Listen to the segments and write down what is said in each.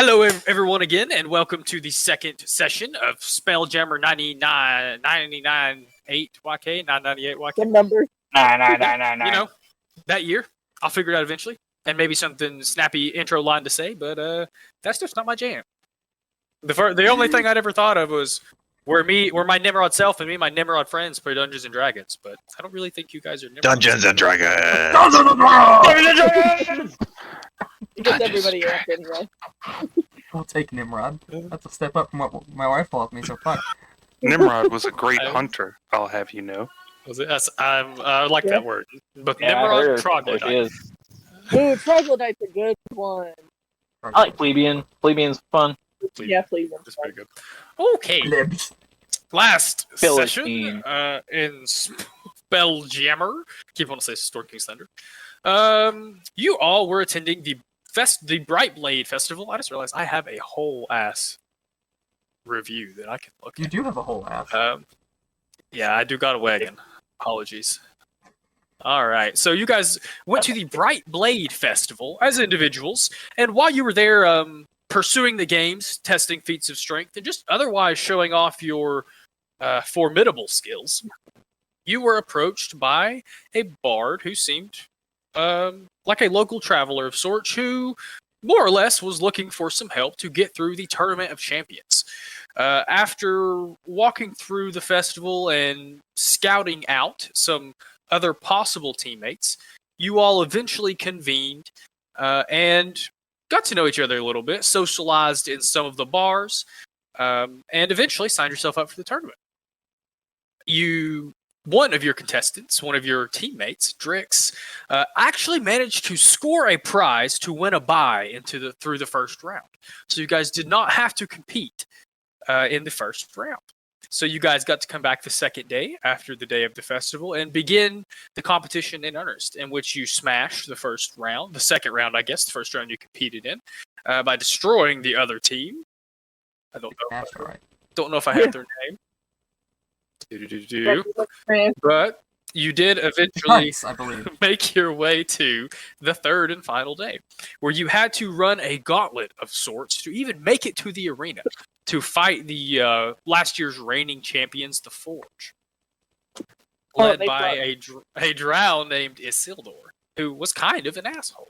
Hello, everyone, again, and welcome to the second session of Spelljammer 998YK, 998YK. Some number. Nah. You know, that year. I'll figure it out eventually. And maybe something snappy intro line to say, but that's just not my jam. The only thing I'd ever thought of was where my Nimrod self and me and my Nimrod friends play Dungeons and Dragons, but I don't really think you guys are Nimrod. Dungeons and Dragons! It gets everybody amped anyway. We'll take Nimrod. That's a step up from what my wife calls me, so fuck. Nimrod was a great hunter, I'll have you know. Was it? I like that word. But Yeah, Nimrod, Troglodyte. Ooh, Troglodyte's a good one. I like Plebeian. Plebeian's fun. Yeah, please. That's pretty good. Okay. Libs. Last Philistine. session in Spelljammer. Keep on to say Storm King's Thunder. You all were attending the Brightblade Festival. I just realized I have a whole ass review that I can look You at. do have a whole ass. Yeah, I do got a wagon. Apologies. All right, so you guys went to the Brightblade Festival as individuals, and while you were there pursuing the games, testing feats of strength, and just otherwise showing off your formidable skills, you were approached by a bard who seemed like a local traveler of sorts who more or less was looking for some help to get through the Tournament of Champions. After walking through the festival and scouting out some other possible teammates, you all eventually convened and got to know each other a little bit, socialized in some of the bars, and eventually signed yourself up for the tournament. One of your contestants, one of your teammates, Drix, actually managed to score a prize to win a bye through the first round. So you guys did not have to compete in the first round. So you guys got to come back the second day after the day of the festival and begin the competition in earnest, in which you smashed the second round, I guess, the first round you competed in, by destroying the other team. I don't know. That's right. Don't know if I have their name. But you did eventually Nice, I believe. make your way to the third and final day, where you had to run a gauntlet of sorts to even make it to the arena to fight the last year's reigning champions, the Forge, led by a drow named Isildur, who was kind of an asshole.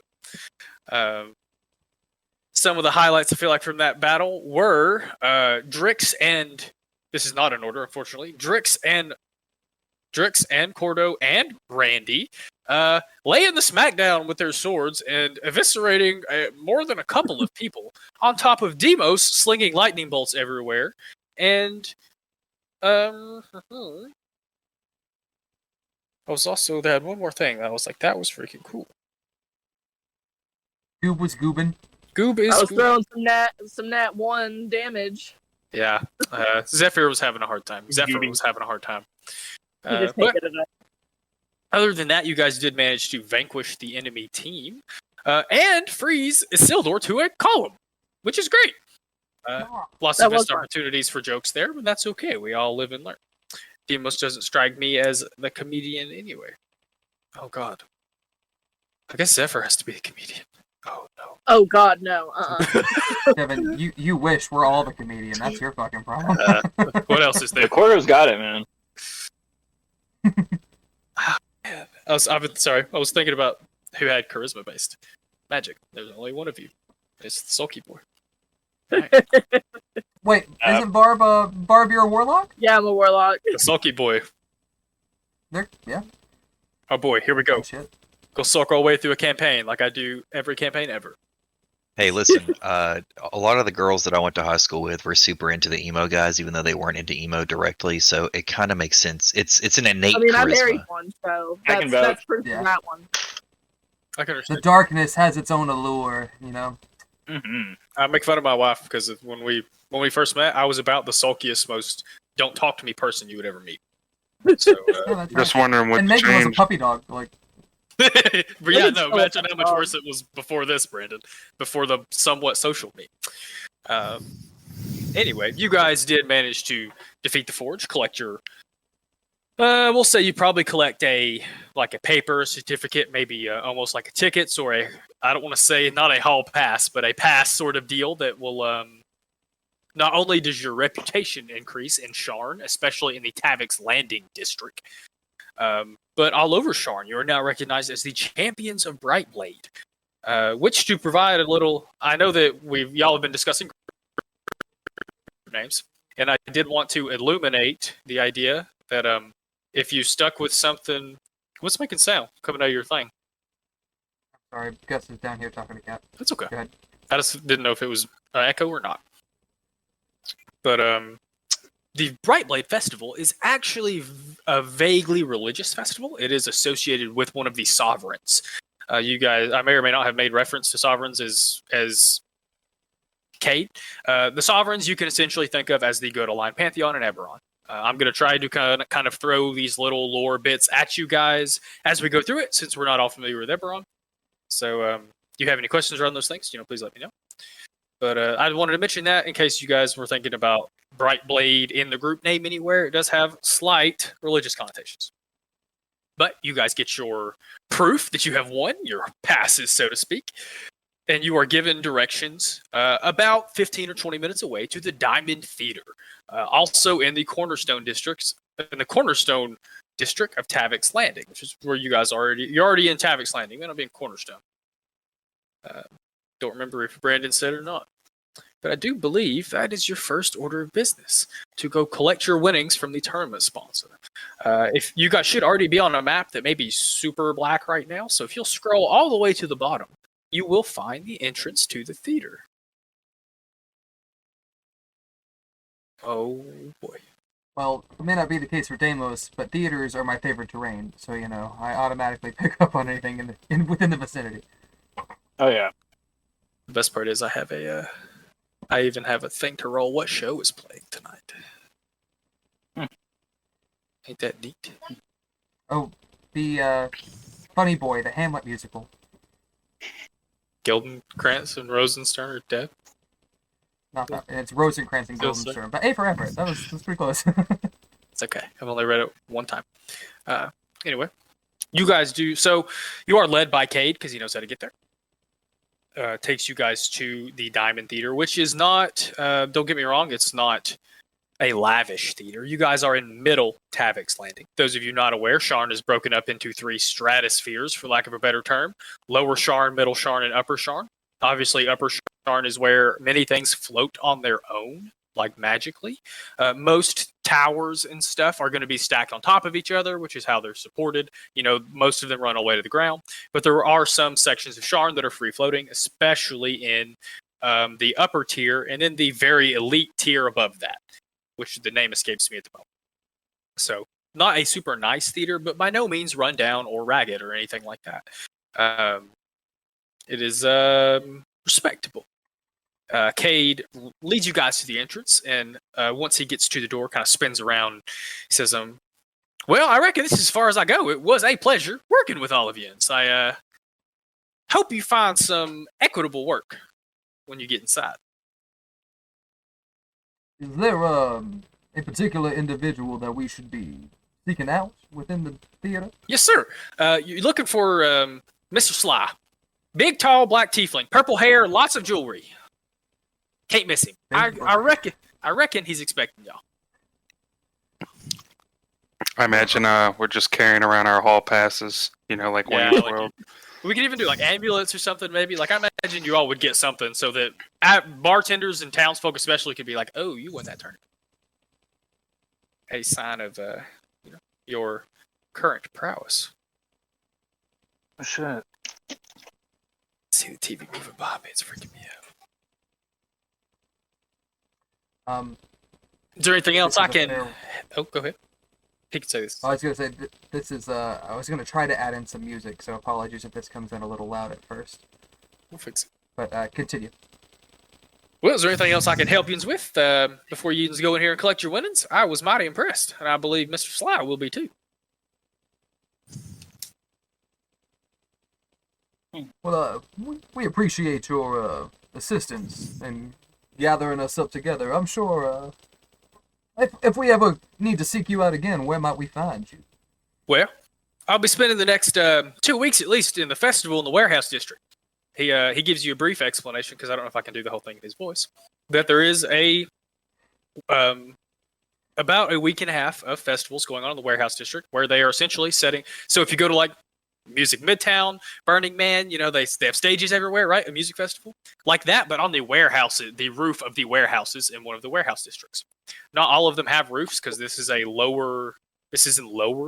Some of the highlights I feel like from that battle were Drix and this is not in order, unfortunately. Drix and Cordo and Randy laying the smackdown with their swords and eviscerating more than a couple of people, on top of Demos slinging lightning bolts everywhere. And I they had one more thing that I was like, that was freaking cool. Goob was goobin. Goob is I was throwing some nat 1 damage. Yeah, Zephyr was having a hard time. But other than that, you guys did manage to vanquish the enemy team and freeze Isildur to a column, which is great. Lots of missed opportunities for jokes there, but that's okay. We all live and learn. Demos doesn't strike me as the comedian anyway. Oh, God. I guess Zephyr has to be the comedian. Oh, no. Oh, God, no. Kevin, you wish we're all the comedian. That's your fucking problem. What else is there? The Cordo's got it, man. I was thinking about who had charisma-based magic. There's only one of you. It's the Sulky Boy. Right. Wait, isn't Barb your warlock? Yeah, I'm a warlock. The Sulky Boy. Yeah. Oh boy, here we go. Oh, shit. Go sulk our way through a campaign like I do every campaign ever. Hey, listen, a lot of the girls that I went to high school with were super into the emo guys, even though they weren't into emo directly, so it kind of makes sense. It's an innate charisma. I married one, so that's proof from that one. I can understand. The darkness has its own allure, you know? Mm-hmm. I make fun of my wife because when we first met, I was about the sulkiest, most don't talk to me person you would ever meet. So, Yeah, Just wondering what and Megan was a changed. puppy dog, like... but yeah, no, imagine how much worse it was before this, Brandon. Before the somewhat social me. Anyway, you guys did manage to defeat the Forge, collect your We'll say you probably collect a paper certificate, maybe almost like a tickets or I don't want to say not a hall pass, but a pass sort of deal that will not only does your reputation increase in Sharn, especially in the Tavix Landing district, but all over Sharn, you are now recognized as the champions of Brightblade, which to provide a little. I know that y'all have been discussing names, and I did want to illuminate the idea that if you stuck with something, what's making sound coming out of your thing? Sorry, Gus is down here talking to Cat. That's okay. Go ahead. I just didn't know if it was echo or not. But the Brightblade Festival is actually a vaguely religious festival. It is associated with one of the sovereigns. You guys, I may or may not have made reference to sovereigns as Cade. The sovereigns you can essentially think of as the Godaline Pantheon and Eberron. I'm going to try to kind of throw these little lore bits at you guys as we go through it, since we're not all familiar with Eberron. So, if you have any questions around those things, please let me know. But I wanted to mention that in case you guys were thinking about Brightblade in the group name anywhere. It does have slight religious connotations. But you guys get your proof that you have won, your passes, so to speak. And you are given directions about 15 or 20 minutes away to the Diamond Theater, also in the Cornerstone district of Tavix Landing, which is where you're already in Tavix Landing. You're going to be in Cornerstone. Don't remember if Brandon said it or not, but I do believe that is your first order of business, to go collect your winnings from the tournament sponsor. If you guys should already be on a map that may be super black right now, so if you'll scroll all the way to the bottom, you will find the entrance to the theater. Oh boy. Well, it may not be the case for Deimos, but theaters are my favorite terrain, so I automatically pick up on anything within the vicinity. Oh yeah. The best part is I even have a thing to roll what show is playing tonight. Ain't that neat? Oh, the Funny Boy, the Hamlet musical. Gildenkrantz and Rosenstern are dead. Not that. It's Rosencrantz and Guildenstern. But A for effort. That's pretty close. It's okay. I've only read it one time. Anyway, you guys do. So you are led by Cade because he knows how to get there. Takes you guys to the Diamond Theater, which is not, don't get me wrong, it's not a lavish theater. You guys are in middle Tavix Landing. Those of you not aware, Sharn is broken up into 3 stratospheres, for lack of a better term. Lower Sharn, Middle Sharn, and Upper Sharn. Obviously, Upper Sharn is where many things float on their own, like magically. Most towers and stuff are going to be stacked on top of each other, which is how they're supported. Most of them run away to the ground. But there are some sections of Sharn that are free-floating, especially in the upper tier, and then the very elite tier above that, which the name escapes me at the moment. So, not a super nice theater, but by no means run down or ragged or anything like that. It is respectable. Cade leads you guys to the entrance, and once he gets to the door, kind of spins around. He says, well, I reckon this is as far as I go. It was a pleasure working with all of you, and so I hope you find some equitable work when you get inside. Is there a particular individual that we should be seeking out within the theater? Yes, sir. You're looking for Mr. Sly. Big, tall, black tiefling. Purple hair, lots of jewelry. Can't miss him. I reckon he's expecting y'all. I imagine we're just carrying around our hall passes, like Wayne's World. We could even do like amulets or something, maybe. Like I imagine you all would get something so that bartenders and townsfolk especially could be like, "Oh, you won that tournament." A sign of your current prowess. Shit. See the TV moving by me. It's freaking me out. Is there anything else I can? Oh, go ahead. He can say this. I was gonna say this is. I was gonna try to add in some music, so apologies if this comes in a little loud at first. We'll fix it. But continue. Well, is there anything else I can help you with before you go in here and collect your winnings? I was mighty impressed, and I believe Mr. Sly will be too. Well, we appreciate your assistance in gathering us up together. I'm sure If we ever need to seek you out again, where might we find you? Well, I'll be spending the next 2 weeks at least in the festival in the warehouse district. He gives you a brief explanation, because I don't know if I can do the whole thing in his voice, that there is about a week and a half of festivals going on in the warehouse district, where they are essentially setting. So if you go to like Music Midtown, Burning Man, they have stages everywhere, right? A music festival like that, but on the roof of the warehouses in one of the warehouse districts. Not all of them have roofs, because this is in Lower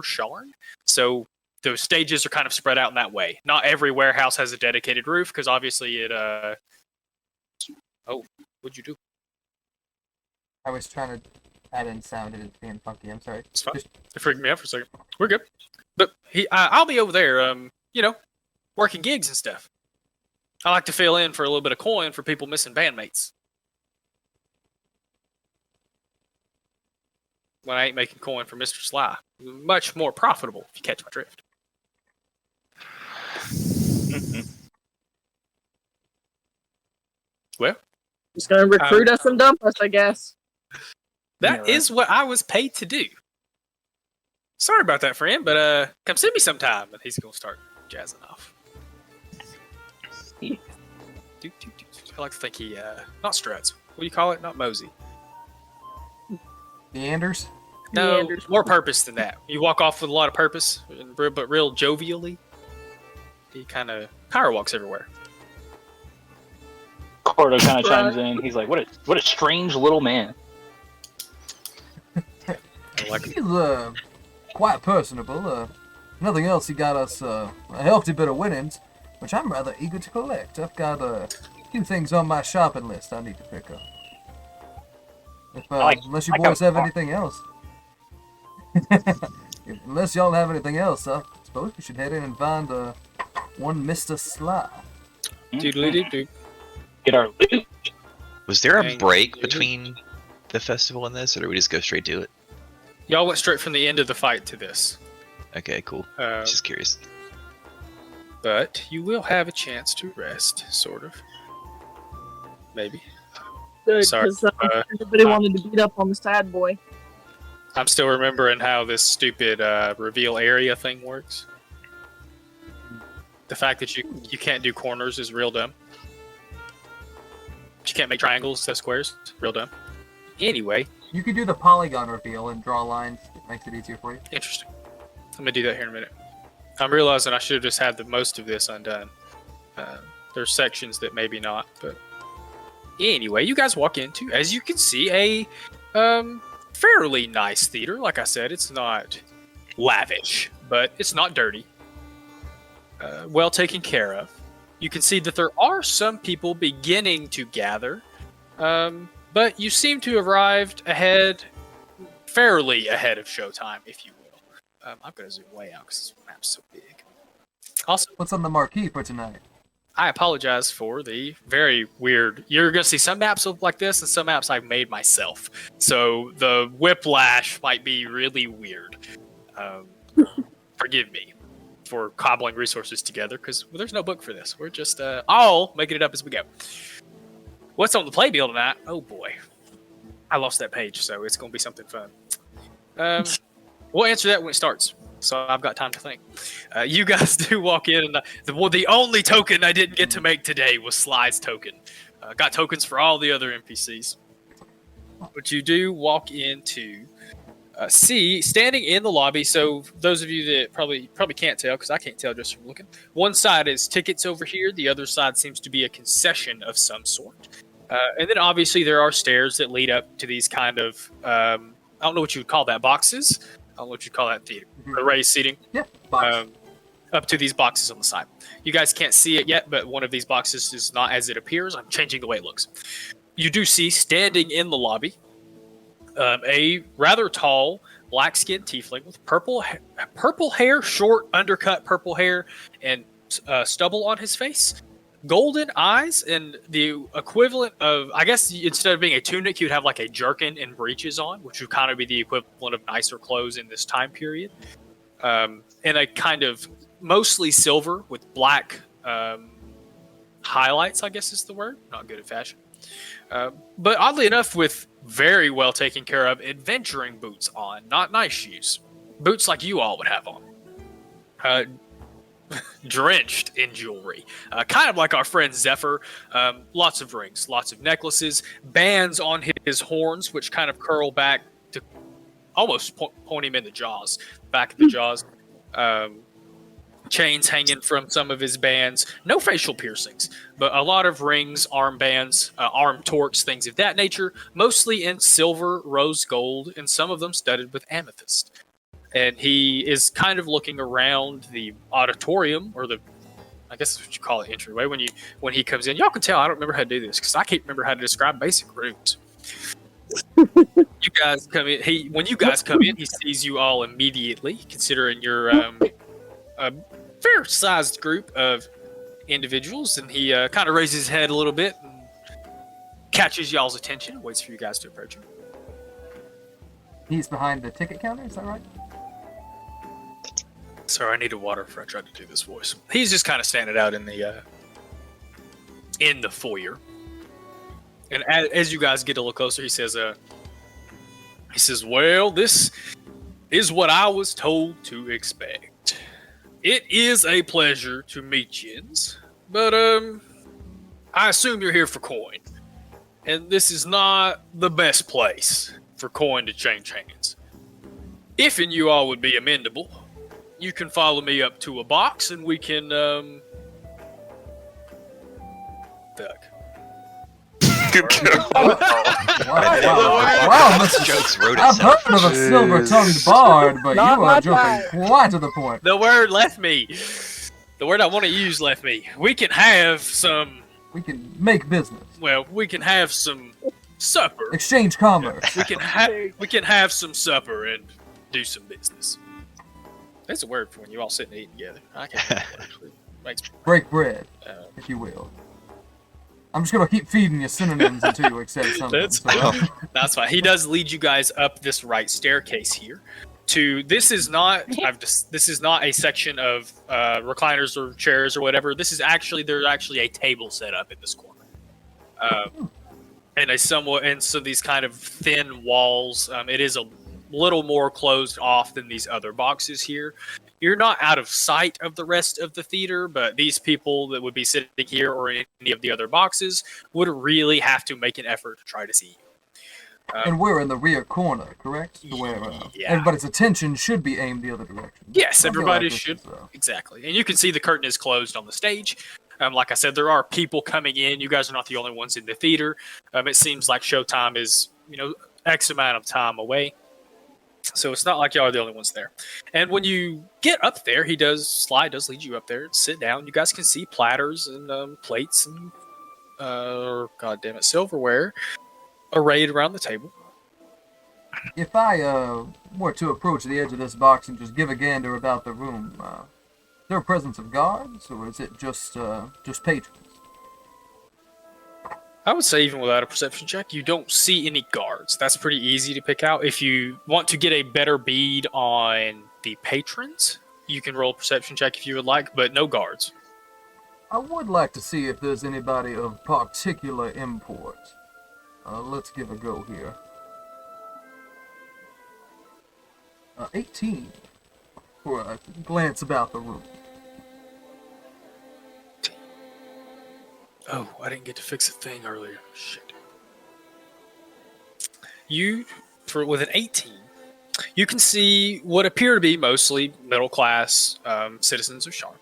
Sharn, so the stages are kind of spread out in that way. Not every warehouse has a dedicated roof, because obviously it. Oh, what'd you do? I was trying to add in sound and it's being funky. I'm sorry. It's fine. It freaked me out for a second. We're good. But I'll be over there, working gigs and stuff. I like to fill in for a little bit of coin for people missing bandmates. When I ain't making coin for Mr. Sly. Much more profitable, if you catch my drift. Well, He's gonna recruit us and dump us, I guess. That is what I was paid to do. Sorry about that, friend, but come see me sometime. And he's gonna start jazzing off. I like to think he not struts. What do you call it? Not mosey. Neanders? No, more purpose than that. You walk off with a lot of purpose, but real jovially. He kind of power walks everywhere. Cordo kind of chimes in. He's like, "What a strange little man." He's quite personable. Nothing else, he got us a healthy bit of winnings, which I'm rather eager to collect. I've got a few things on my shopping list I need to pick up. Unless you boys have anything else. Unless y'all have anything else, I suppose we should head in and find one Mr. Sly. Doodly-doo-doo. Get our loot. Was there a break between the festival and this, or did we just go straight to it? Y'all went straight from the end of the fight to this. Okay, cool. Just curious. But you will have a chance to rest, sort of. Maybe. Good, Sorry. because everybody wanted to beat up on the sad boy. I'm still remembering how this stupid reveal area thing works. The fact that you can't do corners is real dumb. You can't make triangles instead of squares. It's real dumb. Anyway. You can do the polygon reveal and draw lines. It makes it easier for you. Interesting. I'm going to do that here in a minute. I'm realizing I should have just had the most of this undone. There's sections that maybe not, but... Anyway, you guys walk into, as you can see, a fairly nice theater. Like I said, it's not lavish, but it's not dirty. Well taken care of. You can see that there are some people beginning to gather, but you seem to have arrived fairly ahead of showtime, if you will. I'm going to zoom way out because this map's so big. Also, what's on the marquee for tonight? I apologize for the very weird... You're going to see some maps look like this and some maps I've made myself. So the whiplash might be really weird. Forgive me for cobbling resources together, because there's no book for this. We're just all making it up as we go. What's on the playbill tonight? Oh boy. I lost that page, so it's going to be something fun. We'll answer that when it starts. So I've got time to think. You guys do walk in, and the only token I didn't get to make today was Sly's token. Got tokens for all the other NPCs. But you do walk into see, standing in the lobby, so those of you that probably can't tell, because I can't tell just from looking, one side is tickets over here, the other side seems to be a concession of some sort. And then obviously there are stairs that lead up to these kind of, I don't know what you would call that, boxes? I don't know what you'd call that theater. Raised seating. Yeah, box. Up to these boxes on the side. You guys can't see it yet, but one of these boxes is not as it appears. I'm changing the way it looks. You do see, standing in the lobby, a rather tall, black-skinned tiefling with purple hair, short, undercut purple hair, and stubble on his face. Golden eyes, and the equivalent of, I guess instead of being a tunic, you'd have like a jerkin and breeches on, which would kind of be the equivalent of nicer clothes in this time period. And a kind of mostly silver with black highlights, I guess is the word. Not good at fashion. But oddly enough, with very well taken care of adventuring boots on, not nice shoes. Boots like you all would have on. Drenched in jewelry. Kind of like our friend Zephyr. Lots of rings, lots of necklaces, bands on his horns, which kind of curl back to almost point him in the jaws, back of the jaws. Chains hanging from some of his bands. No facial piercings, but a lot of rings, armbands, arm torques, things of that nature, mostly in silver, rose gold, and some of them studded with amethyst. And he is kind of looking around the auditorium, or I guess that's what you call it, entryway, when he comes in. Y'all can tell I don't remember how to do this, because I can't remember how to describe basic runes. You guys come in. When you guys come in, he sees you all immediately, considering you're a fair-sized group of individuals, and he kind of raises his head a little bit and catches y'all's attention and waits for you guys to approach him. He's behind the ticket counter, is that right? Sorry, I needed water before I tried to do this voice. He's just kind of standing out in the foyer. And as you guys get a little closer, he says, "Well, this is what I was told to expect. It is a pleasure to meet yins, but I assume you're here for coin, and this is not the best place for coin to change hands. If and you all would be amendable, you can follow me up to a box, and we can fuck." Wow, Mr. Jokes wrote I've itself. heard of a silver-tongued bard, but Not you my are jumping quite to the point. The word left me. The word I want to use left me. We can have some. We can make business, Well, we can have some supper. exchange commerce. We can have some supper and do some business. That's a word for when you all sit and eat together. I can't. Actually. Makes Break bread, uh, if you will. I'm just gonna keep feeding you synonyms until you accept something. That's so. That's fine. He does lead you guys up this right staircase here. This is not a section of recliners or chairs or whatever. There's actually a table set up in this corner, and so these kind of thin walls. It is a little more closed off than these other boxes here. You're not out of sight of the rest of the theater, but these people that would be sitting here or in any of the other boxes would really have to make an effort to try to see you. And we're in the rear corner, correct? To where Yeah. everybody's attention should be aimed the other direction. Yes, Something everybody like this should. is, Exactly. And you can see the curtain is closed on the stage. Like I said, there are people coming in. You guys are not the only ones in the theater. It seems like showtime is, X amount of time away. So it's not like y'all are the only ones there. And when you get up there, Sly does lead you up there and sit down. You guys can see platters and plates and, silverware arrayed around the table. If I were to approach the edge of this box and just give a gander about the room, is there a presence of guards, or is it just patrons? I would say even without a perception check, you don't see any guards. That's pretty easy to pick out. If you want to get a better bead on the patrons, you can roll a perception check if you would like, but no guards. I would like to see if there's anybody of particular import. Let's give a go here. 18 for a glance about the room. Oh, I didn't get to fix a thing earlier. Shit. With an 18, you can see what appear to be mostly middle-class citizens of Sharn.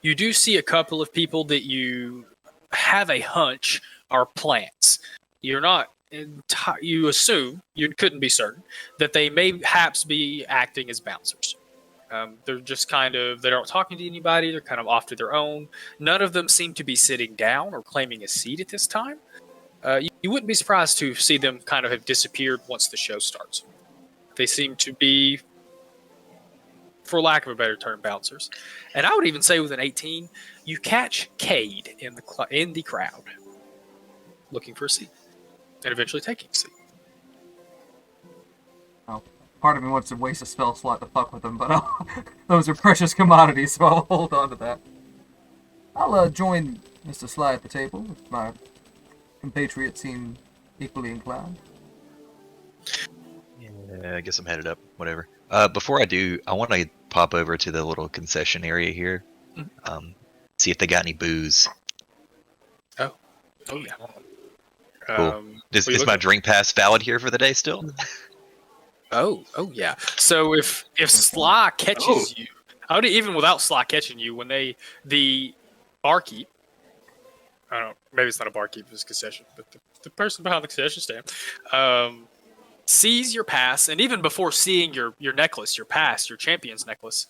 You do see a couple of people that you have a hunch are plants. You're not you assume, you couldn't be certain, that they may perhaps be acting as bouncers. They're just they don't talking to anybody. They're kind of off to their own. None of them seem to be sitting down or claiming a seat at this time. You wouldn't be surprised to see them kind of have disappeared once the show starts. They seem to be, for lack of a better term, bouncers. And I would even say with an 18, you catch Cade in the crowd, looking for a seat, and eventually taking a seat. Part of me wants to waste a spell slot to fuck with them, but those are precious commodities, so I'll hold on to that. I'll join Mr. Sly at the table with my compatriots seem equally inclined. Yeah, I guess I'm headed up. Whatever. Before I do, I want to pop over to the little concession area here. See if they got any booze. Oh yeah. Cool. Is what are you my looking drink pass valid here for the day still? Oh yeah. So if Sly catches you, even without Sly catching you, when the barkeep, I don't know, maybe it's not a barkeep, it's a concession, but the person behind the concession stand, sees your pass, and even before seeing your necklace, your pass, your champion's necklace,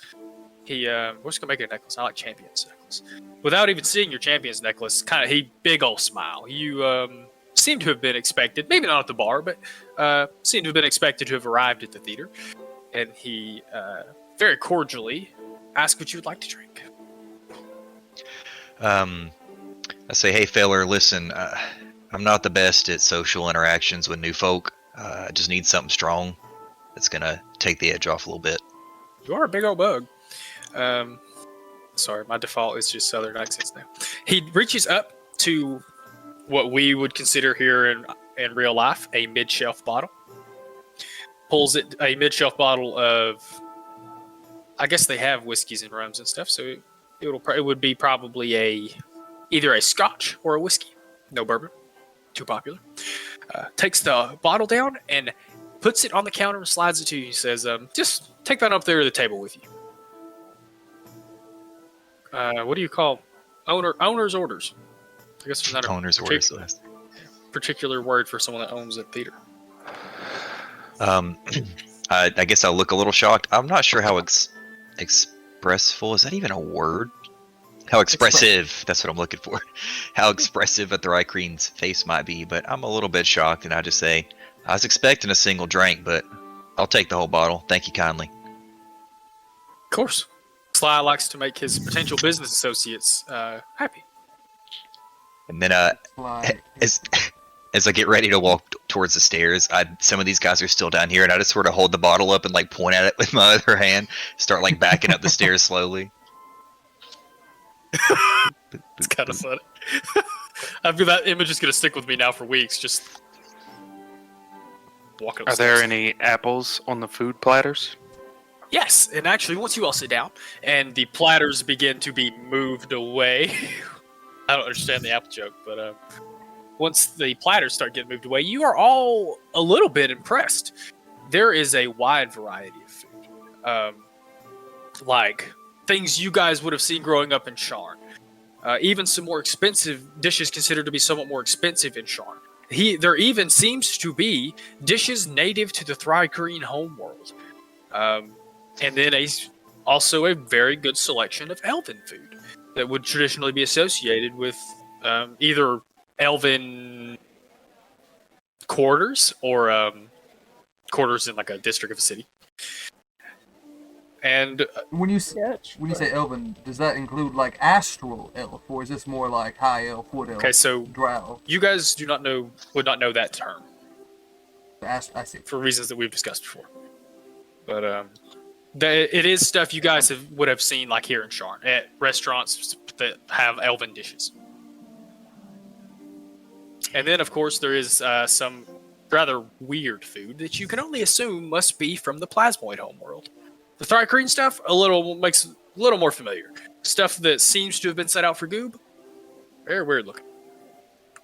we're just gonna make it a necklace. I like champion's necklace. Without even seeing your champion's necklace, he big ol' smile. You seem to have been expected, maybe not at the bar, but seem to have been expected to have arrived at the theater. And he very cordially asked what you would like to drink. I say, hey, feller, listen, I'm not the best at social interactions with new folk. I just need something strong that's going to take the edge off a little bit. You are a big old bug. Sorry, my default is just Southern accents now. He reaches up to what we would consider here in real life a mid-shelf bottle. Pulls a mid-shelf bottle of, I guess they have whiskeys and rums and stuff, so it would be probably either a scotch or a whiskey. No bourbon, too popular. Takes the bottle down and puts it on the counter and slides it to you. He says, just take that up there to the table with you. What do you call owner's orders? I guess it's not a Owner's orders. particular word for someone that owns a theater. I guess I'll look a little shocked. I'm not sure how expressful, is that even a word? How expressive, that's what I'm looking for. How expressive a Thrycreen's face might be, but I'm a little bit shocked, and I just say, I was expecting a single drink, but I'll take the whole bottle. Thank you kindly. Of course. Sly likes to make his potential business associates happy. And then as I get ready to walk towards the stairs, some of these guys are still down here, and I just sort of hold the bottle up and point at it with my other hand, start backing up the stairs slowly. It's kind of funny. I feel that image is going to stick with me now for weeks. Just walking up the Are there stairs. any apples on the food platters? Yes, and actually, once you all sit down and the platters begin to be moved away, I don't understand the apple joke, but once the platters start getting moved away, you are all a little bit impressed. There is a wide variety of food, like things you guys would have seen growing up in Sharn. Even some more expensive dishes considered to be somewhat more expensive in Sharn. There even seems to be dishes native to the Thrycreen homeworld. And then also a very good selection of elven food that would traditionally be associated with either elven quarters or quarters in a district of a city. And When you say elven, does that include astral elf, or is this more like high elf, wood elf, okay, so drow? you guys would not know that term I see. for reasons that we've discussed before. But it is stuff you guys would have seen here in Sharn at restaurants that have elven dishes. And then, of course, there is some rather weird food that you can only assume must be from the Plasmoid homeworld. The Thrycreen stuff makes a little more familiar. Stuff that seems to have been set out for Goob, very weird looking.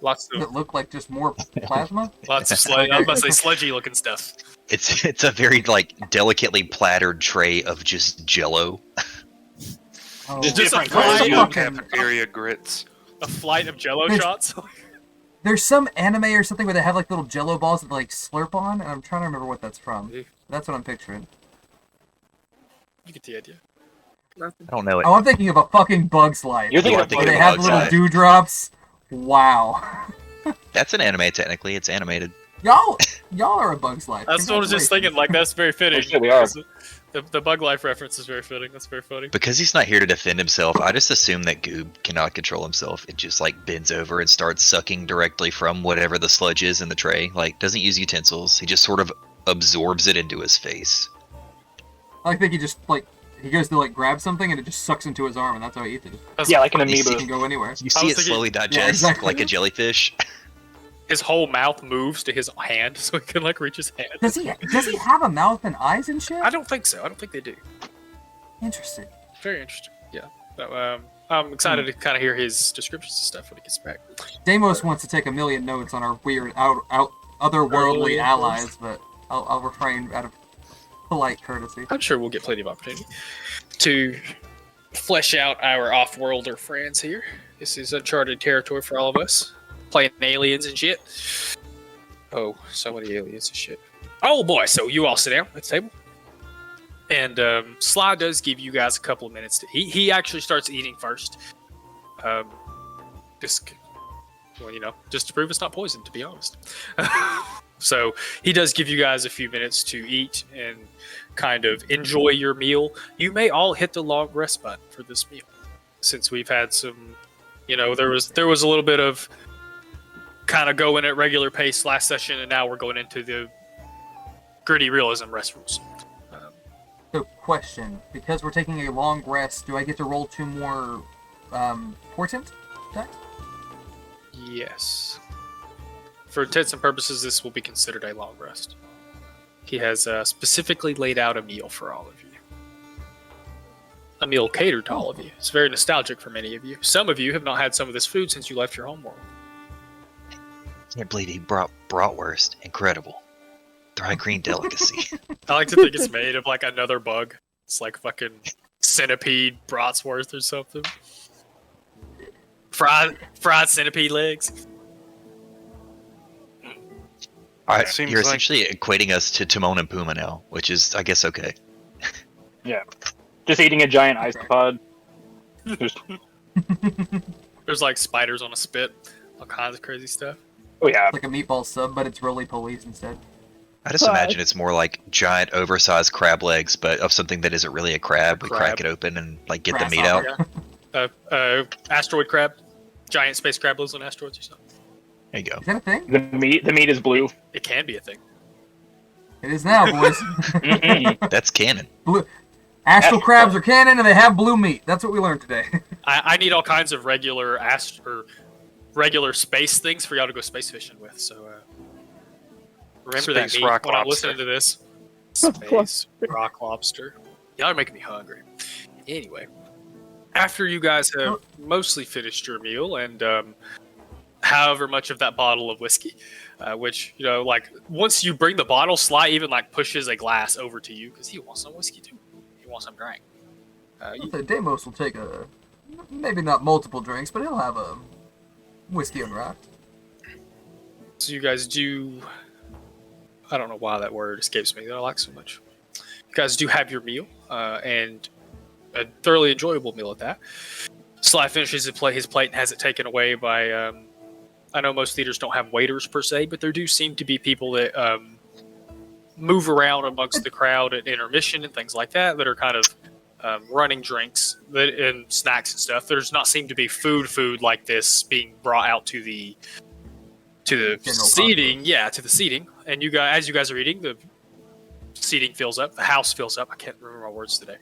Lots Does of it look like just more plasma? lots of I was about to say sludgy looking stuff. It's a very delicately plattered tray of just Jello. Oh. Just Different a kind flight, of cafeteria grits. a flight of Jello There's- shots. There's some anime or something where they have little jello balls that they slurp on, and I'm trying to remember what that's from. Yeah. That's what I'm picturing. You get the idea. I don't know it. Oh, I'm thinking of a fucking Bug's Life. You're thinking You are of Where thinking they of have Bug's little Life. dewdrops. Wow. That's an anime, technically. It's animated. Y'all are a Bug's Life. That's what I was just thinking. That's very fitting. Oh, shit, we are. The Bug Life reference is very fitting. That's very funny. Because he's not here to defend himself, I just assume that Goob cannot control himself. It just bends over and starts sucking directly from whatever the sludge is in the tray. Doesn't use utensils. He just sort of absorbs it into his face. I think he just he goes to grab something and it just sucks into his arm, and that's how he eats it. Yeah, like an You He amoeba. can go anywhere. You I see was it thinking- slowly digest exactly. like a jellyfish. his whole mouth moves to his hand, so he can like reach his hand. Does he have a mouth and eyes and shit? I don't think so. I don't think they do. Interesting. Very interesting. Yeah. So, I'm excited to kind of hear his descriptions and stuff when he gets back. Deimos wants to take a million notes on our weird otherworldly allies, but I'll refrain out of polite courtesy. I'm sure we'll get plenty of opportunity to flesh out our off-worlder friends here. This is uncharted territory for all of us. Playing aliens and shit. Oh, so many aliens and shit. Oh boy, so you all sit down at the table. And Sly does give you guys a couple of minutes to eat. He actually starts eating first. Just to prove it's not poison, to be honest. So he does give you guys a few minutes to eat and kind of enjoy your meal. You may all hit the long rest button for this meal, since we've had some, there was a little bit of kind of going at regular pace last session, and now we're going into the gritty realism rest rules. So, question: because we're taking a long rest, do I get to roll 2 more portent checks? Yes. For intents and purposes, this will be considered a long rest. He has specifically laid out a meal for all of you. A meal catered to all of you. It's very nostalgic for many of you. Some of you have not had some of this food since you left your homeworld. Can't believe he brought bratwurst. Incredible. Dry green delicacy. I like to think it's made of like another bug. It's like fucking centipede bratwurst or something. Fried centipede legs. Alright, Seems you're like- essentially equating us to Timon and Pumbaa now, which is, I guess, okay. Yeah. Just eating a giant isopod. Just, There's like spiders on a spit. All kinds of crazy stuff. oh yeah. Like a meatball sub, but it's roly polies instead. I just imagine it's more like giant, oversized crab legs, but of something that isn't really a crab. We crack it open and like get the meat out. Grasshopper. Asteroid crab. Giant space crab lives on asteroids or something. There you go. Is that a thing? The meat is blue. It can be a thing. It is now, boys. Mhm. That's canon. Astral crabs are canon, and they have blue meat. That's what we learned today. I need all kinds of regular space things for y'all to go space fishing with. So remember that Space meat rock when I'm lobster. listening to this. Space rock lobster. Y'all are making me hungry. Anyway, after you guys have mostly finished your meal and however much of that bottle of whiskey, which like once you bring the bottle, Sly even like pushes a glass over to you because he wants some whiskey too. He wants some drink. So Deimos will take maybe not multiple drinks, but he'll have a whiskey unwrapped. So you guys do. I don't know why that word escapes me that I like so much. You guys do have your meal, and a thoroughly enjoyable meal at that. Sly finishes his plate and has it taken away by. I know most theaters don't have waiters per se, but there do seem to be people that move around amongst the crowd at intermission and things like that are kind of running drinks and snacks and stuff. There's not seem to be food like this being brought out to the General seating. Yeah, to the seating. And you guys, as you guys are eating, the seating fills up. The house fills up. I can't remember my words today.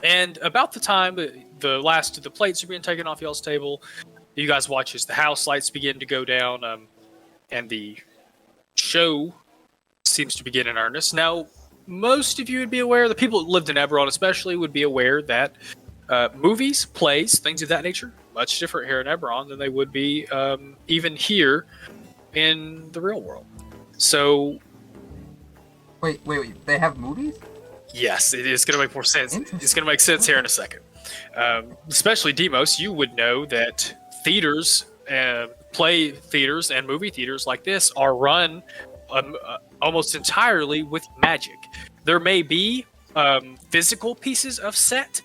And about the time the last of the plates are being taken off y'all's table, you guys watch as the house lights begin to go down, and the show seems to begin in earnest. Now, most of you would be aware, the people that lived in Eberron especially, would be aware that movies, plays, things of that nature, much different here in Eberron than they would be even here in the real world. So, Wait. They have movies? yes, it is going to make more sense. Interesting. It's going to make sense here in a second. Especially Demos, you would know that theaters, play theaters and movie theaters like this are run almost entirely with magic. There may be physical pieces of set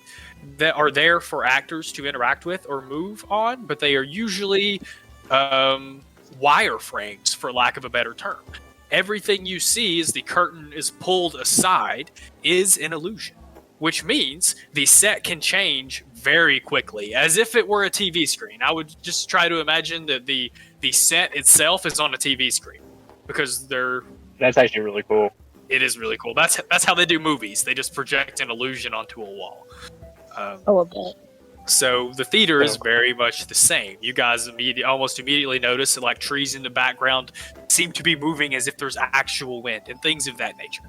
that are there for actors to interact with or move on, but they are usually wireframes, for lack of a better term. Everything you see as the curtain is pulled aside is an illusion, which means the set can change very quickly, as if it were a TV screen. I would just try to imagine that the set itself is on a TV screen, because That's actually really cool. it is really cool. That's how they do movies. They just project an illusion onto a wall. I love that. So the theater is very much the same. You guys almost immediately notice that like trees in the background seem to be moving as if there's actual wind and things of that nature.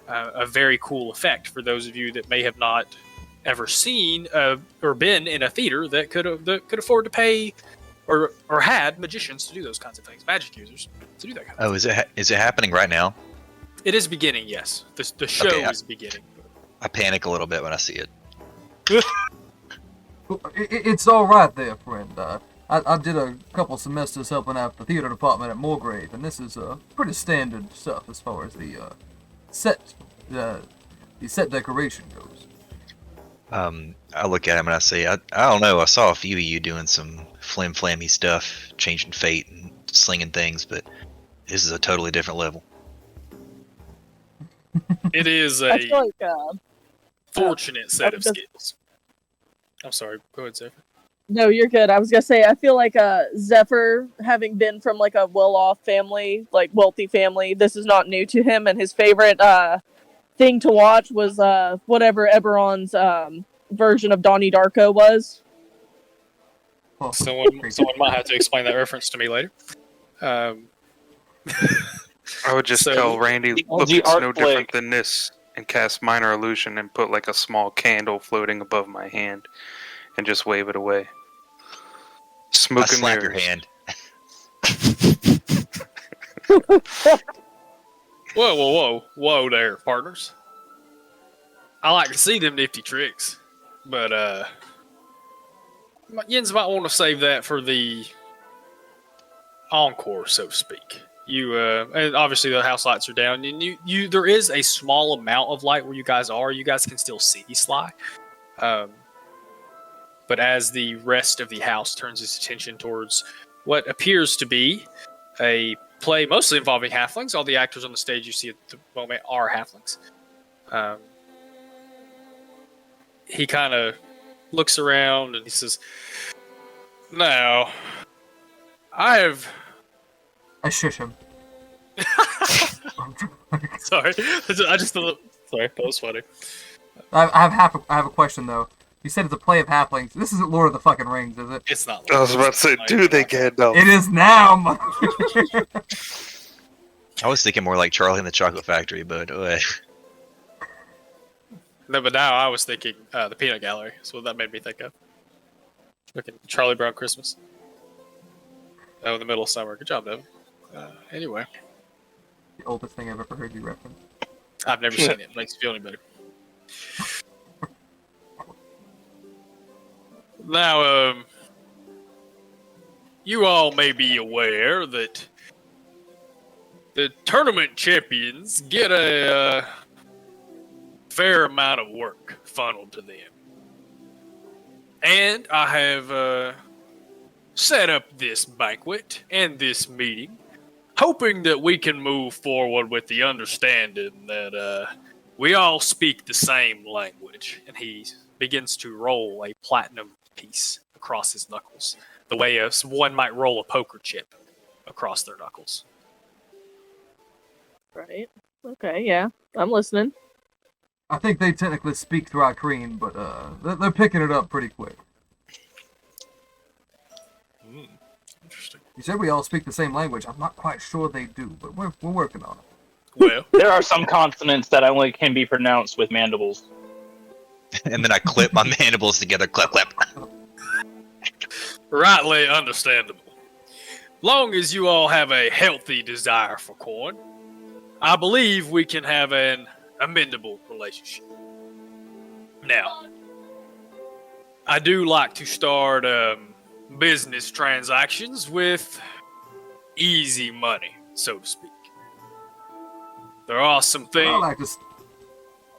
A very cool effect for those of you that may have not ever seen or been in a theater that could afford to pay or had magicians to do those kinds of things, magic users to do that kind of thing. Is it happening right now? It is beginning, yes. The show is beginning. I panic a little bit when I see it. It's all right there, friend. I did a couple semesters helping out the theater department at Moorgrave, and this is pretty standard stuff as far as the set decoration goes. I look at him and I say, I don't know. I saw a few of you doing some flammy stuff, changing fate and slinging things, but this is a totally different level. It is I feel like fortunate set of skills. I'm sorry. Go ahead, Zephyr. no, you're good. I was gonna say I feel like Zephyr, having been from like a well-off family, like wealthy family, this is not new to him, and his favorite thing to watch was whatever Eberron's version of Donnie Darko was. Oh, Someone might have to explain that reference to me later. I would just So- tell Randy, look, the it's art no flick. different than this, and cast minor illusion and put like a small candle floating above my hand, and just wave it away. Smoke I and slap your mirrors. hand. Whoa there, partners. I like to see them nifty tricks, but Yins might want to save that for the encore, so to speak. You and obviously the house lights are down, and you there is a small amount of light where you guys are. You guys can still see Sly, but as the rest of the house turns its attention towards what appears to be a play mostly involving halflings. All the actors on the stage you see at the moment are halflings. He kind of looks around and he says, "Now, I shush him. sorry, I just thought, sorry, that was funny. I have a question though. You said it's a play of halflings. This isn't Lord of the fucking Rings, is it? It's not. I was about to say, do they get no? It is now. I was thinking more like Charlie and the Chocolate Factory, but No, but now I was thinking the Peanut Gallery. That's what that made me think of. Looking Charlie Brown Christmas. Oh, in the middle of summer. Good job, Devin. Anyway, The oldest thing I've ever heard you reference. I've never seen it. Makes me feel any better. Now, you all may be aware that the tournament champions get a fair amount of work funneled to them. And I have set up this banquet and this meeting, hoping that we can move forward with the understanding that we all speak the same language. And he begins to roll a platinum piece across his knuckles, the way one might roll a poker chip across their knuckles. Right. Okay, yeah. I'm listening. I think they technically speak through Ikreen, but they're picking it up pretty quick. Interesting. You said we all speak the same language. I'm not quite sure they do, but we're working on it. Well, There are some consonants that only can be pronounced with mandibles. and then I clip my mandibles together, clap, clap. rightly understandable. Long as you all have a healthy desire for coin, I believe we can have an amendable relationship. Now, I do like to start business transactions with easy money, so to speak. There are some things.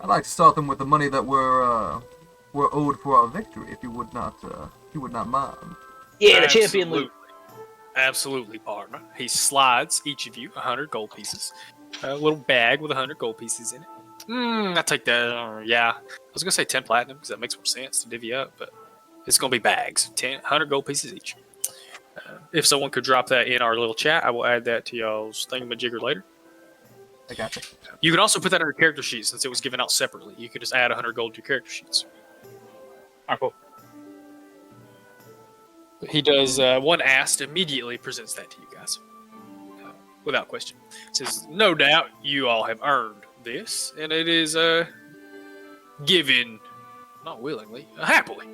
I'd like to start them with the money that we're owed for our victory, if you would not mind. Yeah, the champion loot. Absolutely, partner. He slides each of you 100 gold pieces. A little bag with 100 gold pieces in it. I take that. Yeah, I was gonna say 10 platinum because that makes more sense to divvy up, but it's gonna be bags, 100 gold pieces each. If someone could drop that in our little chat, I will add that to y'all's thingamajigger later. I got you. You can also put that on your character sheet since it was given out separately. You could just add 100 gold to your character sheets. Alright, cool. He does. One asked immediately presents that to you guys, without question. Says, "No doubt you all have earned this, and it is given, not willingly, happily.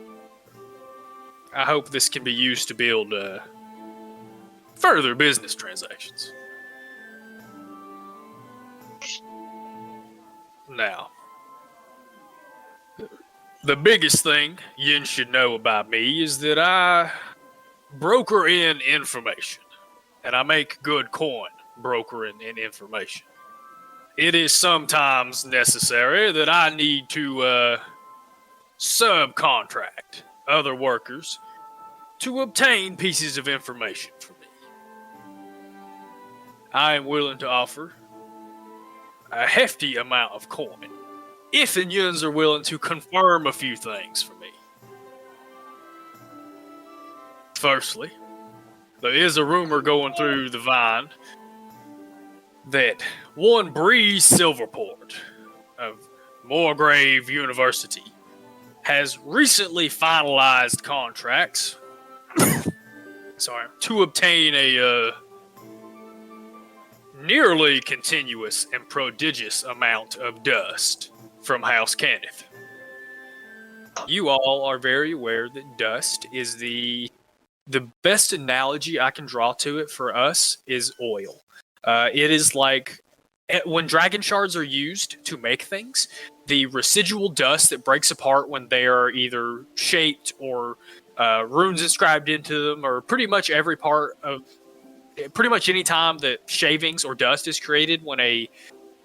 I hope this can be used to build further business transactions." Now, the biggest thing you should know about me is that I broker in information, and I make good coin brokering in information. It is sometimes necessary that I need to subcontract other workers to obtain pieces of information from me. I am willing to offer a hefty amount of coin if the Yuns are willing to confirm a few things for me. Firstly, there is a rumor going through the vine that one Bree Silverport of Moorgrave University has recently finalized contracts to obtain a nearly continuous and prodigious amount of dust from House Kenneth. You all are very aware that dust is the best analogy I can draw to it for us is oil. It is like when dragon shards are used to make things, the residual dust that breaks apart when they are either shaped or runes inscribed into them, or pretty much every part of pretty much any time that shavings or dust is created when a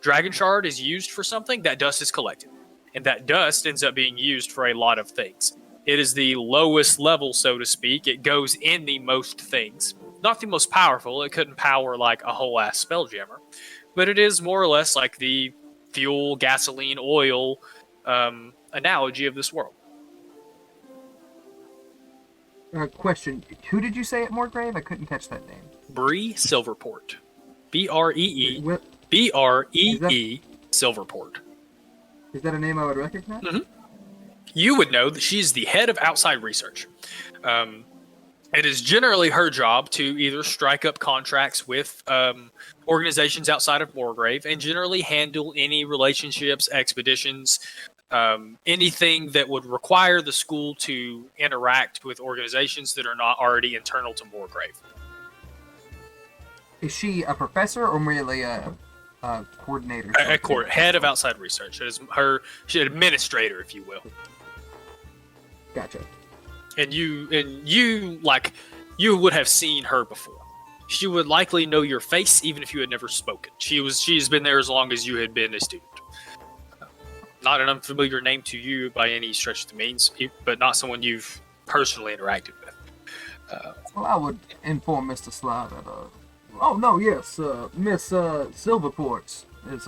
dragon shard is used for something, that dust is collected. And that dust ends up being used for a lot of things. It is the lowest level, so to speak. It goes in the most things. Not the most powerful. It couldn't power like a whole ass Spelljammer. But it is more or less like the fuel, gasoline, oil analogy of this world. Question. Who did you say at Moorgrave? I couldn't catch that name. Bree Silverport. B-R-E-E. What? B-R-E-E Silverport. Is that a name I would recognize? Mm-hmm. You would know that she's the head of outside research. It is generally her job to either strike up contracts with organizations outside of Moorgrave and generally handle any relationships, expeditions, anything that would require the school to interact with organizations that are not already internal to Moorgrave. Is she a professor or merely a coordinator? Head of outside research. It is she's an administrator, if you will. Gotcha. And you would have seen her before. She would likely know your face even if you had never spoken. She's been there as long as you had been a student. Not an unfamiliar name to you by any stretch of the means, but not someone you've personally interacted with. Well, I would inform Mr. Sly that Miss Silverport is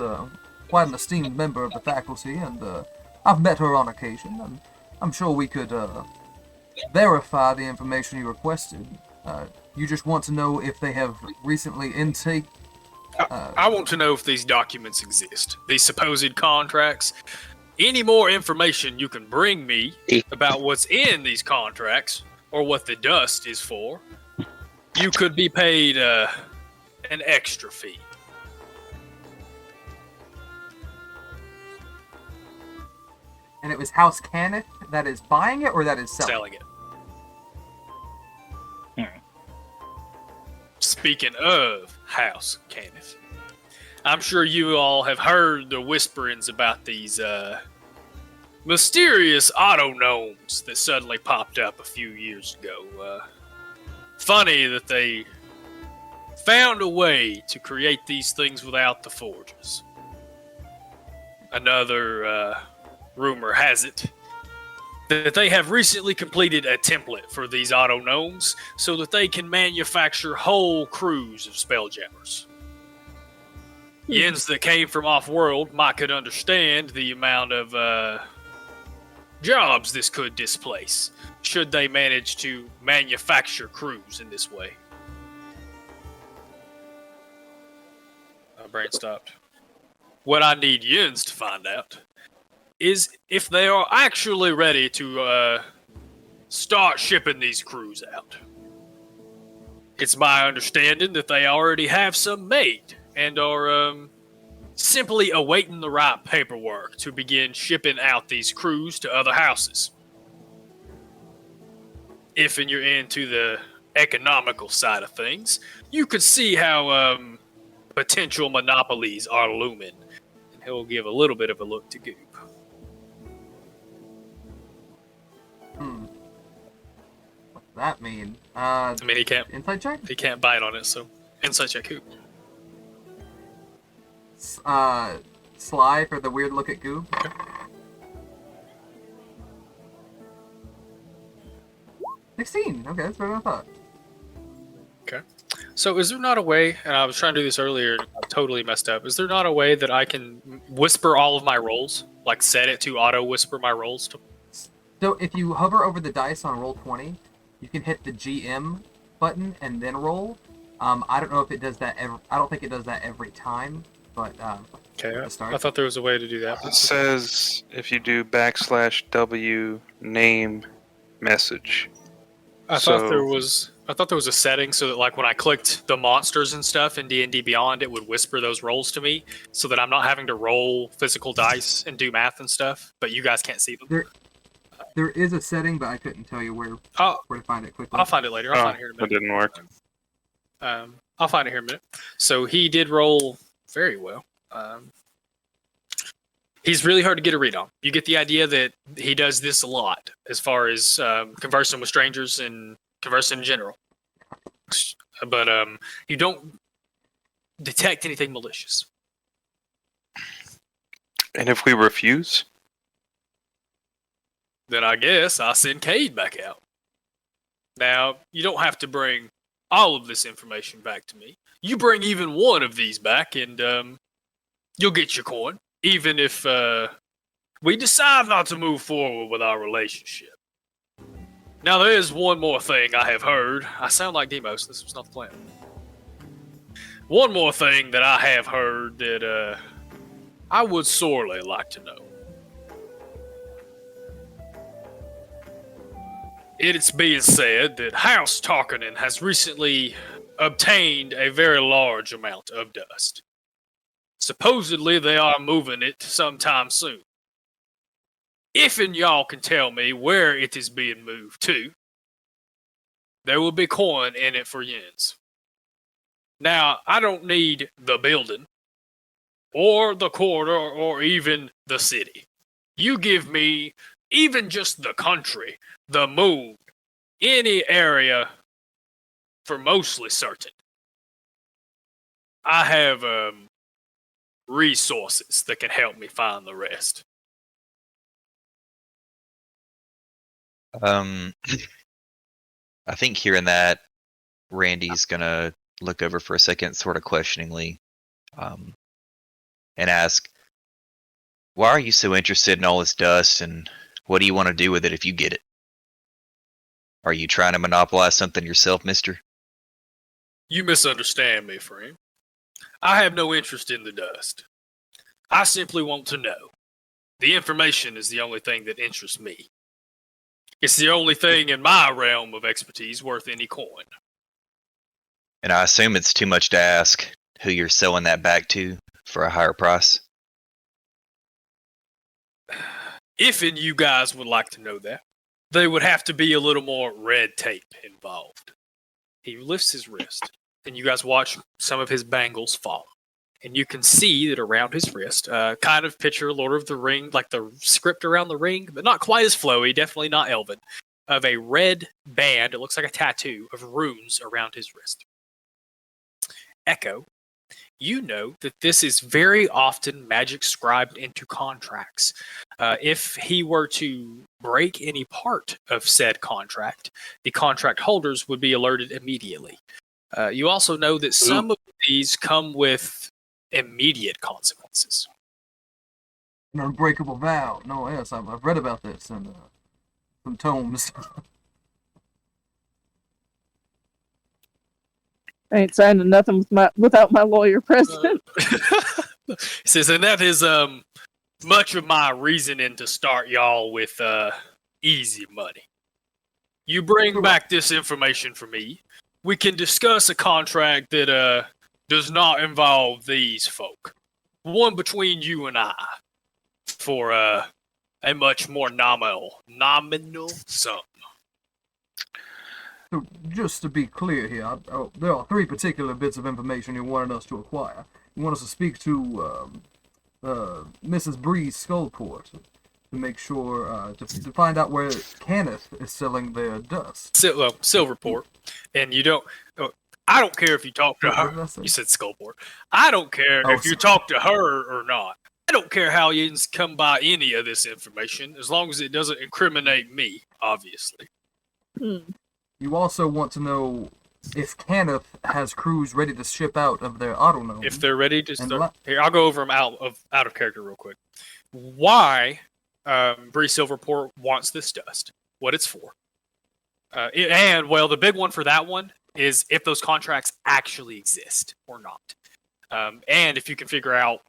quite an esteemed member of the faculty, and I've met her on occasion, and I'm sure we could verify the information you requested. You just want to know if they have recently intake. I want to know if these documents exist, these supposed contracts. Any more information you can bring me about what's in these contracts or what the dust is for, you could be paid an extra fee. And it was House Kenneth that is buying it, or that is selling it? Speaking of House Kenneth, I'm sure you all have heard the whisperings about these mysterious auto gnomes that suddenly popped up a few years ago. Funny that they found a way to create these things without the forges. Another rumor has it that they have recently completed a template for these auto gnomes so that they can manufacture whole crews of spelljammers. Yens that came from off-world might could understand the amount of jobs this could displace, should they manage to manufacture crews in this way. My brain stopped. What I need Yens to find out is if they are actually ready to start shipping these crews out. It's my understanding that they already have some made and are simply awaiting the right paperwork to begin shipping out these crews to other houses. If you're into the economical side of things, you could see how potential monopolies are looming. And he'll give a little bit of a look to Goop. What's that mean? I mean, he can't. Insight check? He can't bite on it, so insight check Goop. Sly for the weird look at Goob. Okay. $16. Okay, that's better than I thought. Okay. So is there not a way, and I was trying to do this earlier and I totally messed up, is there not a way that I can whisper all of my rolls? Like set it to auto whisper my rolls? So if you hover over the dice on roll 20, you can hit the GM button and then roll. I don't know if it does that I don't think it does that every time, but Okay, to start. I thought there was a way to do that. It says if you do /W name message. I thought there was a setting so that like when I clicked the monsters and stuff in D&D Beyond, it would whisper those rolls to me so that I'm not having to roll physical dice and do math and stuff, but you guys can't see them. There is a setting, but I couldn't tell you where to find it quickly. I'll find it later. I'll find it here in a minute. That didn't work. I'll find it here in a minute. So he did roll very well. He's really hard to get a read on. You get the idea that he does this a lot as far as conversing with strangers and conversing in general. But you don't detect anything malicious. And if we refuse? Then I guess I send Cade back out. Now, you don't have to bring all of this information back to me. You bring even one of these back and you'll get your coin. Even if we decide not to move forward with our relationship. Now, there is one more thing I have heard. I sound like Demos. This was not the plan. One more thing that I have heard that I would sorely like to know. It's being said that House Tarkanen has recently obtained a very large amount of dust. Supposedly, they are moving it sometime soon. If and y'all can tell me where it is being moved to, there will be coin in it for yens. Now, I don't need the building, or the corridor, or even the city. You give me even just the country, the moon, any area for mostly certain. I have resources that can help me find the rest. I think hearing that, Randy's gonna look over for a second, sort of questioningly, and ask, "Why are you so interested in all this dust, and what do you want to do with it if you get it? Are you trying to monopolize something yourself, mister?" You misunderstand me, friend. I have no interest in the dust. I simply want to know. The information is the only thing that interests me. It's the only thing in my realm of expertise worth any coin. And I assume it's too much to ask who you're selling that back to for a higher price. If and you guys would like to know that, there would have to be a little more red tape involved. He lifts his wrist, and you guys watch some of his bangles fall. And you can see that around his wrist, kind of picture Lord of the Ring, like the script around the ring, but not quite as flowy, definitely not elven, of a red band, it looks like a tattoo, of runes around his wrist. Echo, you know that this is very often magic scribed into contracts. If he were to break any part of said contract, the contract holders would be alerted immediately. You also know that some of these come with immediate consequences. An unbreakable vow. No, yes, I've read about this in some tomes. I ain't signing nothing without my lawyer present. He says, and that is much of my reasoning to start y'all with easy money. You bring back this information for me. We can discuss a contract that does not involve these folk. One between you and I for a much more nominal sum. So just to be clear here, there are 3 particular bits of information you wanted us to acquire. You want us to speak to Mrs. Bree's Skullport to make sure to find out where Kenneth is selling their dust. Silverport, and you don't. I don't care if you talk to her. You said Skullport. I don't care if you talk to her or not. I don't care how you come by any of this information, as long as it doesn't incriminate me, obviously. You also want to know if Kenneth has crews ready to ship out of their autonomy. If they're ready to start. Here, I'll go over them out of character real quick. Why Bree Silverport wants this dust, what it's for. The big one for that one is if those contracts actually exist or not. And if you can figure out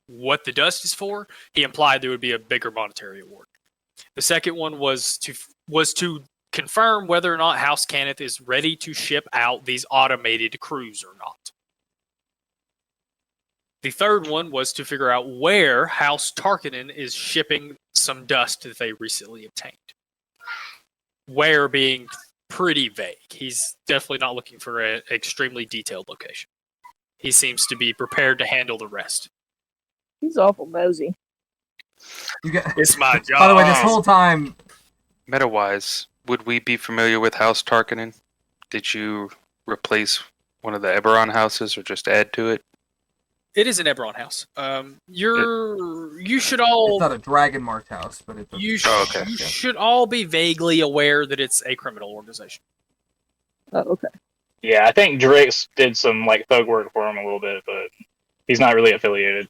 what the dust is for, he implied there would be a bigger monetary award. The second one was to confirm whether or not House Kenneth is ready to ship out these automated crews or not. The third one was to figure out where House Tarkanen is shipping some dust that they recently obtained. Where being pretty vague. He's definitely not looking for an extremely detailed location. He seems to be prepared to handle the rest. He's awful nosy. It's my job. By the way, this whole time... Meta-wise, would we be familiar with House Tarkanen? Did you replace one of the Eberron houses or just add to it? It is an Eberron house. You should all... It's not a dragon-marked house, but it's... You should all be vaguely aware that it's a criminal organization. Oh, okay. Yeah, I think Drake's did some thug work for him a little bit, but he's not really affiliated.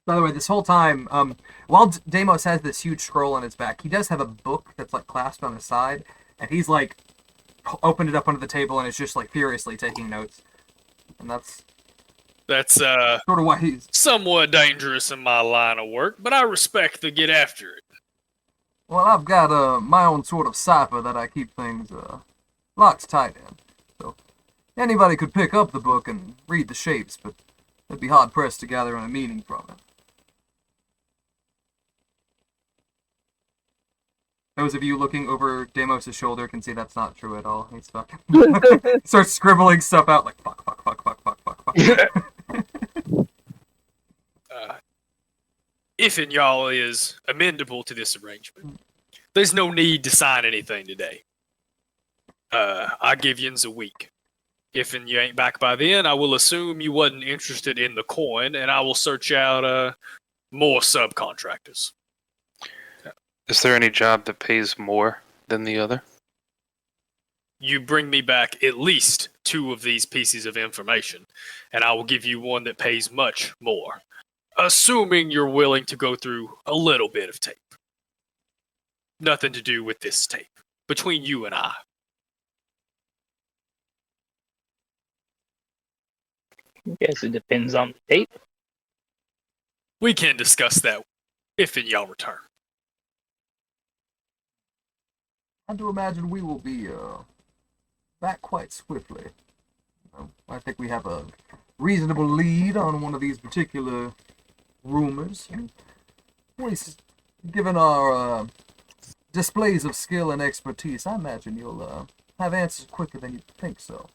By the way, this whole time, while Deimos has this huge scroll on his back, he does have a book that's clasped on his side, and he's opened it up under the table and is just furiously taking notes. And that's sort of why he's somewhat dangerous in my line of work, but I respect the get after it. Well, I've got my own sort of cipher that I keep things locked tight in. So anybody could pick up the book and read the shapes, but they'd be hard pressed to gather a meaning from it. Those of you looking over Deimos' shoulder can see that's not true at all. He's fucking starts scribbling stuff out fuck. If and y'all is amendable to this arrangement, there's no need to sign anything today. I give yins a week. If and you ain't back by then, I will assume you wasn't interested in the coin, and I will search out more subcontractors. Is there any job that pays more than the other? You bring me back at least 2 of these pieces of information, and I will give you one that pays much more. Assuming you're willing to go through a little bit of tape. Nothing to do with this tape. Between you and I. I guess it depends on the tape. We can discuss that if and y'all return. I do imagine we will be back quite swiftly. I think we have a reasonable lead on one of these particular rumors. And given our displays of skill and expertise, I imagine you'll have answers quicker than you'd think so.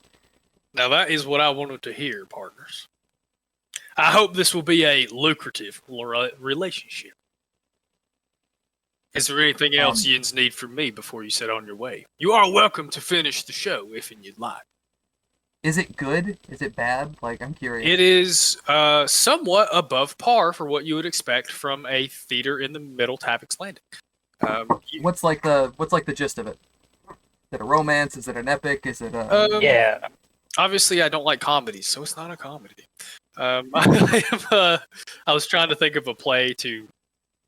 Now that is what I wanted to hear, partners. I hope this will be a lucrative relationship. Is there anything else yins need from me before you set on your way? You are welcome to finish the show if you'd like. Is it good? Is it bad? I'm curious. It is somewhat above par for what you would expect from a theater in the Middle Tapix Landing. What's the gist of it? Is it a romance? Is it an epic? Is it a... Yeah. Obviously, I don't like comedies, so it's not a comedy. I was trying to think of a play to...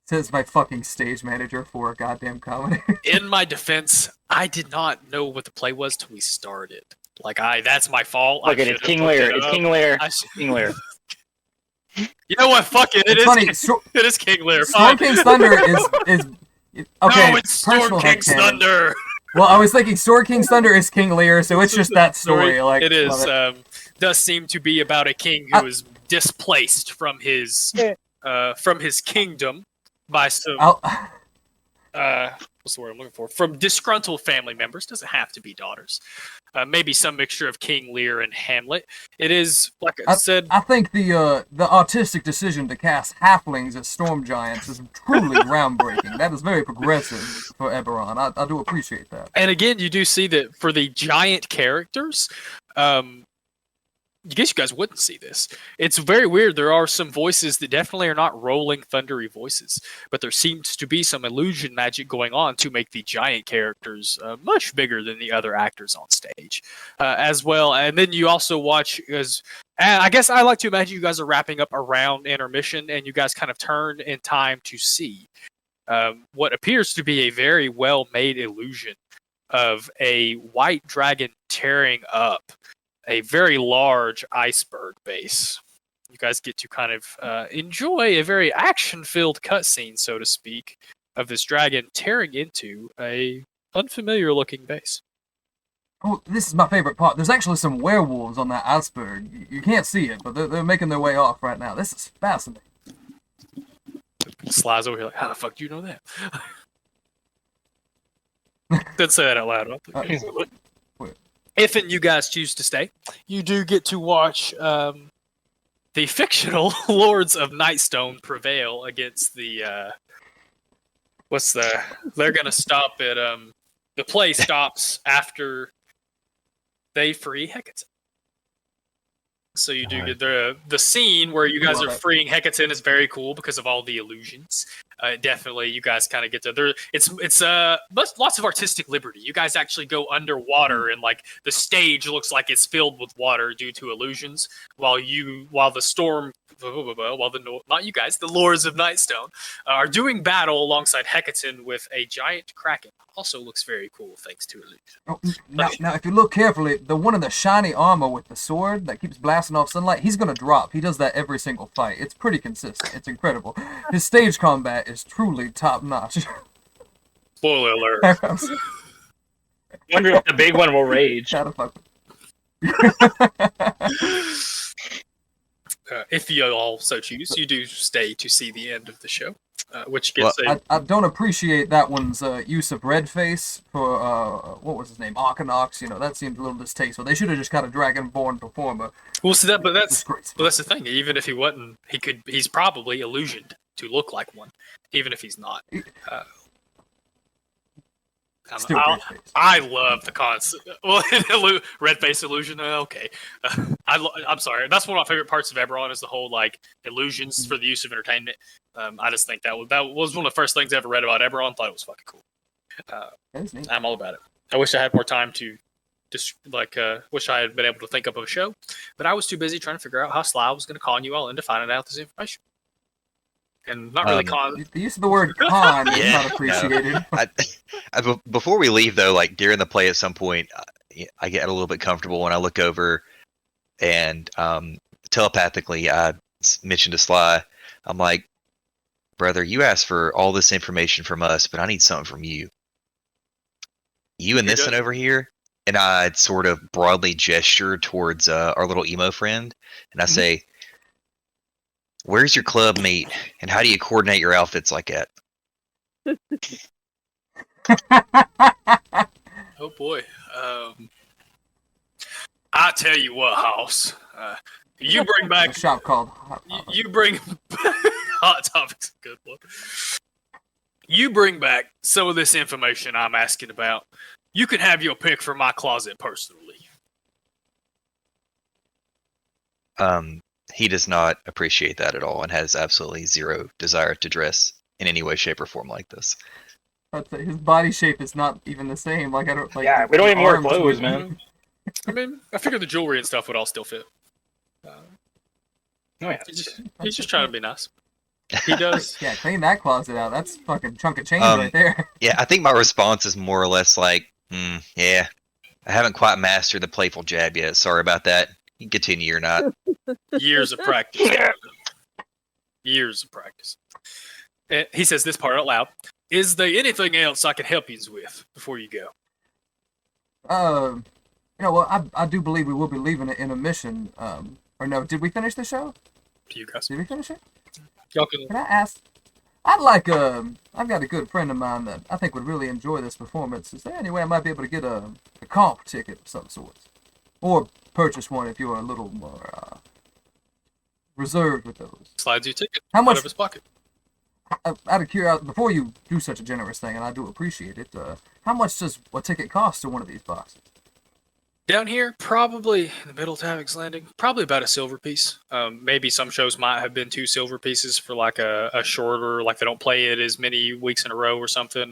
Says my fucking stage manager for a goddamn comedy. In my defense, I did not know what the play was till we started. That's my fault. Look at it, King Lear. It's King Lear. King Lear. You know what? Fuck it. It is King Lear. Storm King's Thunder is Okay, no, it's Storm personal King's headcanon. Thunder. Well, I was thinking Sword King's Thunder is King Lear, so it's just that story. Like it is. love it. Does seem to be about a king who is displaced from his kingdom by some what's the word I'm looking for? From disgruntled family members. Doesn't have to be daughters. Maybe some mixture of King Lear and Hamlet. It is, like I said... I think the artistic decision to cast halflings as storm giants is truly groundbreaking. That is very progressive for Eberron. I do appreciate that. And again, you do see that for the giant characters, I guess you guys wouldn't see this. It's very weird. There are some voices that definitely are not rolling, thundery voices, but there seems to be some illusion magic going on to make the giant characters much bigger than the other actors on stage, as well. And then you also watch as. I guess I like to imagine you guys are wrapping up around intermission, and you guys kind of turn in time to see what appears to be a very well-made illusion of a white dragon tearing up a very large iceberg base. You guys get to kind of enjoy a very action-filled cutscene, so to speak, of this dragon tearing into a unfamiliar-looking base. Oh, this is my favorite part. There's actually some werewolves on that iceberg. You can't see it, but they're making their way off right now. This is fascinating. Slides over here like, how the fuck do you know that? Didn't say that out loud. If and you guys choose to stay, you do get to watch the fictional Lords of Nightstone prevail against the they're gonna stop at the play stops after they free Hecate. So you do get the scene where you guys are freeing Hecate is very cool because of all the illusions. Definitely, you guys kind of get to there. It's lots of artistic liberty. You guys actually go underwater, and like the stage looks like it's filled with water due to illusions. While the Lords of Nightstone are doing battle alongside Hecate with a giant kraken. Also looks very cool thanks to illusion. Oh, now, if you look carefully, the one in the shiny armor with the sword that keeps blasting off sunlight, he's gonna drop. He does that every single fight. It's pretty consistent. It's incredible. His stage combat is truly top notch. Spoiler alert. I wonder if the big one will rage. Shut the fuck if you all so choose, you do stay to see the end of the show, which gets I don't appreciate that one's use of red face for what was his name, Arkanox. You know, that seems a little distasteful. They should have just got a dragonborn performer. Well, see that, but that's the thing. Even if he wasn't, he's probably illusioned to look like one, even if he's not. I love the concept. Well, red face illusion. Okay, I'm sorry. That's one of my favorite parts of Eberron is the whole like illusions for the use of entertainment. I just think that was one of the first things I ever read about Eberron. Thought it was fucking cool. I'm all about it. I wish I had more time to wish I had been able to think up of a show, but I was too busy trying to figure out how Sly was going to con you all into finding out this information. And not really con. The use of the word con is not appreciated. No. Before we leave, though, like during the play at some point, I get a little bit comfortable when I look over and telepathically I mentioned to Sly, I'm like, brother, you asked for all this information from us, but I need something from you. You and this one over here. And I sort of broadly gesture towards our little emo friend, and I say, where's your club meet, and how do you coordinate your outfits like that? Oh boy. I tell you what, House. You bring back a shop called you bring Hot Topic's a good one. You bring back some of this information I'm asking about. You can have your pick from my closet personally. He does not appreciate that at all and has absolutely zero desire to dress in any way, shape, or form like this. His body shape is not even the same. Like I don't. Like, yeah, we don't even wear clothes, man. I mean, I figured the jewelry and stuff would all still fit. He's just trying to be nice. He does. Yeah, clean that closet out. That's a fucking chunk of change right there. Yeah, I think my response is more or less like, yeah, I haven't quite mastered the playful jab yet. Sorry about that. You can continue or not. Years of practice. Years of practice. He says this part out loud. Is there anything else I can help you with before you go? Well, I do believe we will be leaving it in a mission. Or no, did we finish the show? To you guys. Did we finish it? Y'all can... Can I ask? I've got a good friend of mine that I think would really enjoy this performance. Is there any way I might be able to get a comp ticket of some sort? Or purchase one if you're a little more reserved with those. Slides you ticket How much? out of his pocket. Out of curiosity, before you do such a generous thing, and I do appreciate it, how much does a ticket cost to one of these boxes? Down here, probably in the middle of Tavik's Landing, probably about a silver piece. Maybe some shows might have been 2 silver pieces for like a shorter, like they don't play it as many weeks in a row or something.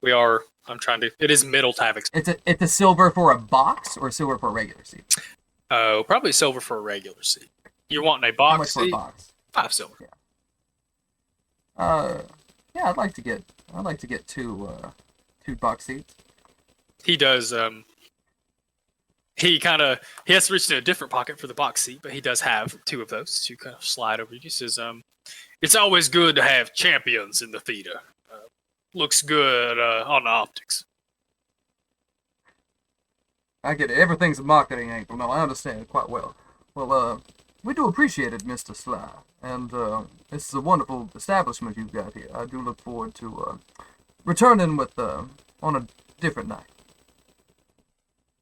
It is middle Tavik's. It's a silver for a box or a silver for a regular seat? Oh, probably silver for a regular seat. You're wanting a box How much seat? for a box? 5 silver. Yeah, I'd like to get two box seats. He does. He has to reach in a different pocket for the box seat, but he does have 2 of those to kind of slide over. He says, "It's always good to have champions in the theater. Looks good on the optics." I get it. Everything's a marketing angle. No, I understand it quite well. Well, we do appreciate it, Mr. Sly. And this is a wonderful establishment you've got here. I do look forward to returning with on a different night.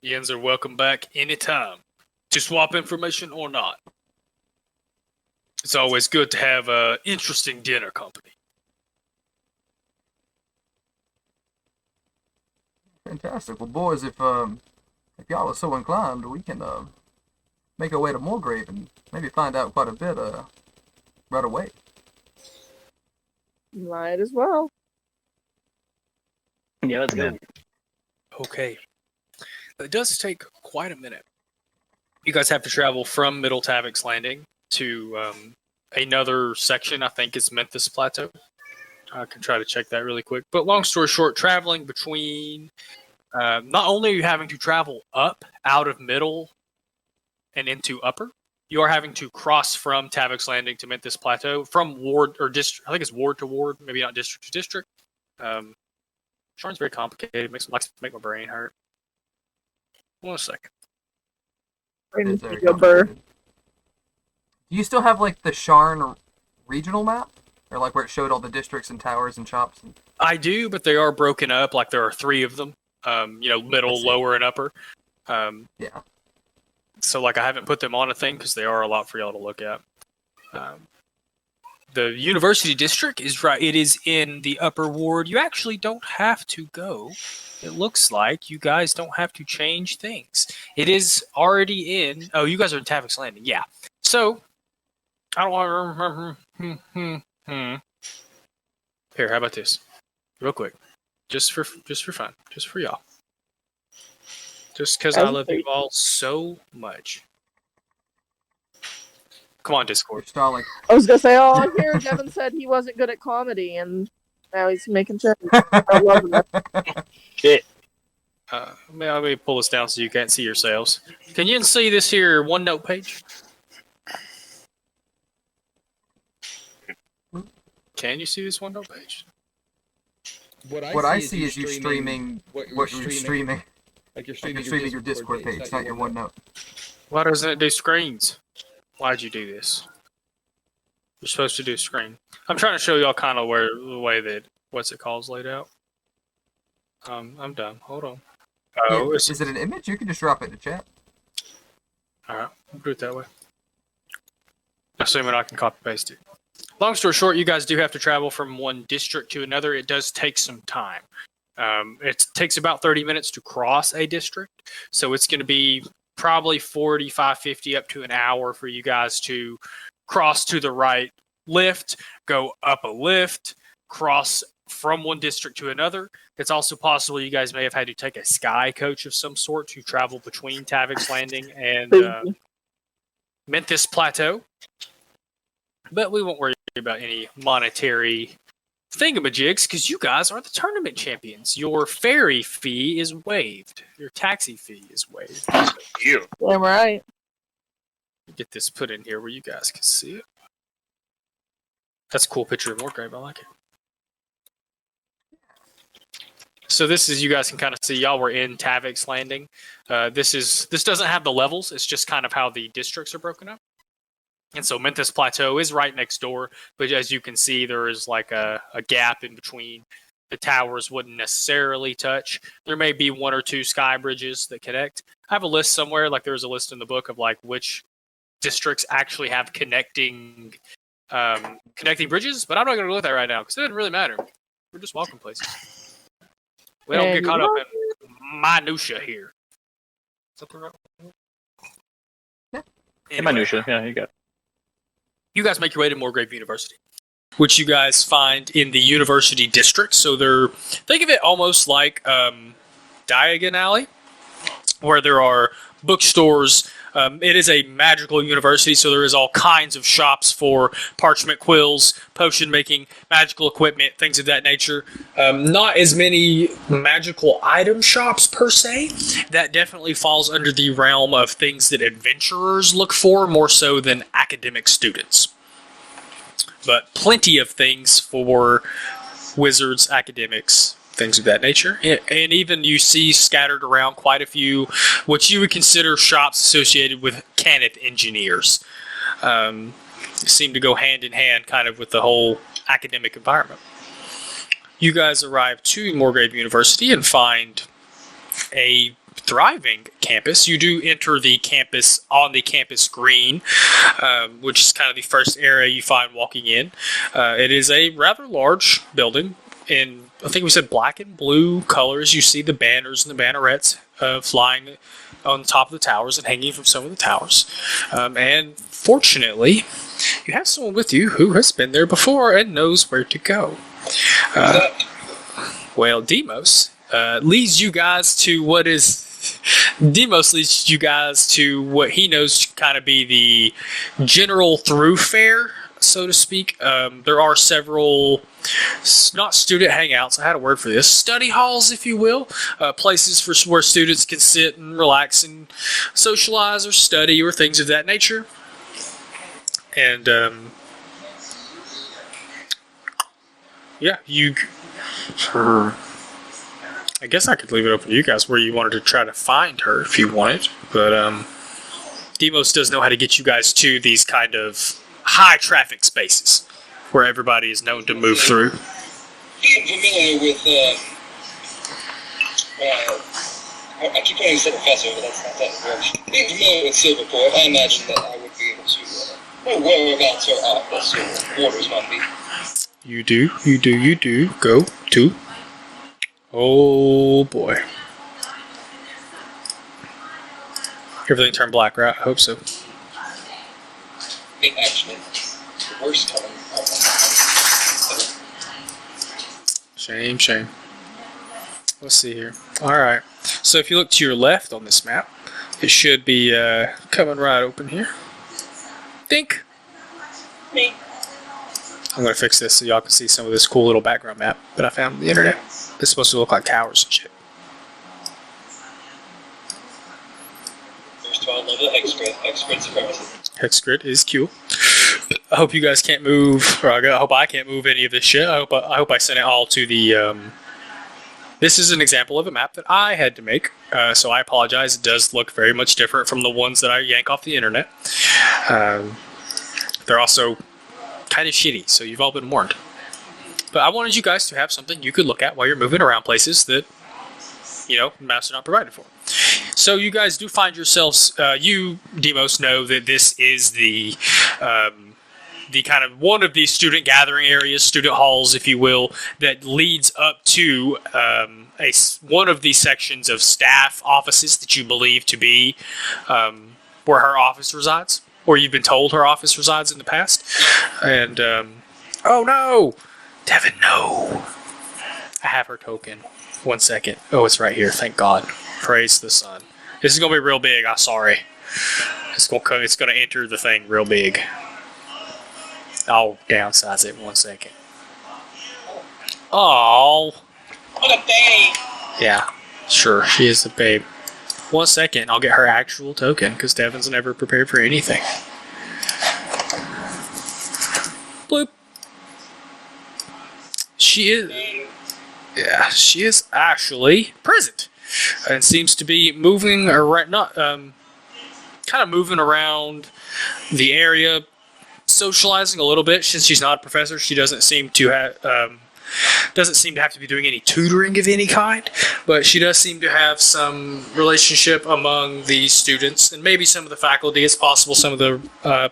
Yens are welcome back anytime to swap information or not. It's always good to have interesting dinner company. Fantastic. Well, boys, if y'all are so inclined, we can make our way to Moorgrave and maybe find out quite a bit right away. Might as well. Yeah, let's go. Okay. It does take quite a minute. You guys have to travel from Middle Tavik's Landing to another section, I think is Memphis Plateau. I can try to check that really quick. But long story short, traveling between... not only are you having to travel up out of Middle and into Upper, you are having to cross from Tavik's Landing to Memphis Plateau from ward or district. I think it's ward to ward, maybe not district to district. Sharn's very complicated. Makes my brain hurt. 1 second. It's very complicated. Do you still have like the Sharn regional map, or like where it showed all the districts and towers and shops? I do, but they are broken up. Like there are 3 of them. Middle, lower, and upper. Yeah. So like I haven't put them on a thing because they are a lot for y'all to look at. The University District is right. It is in the upper ward. You actually don't have to go. It looks like you guys don't have to change things. It is already in. Oh, you guys are in Tavik's Landing. Yeah. So I don't want to. Here, how about this? Real quick, just for fun, just for y'all. Just because I love you all so much. Come on, Discord. Stalling. I was gonna say, oh, here Devin said he wasn't good at comedy, and now he's making sure. I love that. Shit. Let me pull this down so you can't see yourselves. Can you see this here OneNote page? Can you see this OneNote page? What I see is you streaming what you're streaming. Like you're Like streaming, you're streaming your Discord page, not your OneNote. Why doesn't it do screens? Why'd you do this? You're supposed to do screen. I'm trying to show y'all kind of where the way that what's it called is laid out. I'm done. Hold on. Oh, Yeah, is it an image? You can just drop it in the chat. All right, we'll do it that way. Assuming I can copy paste it. Long story short, you guys do have to travel from one district to another. It does take some time. It takes about 30 minutes to cross a district, so it's going to be probably 45, 50, up to an hour for you guys to cross to the right lift, go up a lift, cross from one district to another. It's also possible you guys may have had to take a sky coach of some sort to travel between Tavik's Landing and Memphis Plateau. But we won't worry about any monetary thingamajigs because you guys are the tournament champions. Your ferry fee is waived. Your taxi fee is waived. You. Damn right. Get this put in here where you guys can see it. That's a cool picture of Wargrave. I like it. So this is, you guys can kind of see, y'all were in Tavik's Landing. This doesn't have the levels. It's just kind of how the districts are broken up. And so Memphis Plateau is right next door, but as you can see, there is like a gap in between. The towers wouldn't necessarily touch. There may be one or two sky bridges that connect. I have a list somewhere, like there's a list in the book of like which districts actually have connecting bridges, but I'm not going to go with that right now because it doesn't really matter. We're just walking places. We don't get caught up in minutia here. Something wrong? In minutia, yeah, you got it. You guys make your way to Moorgrave University, which you guys find in the University District. So think of it almost like Diagon Alley, where there are bookstores. It is a magical university, so there is all kinds of shops for parchment quills, potion making, magical equipment, things of that nature. Not as many magical item shops per se. That definitely falls under the realm of things that adventurers look for, more so than academic students. But plenty of things for wizards, academics, things of that nature. And even you see scattered around quite a few what you would consider shops associated with Canith engineers. Seem to go hand in hand kind of with the whole academic environment. You guys arrive to Moorgrave University and find a thriving campus. You do enter the campus on the campus green, which is kind of the first area you find walking in. It is a rather large building in, I think we said, black and blue colors. You see the banners and the bannerets flying on top of the towers and hanging from some of the towers. And fortunately, you have someone with you who has been there before and knows where to go. Well, Demos leads you guys to what he knows to kind of be the general thoroughfare, so to speak. There are several, not student hangouts, I had a word for this, study halls, if you will, places where students can sit and relax and socialize or study or things of that nature. And I guess I could leave it open to you guys where you wanted to try to find her if you wanted, but Demos does know how to get you guys to these kind of high traffic spaces where everybody is known to move through. Being familiar with, I keep calling it Professor, but that's not that word. Being familiar with Silverport, I imagine that I would be able to know whereabouts her office or quarters might be. You do. Go to. Oh boy. Everything turned black, right? I hope so. Actually, the worst time. Shame. Let's see here. Alright. So if you look to your left on this map, it should be coming right open here. Think. Me. I'm going to fix this so y'all can see some of this cool little background map that I found on the internet. It's supposed to look like towers and shit. First of all, level Hexgrid supremacy. Hexgrid is cool. I hope you guys can't move, or I hope I can't move any of this shit. I hope I sent it all to the. This is an example of a map that I had to make, so I apologize. It does look very much different from the ones that I yank off the internet. They're also kind of shitty, so you've all been warned. But I wanted you guys to have something you could look at while you're moving around places that, maps are not provided for. So you guys do find yourselves, you, Demos, know that this is the kind of one of these student gathering areas, student halls, if you will, that leads up to one of these sections of staff offices that you believe to be where her office resides, or you've been told her office resides in the past. And, oh no! Devin, no! I have her token. 1 second. Oh, it's right here. Thank God. Praise the sun. This is gonna be real big. I'm sorry. It's gonna enter the thing real big. I'll downsize it 1 second. Oh. What a babe! Yeah, sure. She is a babe. 1 second. I'll get her actual token because Devin's never prepared for anything. Bloop. She is. Yeah, she is actually present, and seems to be moving around, not kind of moving around the area, socializing a little bit. Since she's not a professor, she doesn't seem to have to be doing any tutoring of any kind, but she does seem to have some relationship among the students and maybe some of the faculty. It's possible some of the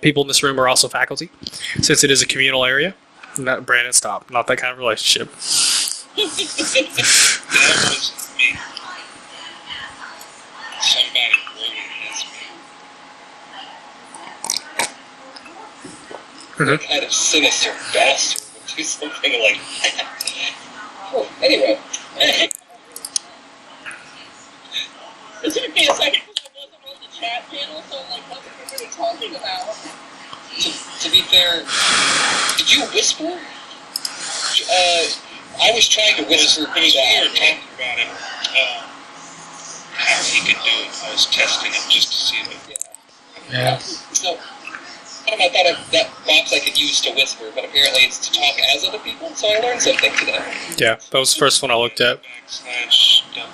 people in this room are also faculty, since it is a communal area. Not, Brandon, stop. Not that kind of relationship. That was me. Somebody really has me. What kind of sinister bastard would do something like that? Oh, anyway. It took me a second because I wasn't on the chat panel, so I'm like, what are we talking about? To be fair, did you whisper? I was trying to whisper. It was weird talking about it. How he could do it. I was testing it just to see if it. Yeah. So, I thought that box I could use to whisper, but apparently it's to talk as other people. So I learned something today. Yeah, that was the first one I looked at. /W, then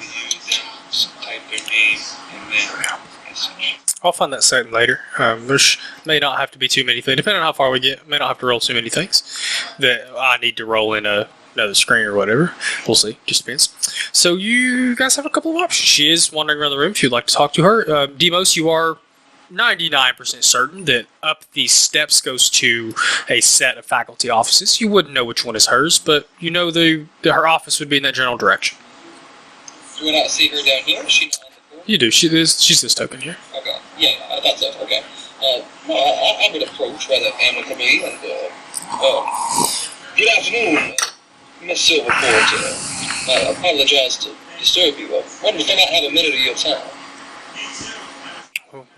type their name, and then message. I'll find that setting later. There may not have to be too many things, depending on how far we get. May not have to roll too many things that I need to roll in another screen or whatever. We'll see. Just depends. So you guys have a couple of options. She is wandering around the room if you'd like to talk to her. Demos, you are 99% certain that up these steps goes to a set of faculty offices. You wouldn't know which one is hers, but you know her office would be in that general direction. Do I not see her down here? Is she not on the board? You do. She's this token here. Okay. Yeah, I thought so. Okay. No, I would approach rather amicably and, good afternoon, Miss Silverport. I apologize to disturb you. I wonder if I might have a minute of your time.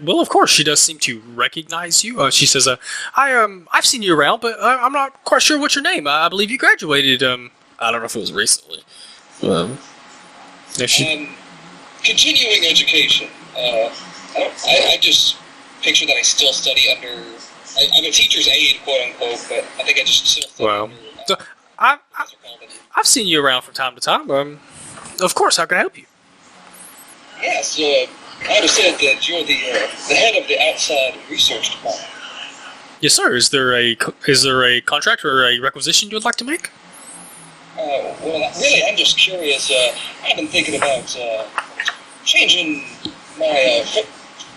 Well, of course, she does seem to recognize you. She says, I've seen you around, but I'm not quite sure what's your name. I believe you graduated, I don't know if it was recently. Continuing education. I just picture that I still study under. I'm a teacher's aide, quote unquote, but I think I just still study Wow. under. I've seen you around from time to time. Of course, how can I help you? Yes, I understand that you're the head of the outside research department. Yes, sir. Is there a contract or a requisition you would like to make? Well, really, I'm just curious. I've been thinking about changing my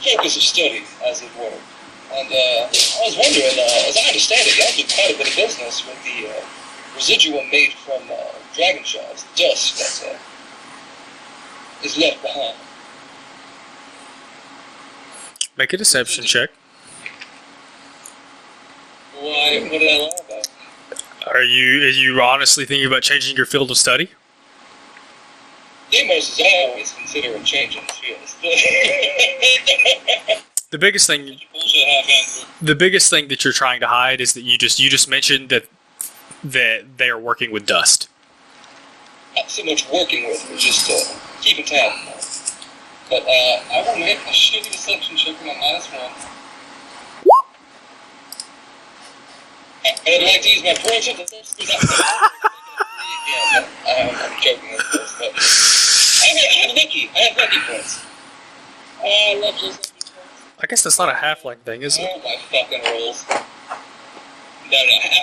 focus of study, as it were. And I was wondering, as I understand it, y'all do quite a bit of business with the residuum made from dragon shards, dust that is left behind. Make a deception check. Why? What did I lie about? Are you honestly thinking about changing your field of study? Demos is always considering changing his field of study. The biggest thing that you're trying to hide is that you just mentioned that they are working with dust. Not so much working with, but just keeping tabs on it. But I will make a shitty deception check on my -1. I'd like to use my pointer to I'm joking, of course, but I have lucky points. I love those lucky points. I guess that's not a halfling thing, is it? Oh my fucking rolls. No,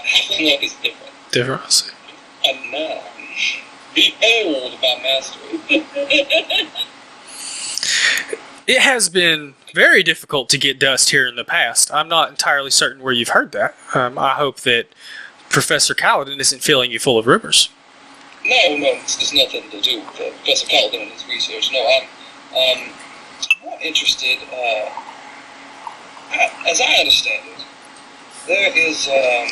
halfling luck is different. Different. I see. And now, behold my mastery. It has been very difficult to get dust here in the past. I'm not entirely certain where you've heard that. I hope that Professor Kaladin isn't filling you full of rumors. No, there's nothing to do with Professor Kaladin and his research. No, I'm more interested, as I understand it, there is a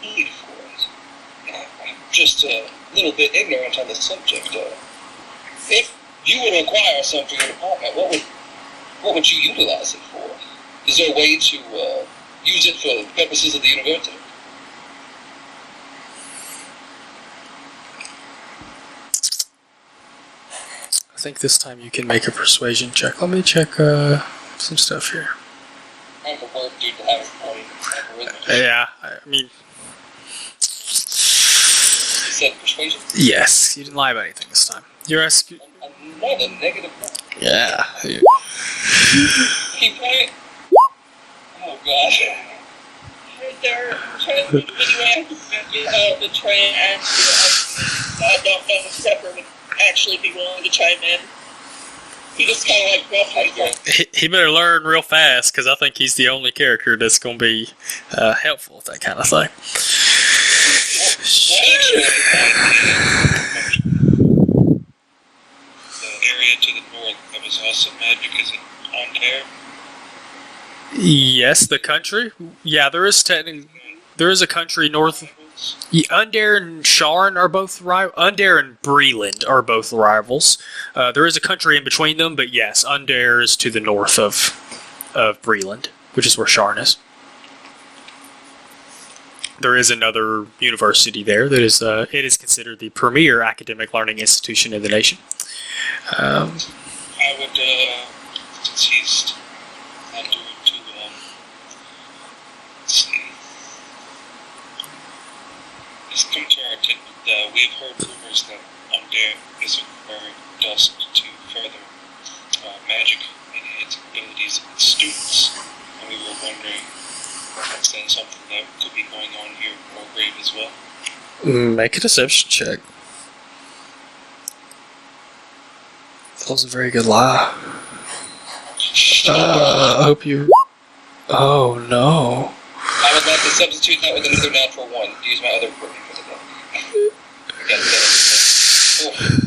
need for it. I'm just a little bit ignorant on the subject. If you would acquire some for your department, what would you utilize it for? Is there a way to use it for the purposes of the university? I think this time you can make a persuasion check. Let me check some stuff here. I'm a work dude to have a point. Yeah, I mean... He said persuasion? Yes, you didn't lie about anything this time. You're asking. Another negative one. Yeah. Keep going. Oh gosh. They're trying to think of any way I can get the train and I don't know if Zephyr would actually be willing to chime in. He just kind of like roughly. He better learn real fast because I think he's the only character that's going to be helpful with that kind of thing. The area to the north that was also magic, is it on there? Yes, the country. Yeah, there is a country north. Undair and Sharn are both Undair and Breland are both rivals. There is a country in between them, but yes, Undair is to the north of Breland, which is where Sharn is. There is another university there that is it is considered the premier academic learning institution in the nation. I would, since he's not doing too well, let's see. Just come to our attention that we've heard rumors that Undair is acquiring dust to further magic and its abilities of its students. And we were wondering if that's then something that could be going on here in Wargrave as well. Make a deception check. That was a very good lie. I hope you. Oh no. I would like to substitute that with another natural one to use my other equipment for the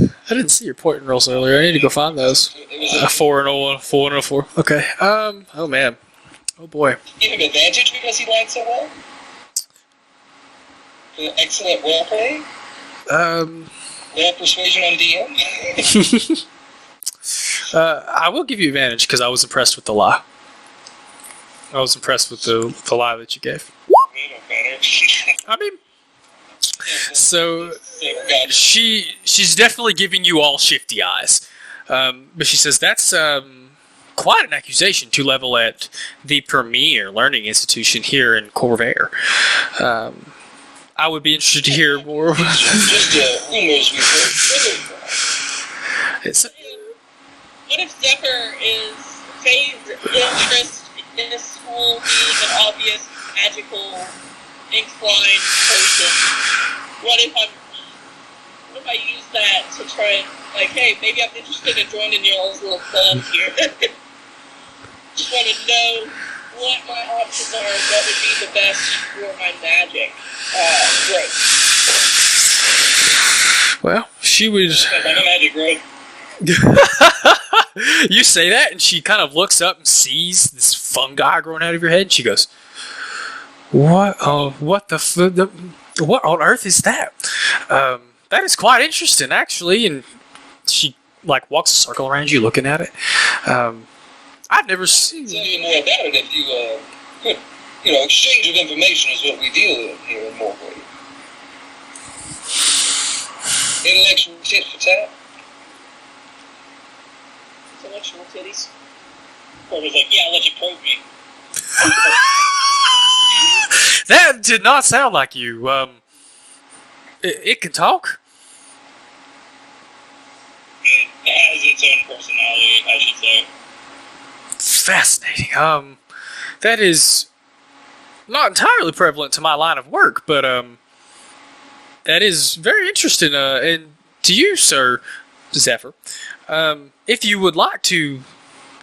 book. I didn't see your point and rolls earlier. I need to go find those. A 4 and a 1, 4 and a 4. Okay. Oh man. Oh boy. Give him advantage because he lied so well. For the excellent roleplay. Well, persuasion on DM. I will give you advantage because I was impressed with the lie. I was impressed with the lie that you gave. I mean, so she's definitely giving you all shifty eyes, but she says that's quite an accusation to level at the premier learning institution here in Corvair. I would be interested to hear more. Just rumors we've heard. What if Zephyr is Faye's interest in this school being an obvious magical inclined person? What if I use that to try and, like, hey, maybe I'm interested in joining y'all's little club here. Just want to know what my options are and what would be the best for my magic growth. Well, she was. I'm a magic growth. You say that, and she kind of looks up and sees this fungi growing out of your head, and she goes, "What? Oh, what what on earth is that? That is quite interesting, actually." And she like walks a circle around you, looking at it. I've never seen. Tell you more about it if you could. Exchange of information is what we deal with here in Morgrave. Intellectual tit for tat. Intellectual titties. Corey's like, yeah, I'll let you probe me. That did not sound like you. It can talk. It has its own personality, I should say. Fascinating. That is not entirely prevalent to my line of work, but that is very interesting. And to you, Sir Zephyr, if you would like to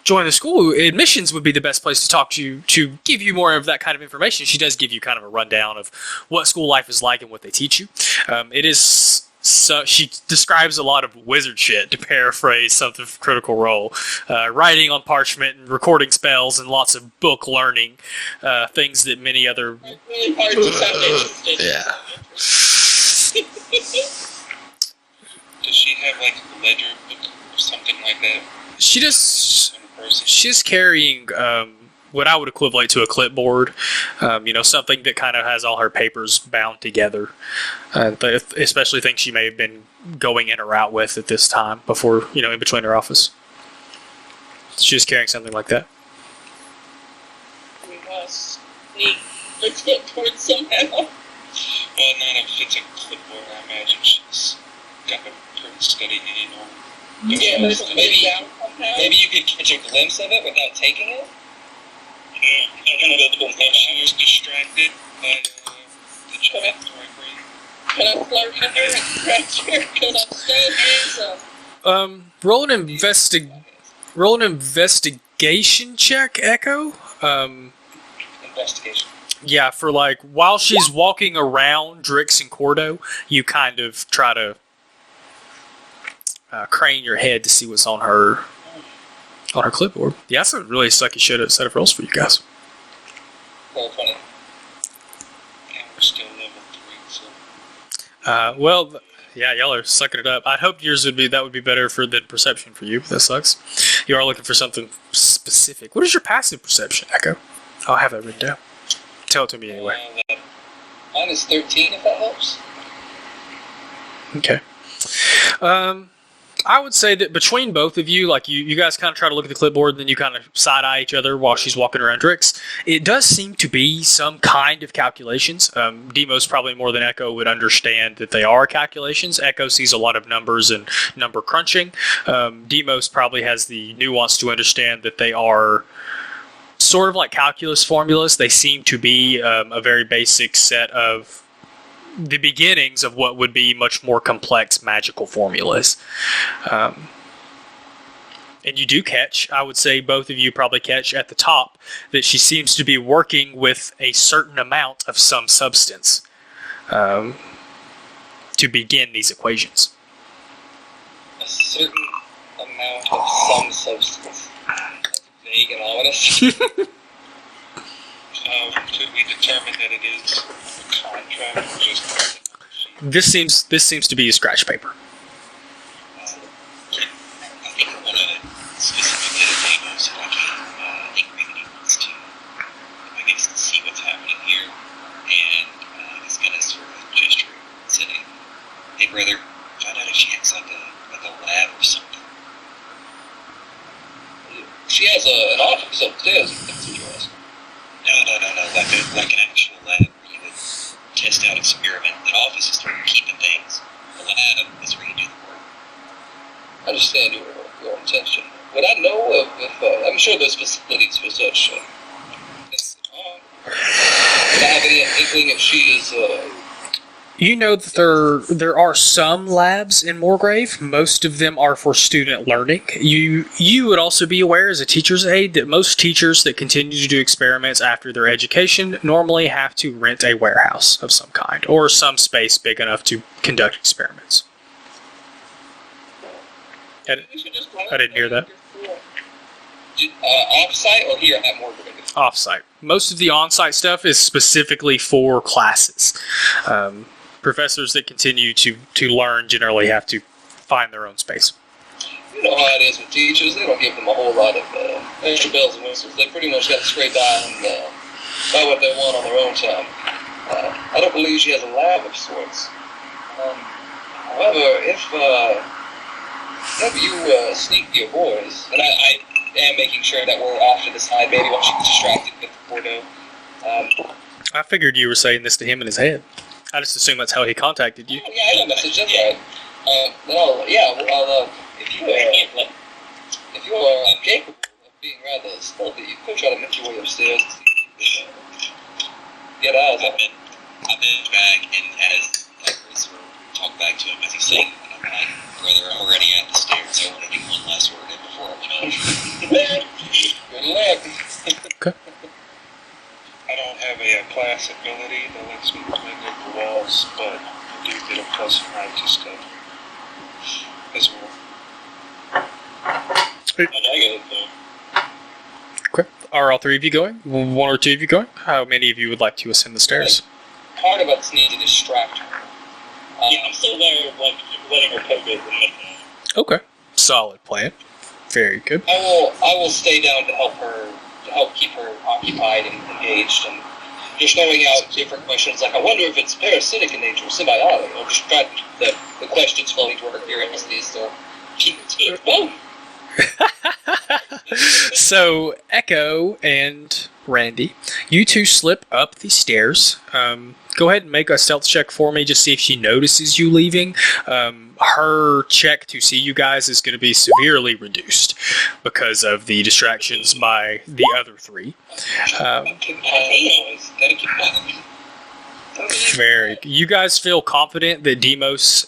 join the school, admissions would be the best place to talk to you to give you more of that kind of information. She does give you kind of a rundown of what school life is like and what they teach you. It is. So she describes a lot of wizard shit, to paraphrase something from Critical Role. Writing on parchment and recording spells and lots of book learning, things that many other... Really hard to sound interested. Yeah. Does she have like a ledger book or something like that? She's carrying what I would equivalent to a clipboard, something that kind of has all her papers bound together, especially things she may have been going in or out with at this time before, in between her office. She's carrying something like that. We must sneak or tiptoe somehow. Well, not if it's a clipboard, I imagine she's got a pretty steady handle. Yeah, Maybe you could catch a glimpse of it without taking it? If she was distracted by the giant library. Can I flirt with her and scratch her because I'm so handsome? Roll an investigation check, Echo. Investigation. Yeah, for like while she's walking around Drix and Cordo, you kind of try to crane your head to see what's on her clipboard. Yeah, that's a really sucky shit set of rolls for you guys. Roll 20. And we're still level 3, so. Yeah, y'all are sucking it up. I hoped yours would be better than perception for you. That sucks. You are looking for something specific. What is your passive perception, Echo? I'll have that written down. Tell it to me anyway. Mine is 13, if that helps. Okay. I would say that between both of you, like you guys kind of try to look at the clipboard and then you kind of side-eye each other while she's walking around Drix. It does seem to be some kind of calculations. Demos probably more than Echo would understand that they are calculations. Echo sees a lot of numbers and number crunching. Demos probably has the nuance to understand that they are sort of like calculus formulas. They seem to be a very basic set of the beginnings of what would be much more complex magical formulas. And you do catch, I would say both of you probably catch at the top, that she seems to be working with a certain amount of some substance to begin these equations. A certain amount of some substance. That's vague and ominous. Could we determine that it is a contract or just This seems to be a scratch paper. I think I want to specifically get a demo so I can think maybe he wants to, I guess, see what's happening here. And he's going to sort of gesture and say, hey brother, find out if she has like a lab or something. She has an office upstairs, if that's what you're asking. No, like an actual lab where you would test out, experiment. The office is for keeping things. The lab is where you do the work. I understand your intention. Would I know if I'm sure there's facilities for such things. Would I have any inkling if she is You know that there are some labs in Moorgrave. Most of them are for student learning. You would also be aware as a teacher's aide that most teachers that continue to do experiments after their education normally have to rent a warehouse of some kind or some space big enough to conduct experiments. I didn't hear that. off-site or here at Moorgrave? Off-site. Most of the on-site stuff is specifically for classes. Professors that continue to learn generally have to find their own space. You know how it is with teachers. They don't give them a whole lot of extra bells and whistles. They pretty much got to scrape by and buy what they want on their own time. I don't believe she has a lab of sorts. However, if you sneak your boys, and I am making sure that we're off to the side, maybe while she's distracted with Bordeaux. I figured you were saying this to him in his head. I just assume that's how he contacted you. Yeah, I got a message. That's right. If you are capable of being rather stealthy, you could try to make your way upstairs and see if you can get out. I've been back, and as Chris will talk back to him as he's saying, I'm like, brother, I'm already at the stairs. I want to do one last word in before I went out. Good luck. Okay. I don't have a class ability that lets me manipulate the walls, but I do get a +5 to stuff as well. Okay. Are all three of you going? One or two of you going? How many of you would like to ascend the stairs? Part of us need to distract her. Yeah, I'm still there, letting her cook it. Okay. Solid plan. Very good. I will stay down to help keep her occupied and engaged, and just throwing out different questions like, I wonder if it's parasitic in nature or symbiotic, or just try the questions for each one of her curiosities to keep it to it. Oh, So, Echo and Randy, you two slip up the stairs. Go ahead and make a stealth check for me, just see if she notices you leaving. Her check to see you guys is going to be severely reduced because of the distractions by the other three. Very. You guys feel confident that Demos,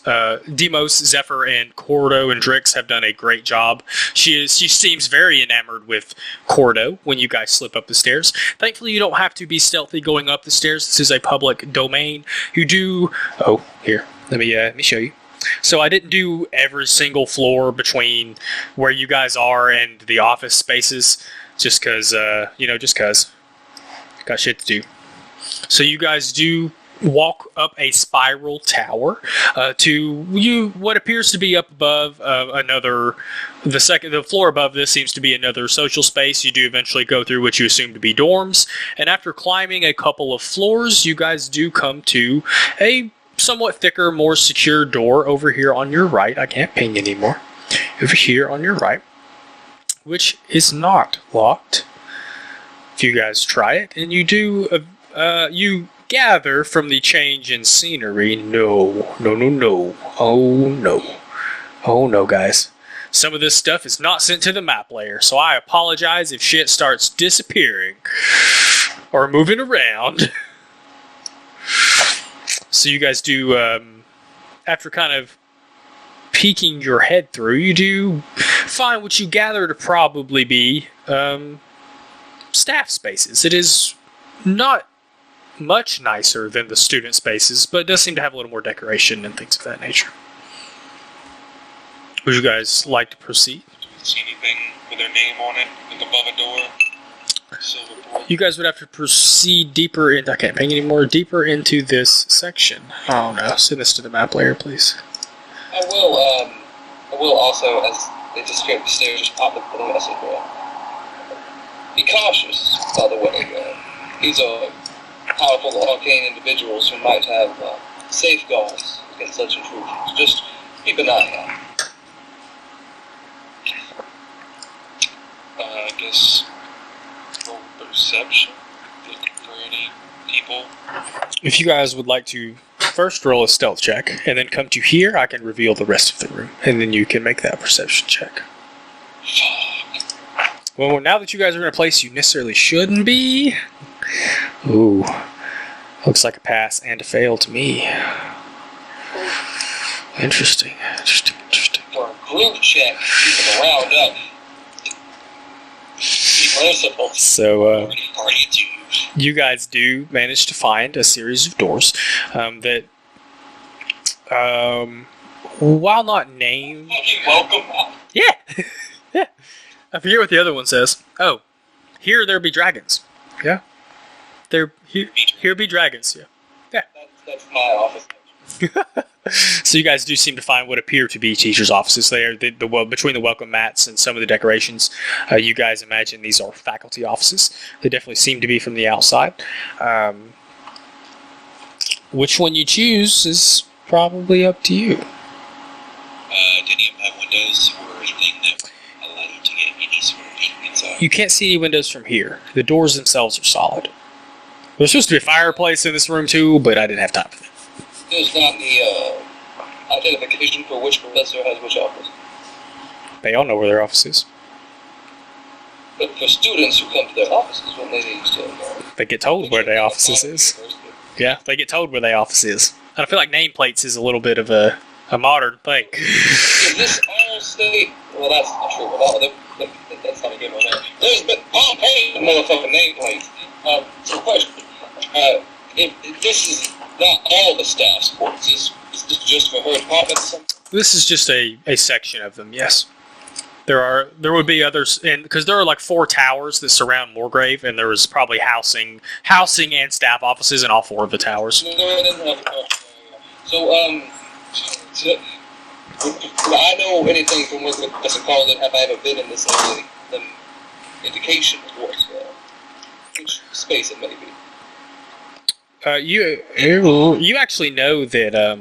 Zephyr, and Cordo and Drix have done a great job. She seems very enamored with Cordo when you guys slip up the stairs. Thankfully, you don't have to be stealthy going up the stairs. This is a public domain. You do. Oh, here. Let me show you. So I didn't do every single floor between where you guys are and the office spaces, just because got shit to do. So you guys do walk up a spiral tower to what appears to be up above the floor above this seems to be another social space. You do eventually go through what you assume to be dorms, and after climbing a couple of floors, you guys do come to a somewhat thicker, more secure door over here on your right. I can't ping anymore. Over here on your right, which is not locked. If you guys try it, and you do, you gather from the change in scenery. No. Oh no, guys. Some of this stuff is not sent to the map layer, so I apologize if shit starts disappearing or moving around. So you guys do, after kind of peeking your head through, you do find what you gather to probably be staff spaces. It is not much nicer than the student spaces, but it does seem to have a little more decoration and things of that nature. Would you guys like to proceed? See anything with their name on it, like above a door? Silver board. You guys would have to proceed deeper into. I can't ping anymore. Deeper into this section. Oh no! Send this to the map layer, please. I will also, as they just go up the stairs, just pop up the message. Be cautious, by the way. These are powerful arcane individuals who might have safeguards against such intrusions. Just keep an eye out. I guess roll perception. Looking for any people. If you guys would like to first roll a stealth check, and then come to here, I can reveal the rest of the room, and then you can make that perception check. Well, now that you guys are in a place you necessarily shouldn't be, ooh, looks like a pass and a fail to me. Interesting. For a group check, keep them around up. Be merciful. So, you guys do manage to find a series of doors that, while not named... Welcome. Yeah! Yeah. I forget what the other one says. Oh, here there be dragons. Yeah. Here be dragons. Yeah. That's my office. So you guys do seem to find what appear to be teachers' offices there. Between the welcome mats and some of the decorations, you guys imagine these are faculty offices. They definitely seem to be from the outside. Which one you choose is probably up to you. Did any of them have windows or anything that allow you to get any sort of peek inside? You can't see any windows from here. The doors themselves are solid. There's supposed to be a fireplace in this room too, but I didn't have time for that. There's not the identification for which professor has which office. They all know where their office is. But for students who come to their offices, when they need to know. They get told where their office is. Yeah, they get told where their office is. I feel like nameplates is a little bit of a modern thing. Is this all state? Well, that's not true. Well, that's not a good one. There's been Pompeii motherfucking nameplates. So question. If this is not all the staff's quarters, is this just for her department? This is just a section of them, yes. There would be others, and because there are like 4 towers that surround Moorgrave, and there is probably housing and staff offices in all 4 of the towers. So, do I know anything from what Professor called it? Have I ever been in this indication towards which space it may be? You actually know that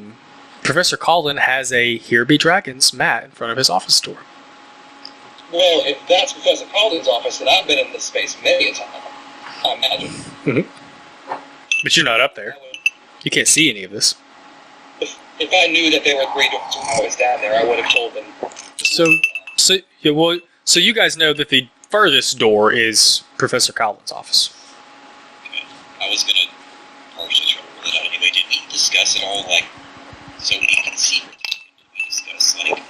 Professor Colin has a Here Be Dragons mat in front of his office door. Well, if that's Professor Calden's office, then I've been in this space many a time, I imagine. Mm-hmm. But you're not up there. You can't see any of this. If I knew that there were 3 doors when I was down there, I would have told them. So you guys know that the furthest door is Professor Collins' office. Okay. I was gonna partially try to rule it out anyway. Did we discuss it all, like, so we can see? Did we discuss, like,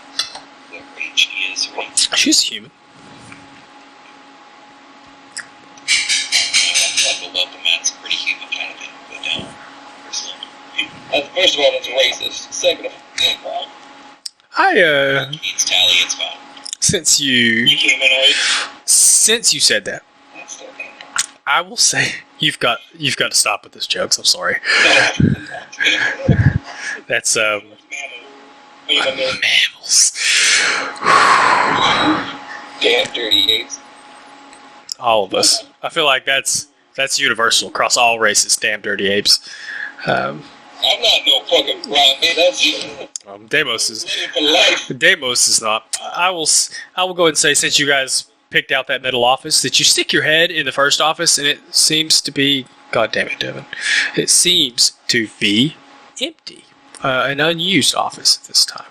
what range she is or anything? She's human. I feel like below the mat's pretty human kind of thing to put down, personally. First of all, that's racist. Second of all, Kate's tally, it's fine. Since you humanoid. since you said that, That's their name. I will say you've got to stop with this jokes. I'm sorry. That's mammals. Damn dirty apes. All of us. I feel like that's universal across all races. Damn dirty apes. I'm not no fucking Robbie. That's Deimos is. living for life. Deimos is not. I will go ahead and say, since you guys picked out that middle office, that you stick your head in the first office, and it seems to be. God damn it, Devin! It seems to be empty, an unused office at this time.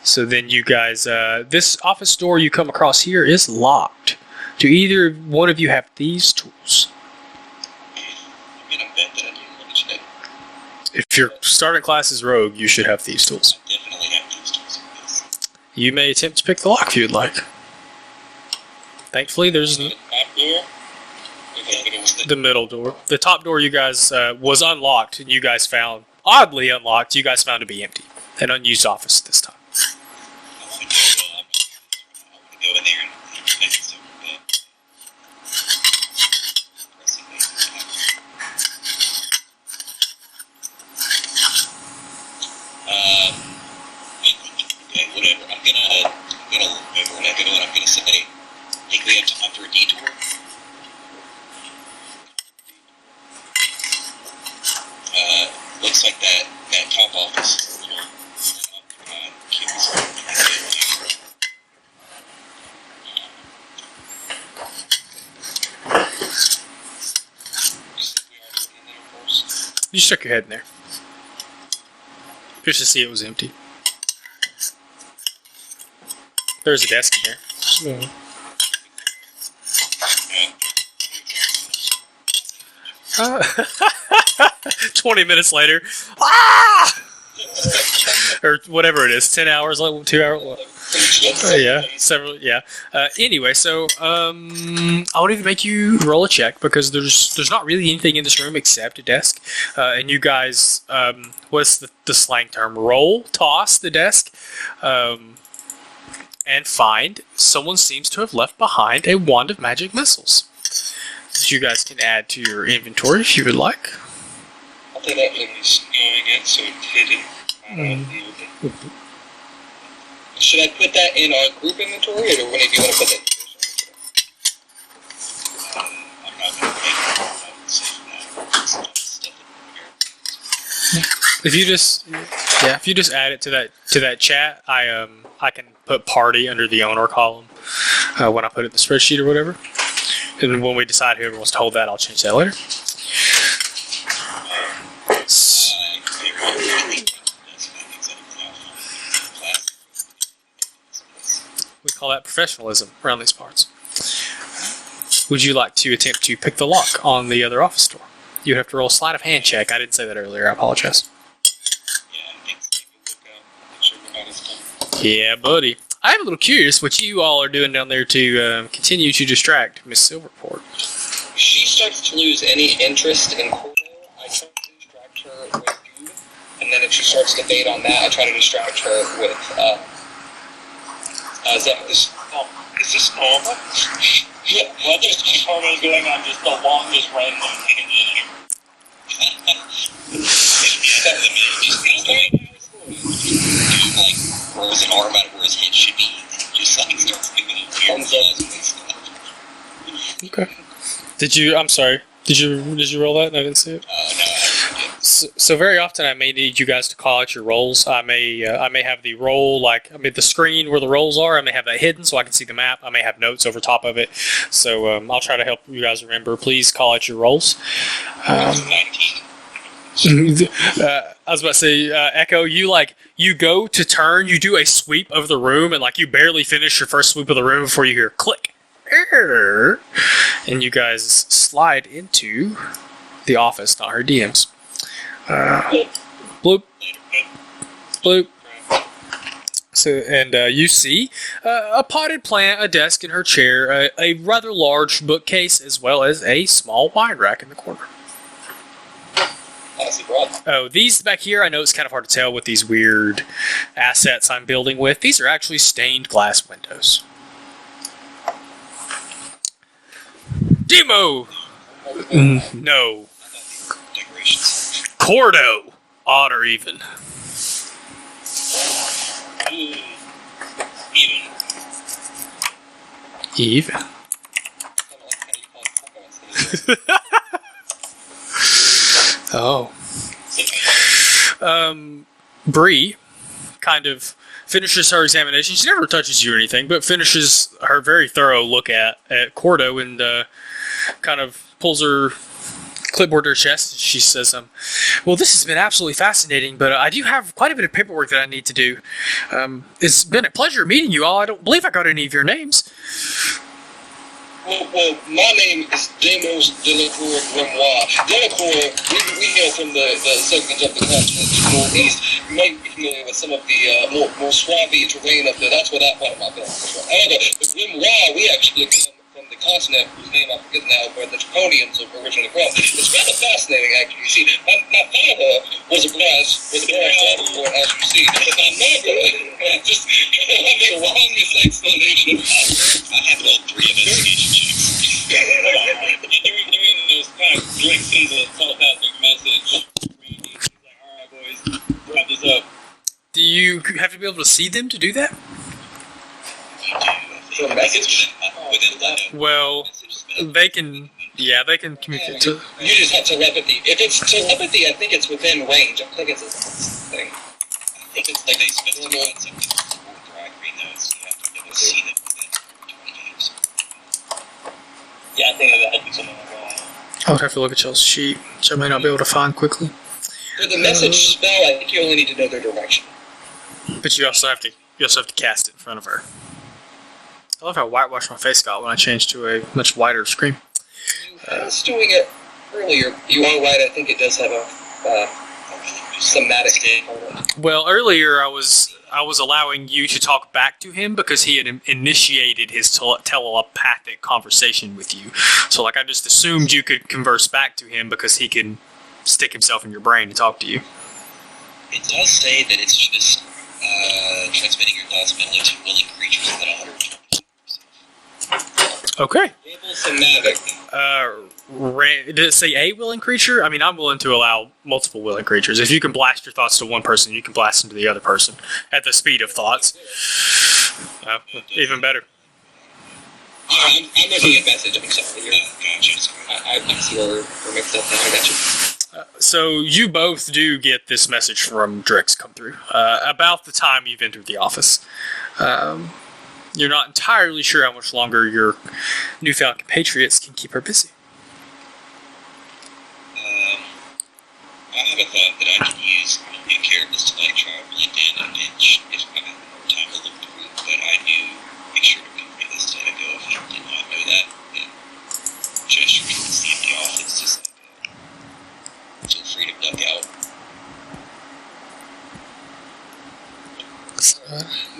So then you guys, this office door you come across here is locked. Do either one of you have these tools? I'm gonna bet that I do. Let me check. If your starting class is rogue, you should have these tools. I definitely have these tools with this. You may attempt to pick the lock if you'd like. Thankfully, there's Back door. Okay, it was the the middle door. The top door you guys was unlocked, and you guys found, oddly unlocked, you guys found to be empty. An unused office this time. I want to go in there and make it so good. Okay, whatever. I'm gonna look over and echo and I'm gonna say, I think we have time for a detour. Looks like that top office. You stuck your head in there. Just to see it was empty. There's a desk in there. 20 minutes later. Ah! Or whatever it is, 10 hours, 2 hours. Yeah, several. Yeah. Anyway, so I won't even make you roll a check because there's not really anything in this room except a desk. And you guys, what's the slang term? Roll, toss the desk, and find someone seems to have left behind a wand of magic missiles that you guys can add to your inventory if you would like. I think that was going in, so it's hidden. Should I put that in our group inventory, or do one of you want to put that in I'm not going to say that. If you just add it to that chat, I can put party under the owner column when I put it in the spreadsheet or whatever. And when we decide whoever wants to hold that, I'll change that later. We call that professionalism around these parts. Would you like to attempt to pick the lock on the other office door? You'd have to roll a sleight of hand check. I didn't say that earlier. I apologize. Yeah, buddy. I'm a little curious what you all are doing down there to continue to distract Miss Silverport. She starts to lose any interest in Cordo. I try to distract her with you, and then if she starts to bait on that, I try to distract her with, is this normal? Yeah, well, there's Cordo going on just the longest random tangent here. Throws an arm out of where his head should be, and just like starts giving it weird stuff. Okay. I'm sorry. Did you roll that? I didn't see it. No, I haven't. So very often I may need you guys to call out your roles. I may have the role the screen where the roles are. I may have that hidden so I can see the map. I may have notes over top of it. So I'll try to help you guys remember. Please call out your roles. I was about to say, Echo, you go to turn, you do a sweep of the room, and you barely finish your first sweep of the room before you hear click, and you guys slide into the office, not her DMs. Bloop, bloop. So, and you see a potted plant, a desk in her chair, a rather large bookcase, as well as a small wine rack in the corner. Oh, these back here, I know it's kind of hard to tell with these weird assets I'm building with. These are actually stained glass windows. Demo! No. Cordo! Odd or even? Even. Oh. Bree kind of finishes her examination. She never touches you or anything, but finishes her very thorough look at Cordo and kind of pulls her clipboard to her chest. She says, well, this has been absolutely fascinating, but I do have quite a bit of paperwork that I need to do. It's been a pleasure meeting you all. I don't believe I got any of your names. Well, my name is Demos Delacour Grimoire. Delacour, we hail from the segment of the continent to the northeast. You might be familiar with some of the more swampy terrain up there. That's where that part of my family is from. However, the Grimoire, we actually come from the continent whose name I forget now, where the Draconians are originally from. It's rather fascinating, actually. You see, my father was a brass traveler, as you see, but my mother just made the longest explanation. I have all three investigation checks. During those packs, Drake sends a telepathic message. He's like, alright, boys, wrap this up. Do you have to be able to see them to do that? You do, I think it's within letter. Well, they can communicate to... You just have telepathy. If it's telepathy, I think it's within range. I think it's a thing. I think it's like they specify something with their green notes. You have to be able to see them within 20 games. Yeah, I think that had to be something like that. I would have to look at y'all's sheet, which I may not be able to find quickly. For the message spell, I think you only need to know their direction. But you also have to cast it in front of her. I love how whitewashed my face got when I changed to a much wider screen. I was doing it earlier. You are right. I think it does have a somatic component. Well, earlier I was allowing you to talk back to him because he had initiated his telepathic conversation with you. So, I just assumed you could converse back to him because he can stick himself in your brain and talk to you. It does say that it's just transmitting your thoughts mentally to willing creatures within 120. Okay. Somatic. Did it say a willing creature? I mean, I'm willing to allow multiple willing creatures. If you can blast your thoughts to one person, you can blast them to the other person at the speed of thoughts. Even better. I'm looking at message. I'm sorry. Gotcha. I see where we're mixed up now. I got you. So you both do get this message from Drix come through about the time you've entered the office. You're not entirely sure how much longer your newfound compatriots can keep her busy. I have a thought that I can use in characters to try and blend in and if I have more time to look through, but I do make sure to convey this to Echo if he did not know that, and gesture to see in the office, just feel free to duck out.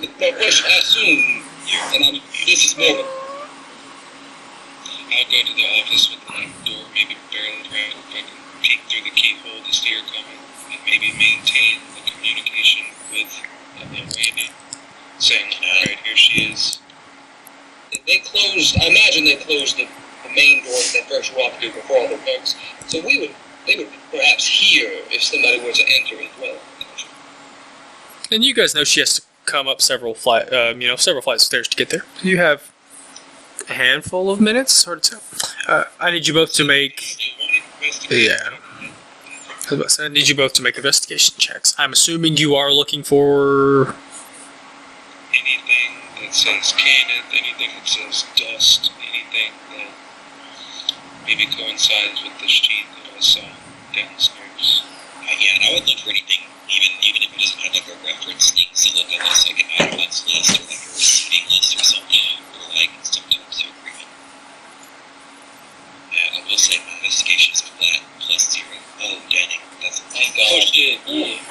No question. I assume, and this is more. I'll go to the office with the door maybe barreled around, if I can peek through the keyhole to see her coming, and maybe maintain the communication with Randy, saying, alright, here she is. They closed. I imagine they closed the main door that they first walked through before all the folks. So they would perhaps hear if somebody were to enter as well. And you guys know she has to come up several flights of stairs to get there. You have a handful of minutes, hard to tell. I need you both to make. Yeah. I need you both to make investigation checks. I'm assuming you are looking for Anything that says cannon, anything that says dust, anything that maybe coincides with the sheet that I saw downstairs. Yeah, and I would look for anything, even if it doesn't have like a reference, things to look at this like an items list or like a receiving list or something, or like some type of agreement. Yeah, I will say my investigation is flat, +0. Oh, dang, that's a thank God. Oh shit, yeah.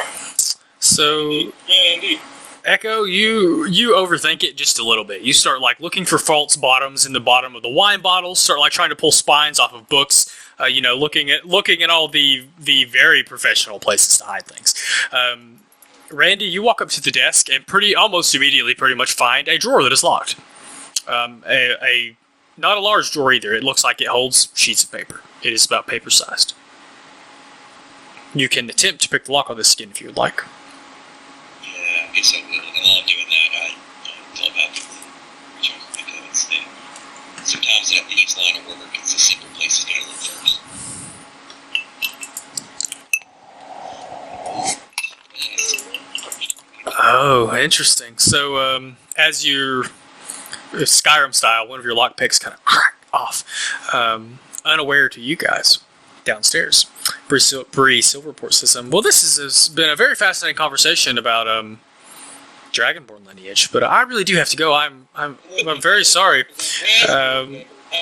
so. Yeah, indeed. Echo, you overthink it just a little bit. You start like looking for false bottoms in the bottom of the wine bottles. Start like trying to pull spines off of books. Looking at all the very professional places to hide things. Randy, you walk up to the desk and almost immediately pretty much find a drawer that is locked. A not a large drawer either. It looks like it holds sheets of paper. It is about paper sized. You can attempt to pick the lock on this skin if you would like. Yeah, I guess I will. And while I'm doing that, I tell about the reach out to Echo and say, sometimes that thieves line of work, it's a simple place to gotta look first. Oh, interesting. So, as you're Skyrim style, one of your lock picks kind of crack off, unaware to you guys downstairs. Bree Silverport says, well, this has been a very fascinating conversation about Dragonborn lineage, but I really do have to go. I'm very sorry. Have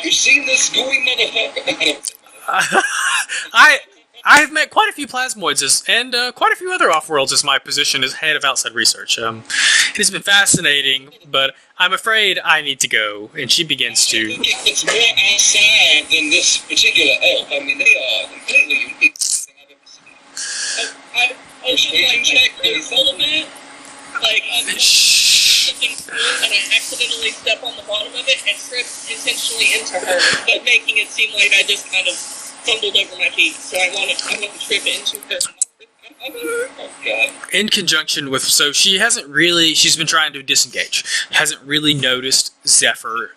you seen this going motherfucker? I've met quite a few plasmoids and quite a few other off-worlds as my position as head of outside research. It has been fascinating, but I'm afraid I need to go. And she begins to... I think it's more outside than this particular elf. I mean, they are completely unique. I also like check this a little bit. Like, something smooth and I accidentally step on the bottom of it and trip intentionally into her, but making it seem like I just kind of fumbled over my feet. So I want to trip into her. Oh, God. In conjunction with, so she's been trying to disengage, hasn't really noticed Zephyr.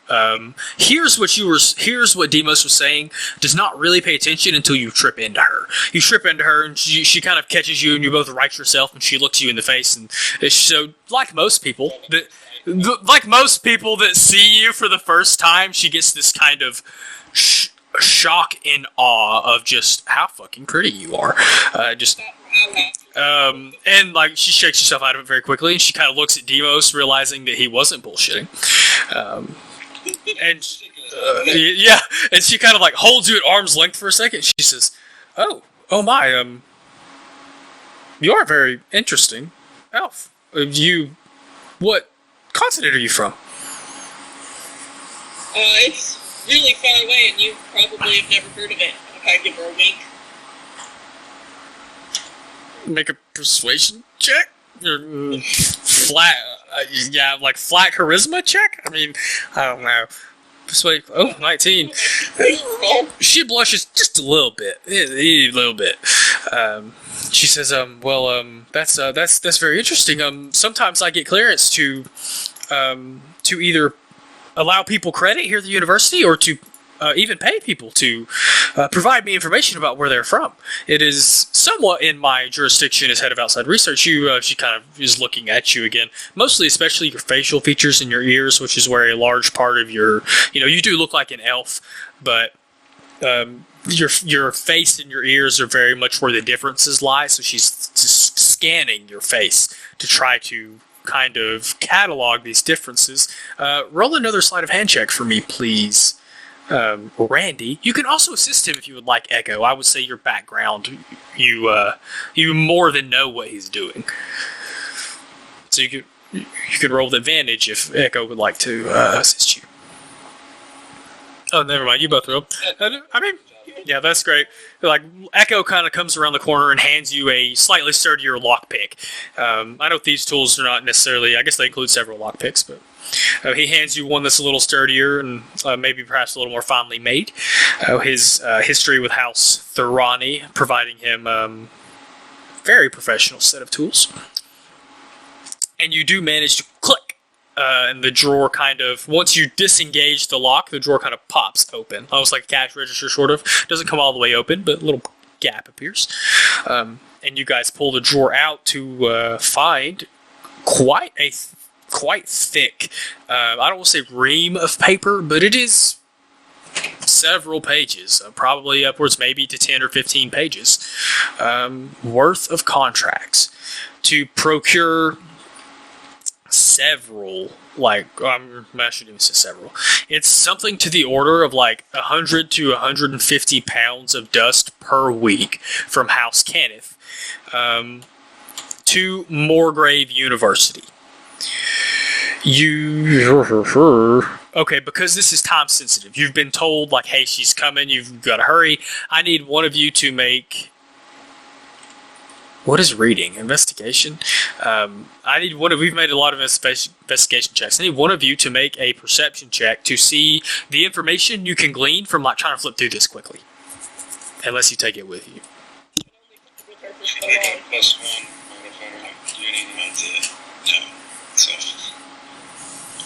Here's what Demos was saying, does not really pay attention until you trip into her. You trip into her and she kind of catches you and you both right yourself and she looks you in the face and so like most people that see you for the first time, she gets this kind of shock and awe of just how fucking pretty you are. And like she shakes herself out of it very quickly, and she kind of looks at Demos, realizing that he wasn't bullshitting. And she kind of like holds you at arm's length for a second. She says, "Oh my, you are very interesting, elf. What continent are you from?" It's really far away, and you probably have never heard of it. If I give her a wink. Make a persuasion check? Flat charisma check? I mean, I don't know. Persuade. 19. She blushes just a little bit. A little bit. She says, that's very interesting. Sometimes I get clearance to either allow people credit here at the university or to even pay people to provide me information about where they're from. It is somewhat in my jurisdiction as head of outside research. She kind of is looking at you again, especially your facial features and your ears, which is where a large part of your, you do look like an elf, but your face and your ears are very much where the differences lie. So she's just scanning your face to try to kind of catalog these differences. Roll another sleight of hand check for me, please. Randy, you can also assist him if you would like, Echo. I would say your background, you more than know what he's doing. So you could roll with advantage if Echo would like to assist you. Oh, never mind. You both roll. I mean, yeah, that's great. Like, Echo kind of comes around the corner and hands you a slightly sturdier lockpick. I know these tools are not necessarily, I guess they include several lockpicks, but he hands you one that's a little sturdier and maybe perhaps a little more finely made. His history with House Thorani providing him very professional set of tools. And you do manage to click, and the drawer kind of, once you disengage the lock, the drawer kind of pops open. Almost like a cash register, sort of. Doesn't come all the way open, but a little gap appears. And you guys pull the drawer out to find quite thick, I don't want to say ream of paper, but it is several pages, probably upwards maybe to 10 or 15 pages worth of contracts to procure several, I shouldn't even say several. It's something to the order of 100 to 150 pounds of dust per week from House Cannith to Moorgrave University. Okay, because this is time sensitive. You've been told, hey, she's coming, you've got to hurry. I need one of you to make... What is reading? Investigation? We've made a lot of investigation checks. I need one of you to make a perception check to see the information you can glean from, trying to flip through this quickly. Unless you take it with you. I got +1 modifier. Do anything like that? No. So...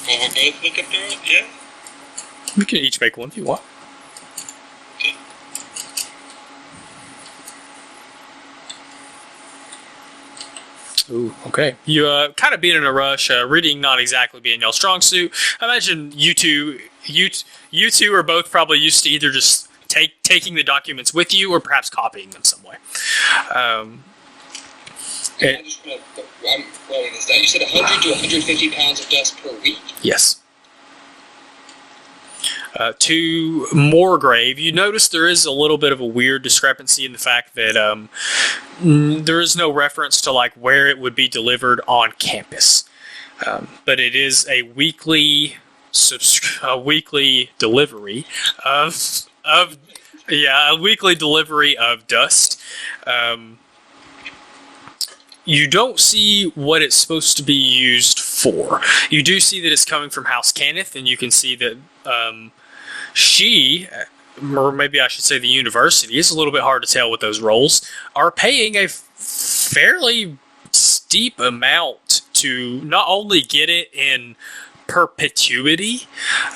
Well, we're both looking through it, yeah? We can each make one if you want. Okay. Ooh, okay. You kind of being in a rush, reading not exactly being y'all's strong suit. I imagine you two are both probably used to either just taking the documents with you or perhaps copying them some way. I'm writing this down. You said 100 to 150 pounds of dust per week? Yes. To Moorgrave, you notice there is a little bit of a weird discrepancy in the fact that there is no reference to where it would be delivered on campus. But it is a weekly delivery of dust. You don't see what it's supposed to be used for. You do see that it's coming from House Cannith, and you can see that she, or maybe I should say the university, it's a little bit hard to tell with those roles, are paying a fairly steep amount to not only get it in perpetuity,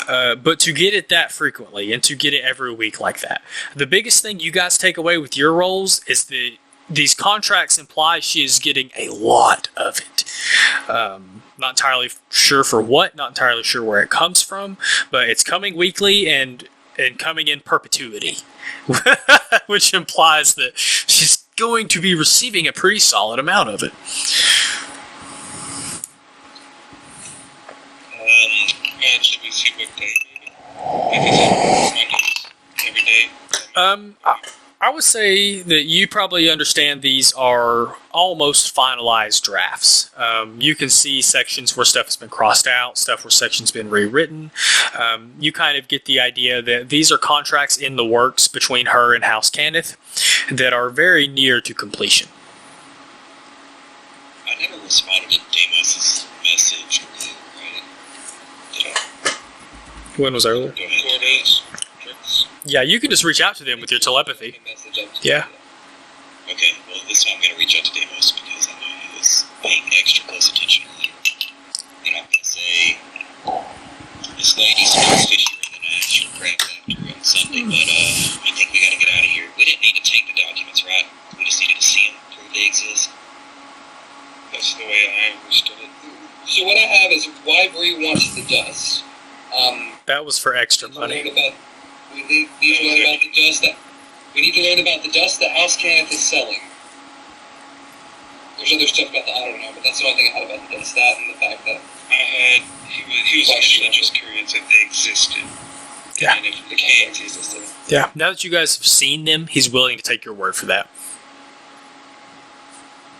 but to get it that frequently and to get it every week like that. The biggest thing you guys take away with your roles is that these contracts imply she is getting a lot of it. Not entirely sure for what, not entirely sure where it comes from, but it's coming weekly and coming in perpetuity, which implies that she's going to be receiving a pretty solid amount of it. Should we see what day? Mondays every day? I would say that you probably understand these are almost finalized drafts. You can see sections where stuff has been crossed out, stuff where sections been rewritten. You kind of get the idea that these are contracts in the works between her and House Cannith that are very near to completion. I never responded to Deimos' message. Did I? When was earlier? 4 days. Yeah, you can just reach out to them with your telepathy. Yeah. Okay, well, this time I'm going to reach out to Deimos because I know he was paying extra close attention earlier. And I'm going to say, this lady smells fishier than an extra crab after on Sunday, but I think we got to get out of here. We didn't need to take the documents, right? We just needed to see them, prove they exist. That's the way I understood it. So what I have is why Bree wants the dust. That was for extra money. We need to learn about the dust that House Cannith is selling. There's other stuff about that I don't know, but that's the only thing I had about the dust. That and the fact that he was actually just curious if they existed. Yeah. And if the cans existed. Yeah. Now that you guys have seen them, he's willing to take your word for that.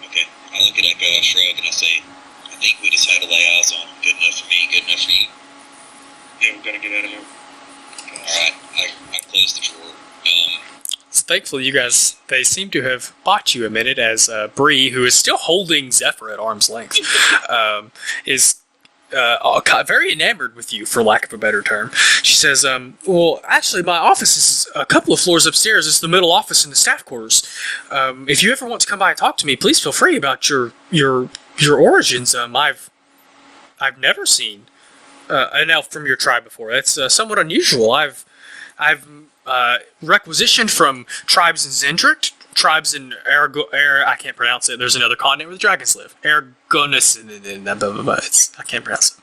Okay, I look at Echo, I shrug, and I say, I think we just had to lay eyes on them. Good enough for me, good enough for you. Yeah, we gotta get out of here. Alright, I close the drawer. Thankfully, you guys, they seem to have bought you a minute as Bree, who is still holding Zephyr at arm's length, is very enamored with you, for lack of a better term. She says, well, actually, my office is a couple of floors upstairs. It's the middle office in the staff quarters. If you ever want to come by and talk to me, please feel free about your origins. I've never seen an elf from your tribe before. That's somewhat unusual. I've requisitioned from tribes in Zendrick, tribes in I can't pronounce it. There's another continent where the dragons live. Aragonus, I can't pronounce it.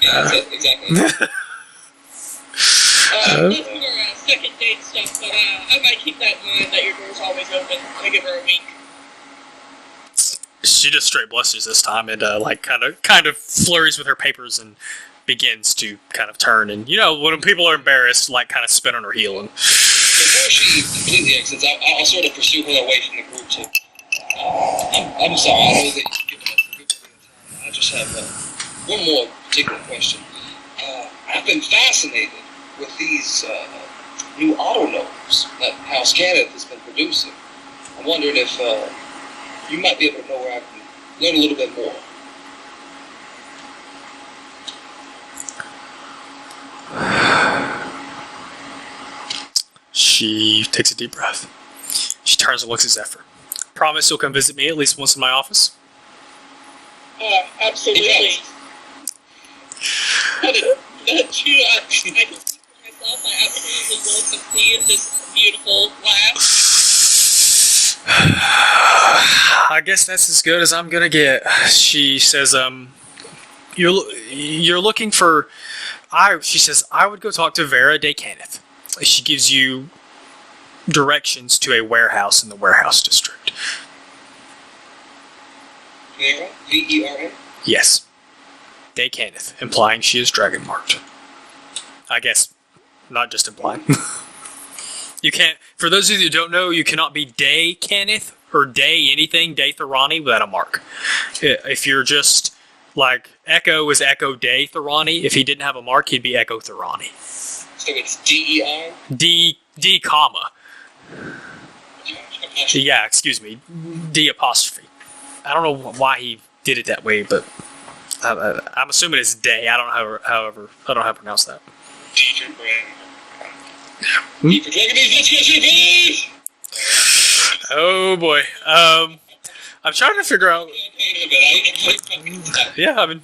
Yeah, that's it, exactly. That's more second date stuff, but I might keep that in mind that your door's always open. I give her a wink. She just straight blusters this time and kind of flurries with her papers and begins to kind of turn, and when people are embarrassed, kind of spin on her heel. And before she completely exits, I'll sort of pursue her away from the group too. I'm sorry, I know that you've given us a good deal of time. I just have one more particular question. I've been fascinated with these new auto-gnomes that House Kenneth has been producing. I wondered if you might be able to know where I can learn a little bit more. she takes a deep breath. She turns and looks at Zephyr. Promise you'll come visit me at least once in my office? Absolutely. I can speak for myself. I absolutely will succeed this beautiful laugh. I guess that's as good as I'm gonna get. She says, you're looking for... She says, I would go talk to Vera de Kenneth. She gives you directions to a warehouse in the warehouse district. Vera? V-E-R-A? Yes. De Kenneth, implying she is dragon marked. I guess, not just implying. You can't, for those of you who don't know, you cannot be De Kenneth or De anything, De Thorani, without a mark. If you're just, like, Echo is Echo De Thorani, if he didn't have a mark, he'd be Echo Thorani. So it's D-E-I? D comma. Yeah, excuse me. D apostrophe. I don't know why he did it that way, but I'm assuming it's day. I don't know how to pronounce that. DJ Brand. For Dragon Age, next question, please! Oh boy. I'm trying to figure out. Yeah, I mean,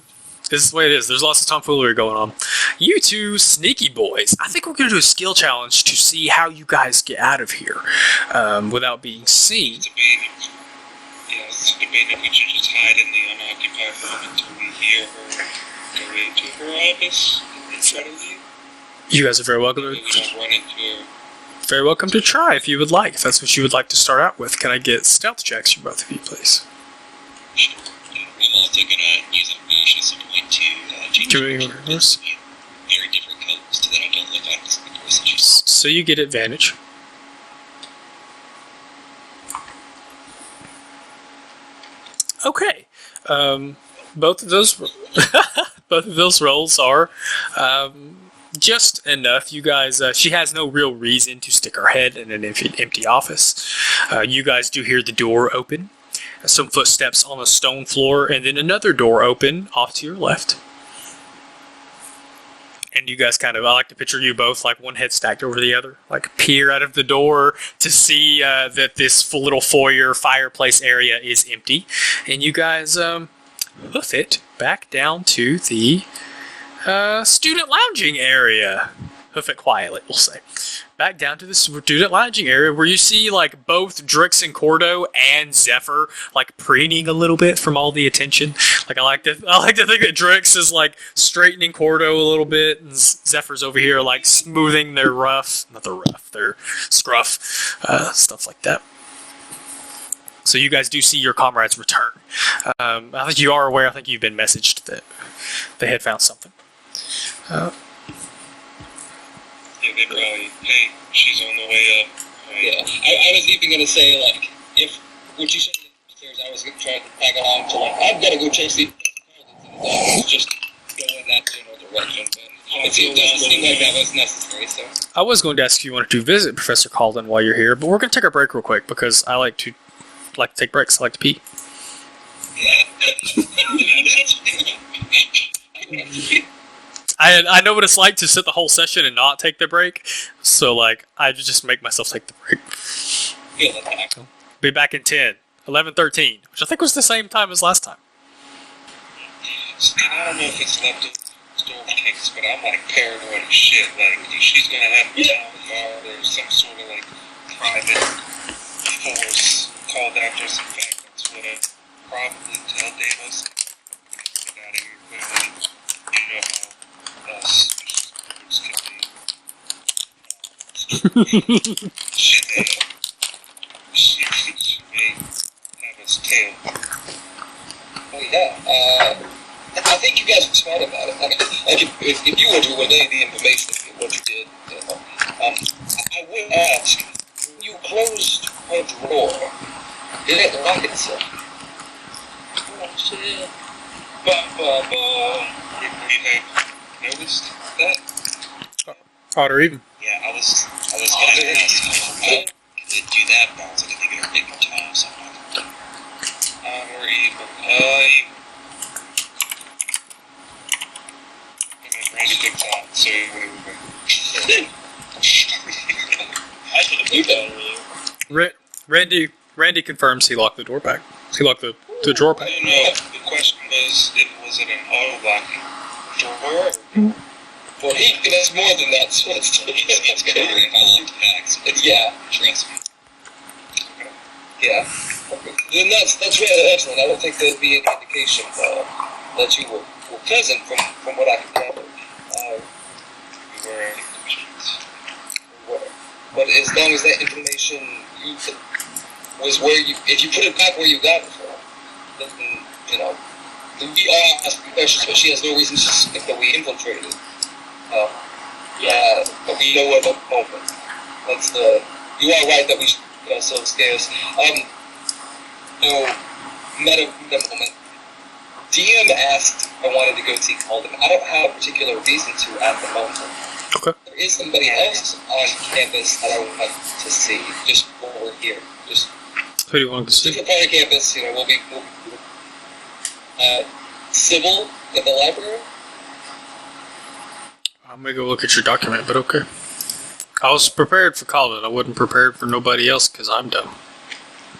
this is the way it is. There's lots of tomfoolery going on. You two sneaky boys. I think we're going to do a skill challenge to see how you guys get out of here without being seen. It's debating if we should just hide in the unoccupied room until we hear her go into her office and try to leave. You guys are very welcome We don't run into her. Very welcome to try if you would like. If that's what you would like to start out with. Can I get stealth checks from both of you, please? Sure. I'm also going to use an action at some point to change very different colors so that I don't look like the same person. So you get advantage. Okay. Both of those rolls are just enough. You guys, she has no real reason to stick her head in an empty office. You guys do hear the door open, some footsteps on the stone floor, and then another door open off to your left. And you guys I like to picture you both like one head stacked over the other, like peer out of the door to see that this little foyer fireplace area is empty. And you guys hoof it back down to the student lounging area. Hoof it quietly, we'll say. Back down to the student lounging area where you see like both Drix and Cordo and Zephyr like preening a little bit from all the attention. Like I like to think that Drix is like straightening Cordo a little bit, and Zephyr's over here like smoothing their their scruff, stuff like that. So you guys do see your comrades return. I think you are aware. I think you've been messaged that they had found something. Yeah, they probably, hey, she's on the way up. Yeah, I was even going to say, like, if what you said upstairs, I was going to try to tag along to, like, I've got to go chase the just go in that general direction. But it seemed like that was necessary, so. I was going to ask if you wanted to visit Professor Calden while you're here, but we're going to take a break real quick because I like to take breaks. I like to pee. I know what it's like to sit the whole session and not take the break, so like I just make myself take the break. Be back in 10, 11, 13, which I think was the same time as last time. I don't know if it's left in store case, but I'm like paranoid as shit. Like she's gonna have to tell the guard or some sort of like private force called after us. In fact, that's what I probably tell Davis. Get out of here quickly. You know how us can be. She may have us tailed. Well, yeah. I think you guys are smart about it. Like if you were to relay the information of what you did, I would ask, when you closed a drawer, did it lock itself? Oh, shit. Would we have noticed that? Odd or even. Yeah, I was gonna ask how they do that, but I was like, I think it'll take more time, so I'm not gonna. Or even. And then Randy picks out, so I should have moved that earlier. Randy confirms he locked the door back. He locked the drawer back. I don't know. The question was it an auto-locking drawer? Well, he does more than that, so it's good. I locked packs. Yeah. Trust me. Yeah. Okay. Then that's really excellent. I don't think there'd be any indication that you were present from what I can gather. We were in questions. But as long as that information was where if you put it back where you got it from, then, we are asking questions, but she has no reason to think that we infiltrated it. But we know at the moment. You are right that we should get ourselves scarce. Meta moment. DM asked if I wanted to go see Calden. I don't have a particular reason to at the moment. Okay. There is somebody else on campus that I would like to see, just while we're here. Just Who do you want to see? different part of campus, we'll be Sybil at the library. I'm gonna go look at your document, but okay. I was prepared for Colin. I wasn't prepared for nobody else because I'm dumb.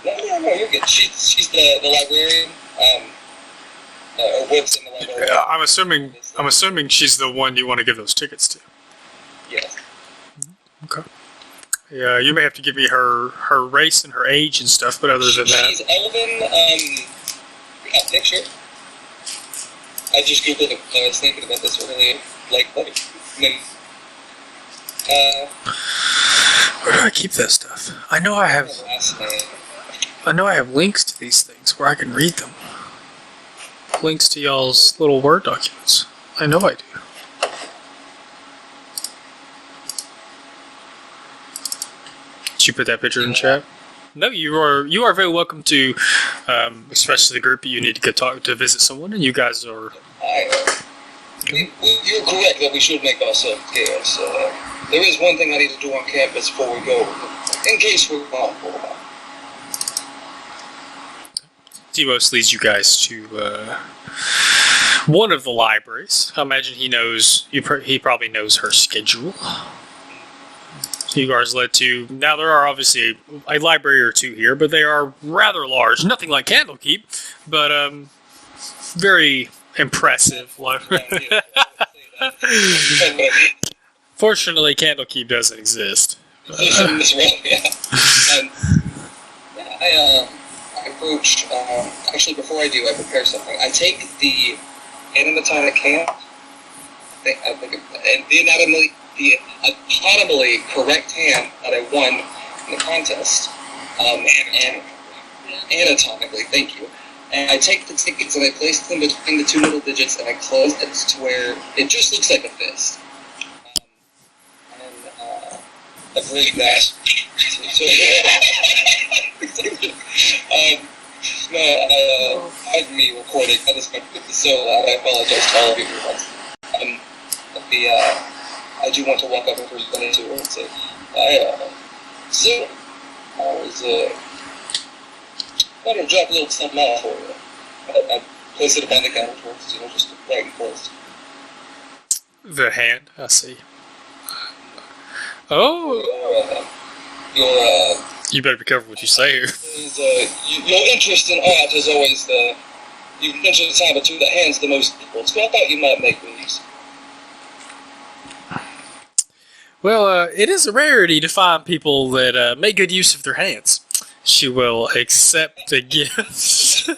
No, you're good. She's the librarian. Or works in the library. Yeah, I'm assuming she's the one you want to give those tickets to. Yes. Okay. Yeah, you may have to give me her race and her age and stuff, but other than that, She's Elven. We got a picture. I just googled it. I was thinking about this earlier. where do I keep that stuff? I know I have links to these things where I can read them. Links to y'all's little Word documents. I know I do. Did you put that picture in chat? No, you are very welcome to, especially the group you need to to visit someone, and you guys are. You're correct that we should make ourselves scarce. There is one thing I need to do on campus before we go, in case we're gone for a while. Demos leads you guys to one of the libraries. I imagine he probably knows her schedule. So you guys led to. Now there are obviously a library or two here, but they are rather large. Nothing like Candlekeep, but very impressive. Fortunately, Candlekeep doesn't exist. I approach, actually before I do, I prepare something. I take the animatronic hand, and the anatomically correct hand that I won in the contest, and anatomically, thank you. And I take the tickets and I place them between the two middle digits and I close it to where it just looks like a fist. I bring that. Pardon me recording. I just got so loud. I apologize to all of you. I do want to walk up and present to her and say, I was thought I'd drop a little something out for you. I place it upon the counter towards, just right in close. The hand, I see. Oh! You better be careful what you say here. Your interest in art is always you mentioned the time or two, the hand's the most equal, so I thought you might make me use. Well, it is a rarity to find people that make good use of their hands. She will accept the gift.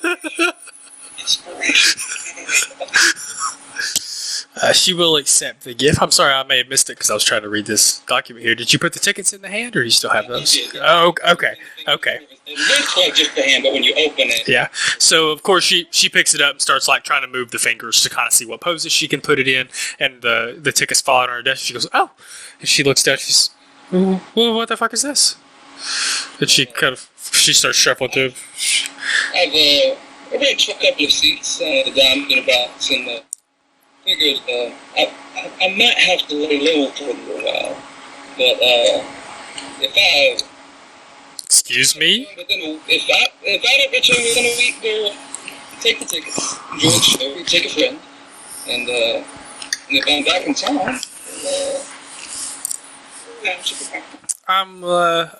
She will accept the gift. I'm sorry, I may have missed it because I was trying to read this document here. Did you put the tickets in the hand, or do you still have those? Oh, okay. It looks like just the hand, but when you open it, Yeah. So of course she picks it up and starts like trying to move the fingers to kind of see what poses she can put it in, and the tickets fall on her desk. She goes, "Oh," and she looks down. She's, "Well, what the fuck is this?" And she starts shuffling through. I've arranged for a couple of seats, the diamond in a box, and figured I might have to lay low for a little while. But if I Excuse me? if I don't return within a week, go take the tickets, enjoy the show, take a friend, and if I'm back in town, I'm I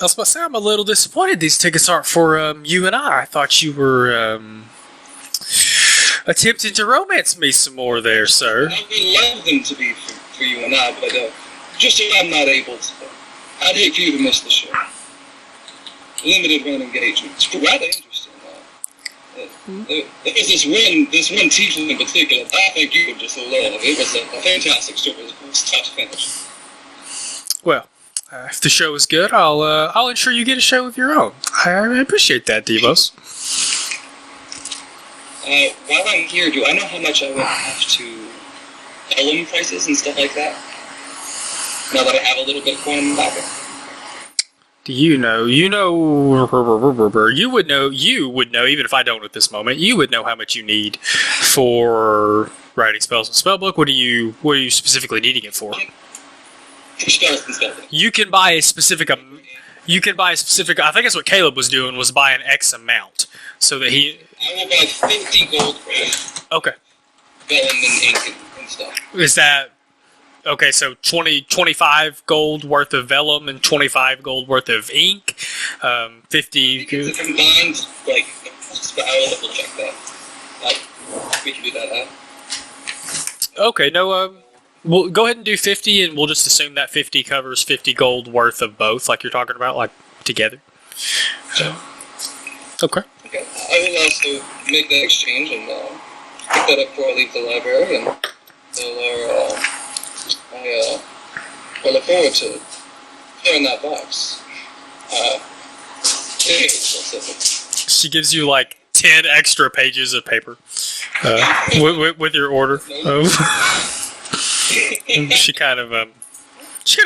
was about to say, I'm a little disappointed these tickets aren't for you and I. I thought you were attempting to romance me some more there, sir. I would love them to be for you and I, but just if I'm not able to, I'd hate for you to miss the show. Limited run engagement. It's rather interesting. There's this one tiefling in particular. I think you would just love. It was a fantastic story. It was tough to finish. Well, if the show is good, I'll ensure you get a show of your own. I appreciate that, Devos. While I'm here, do I know how much I would have to vellum prices and stuff like that? Now that I have a little bit of coin in my pocket. Do you know, you would know, even if I don't at this moment, you would know how much you need for writing spells and spellbook. What are you specifically needing it for? For spells and spellbook. You can buy a specific, I think that's what Caleb was doing, was buy an X amount, so that he... I will buy 50 gold for it. Okay. Vellum and ink and stuff. Is that... Okay, so 25 gold worth of vellum and 25 gold worth of ink. 50... It's a combined, like, I'll double check that. We can do that, Okay, no, we'll go ahead and do 50, and we'll just assume that 50 covers 50 gold worth of both, like you're talking about, like, together. Okay. Okay. I will also make that exchange and pick that up before I leave the library, and I look forward to clearing that box. She gives you like 10 extra pages of paper with your order. And she kind of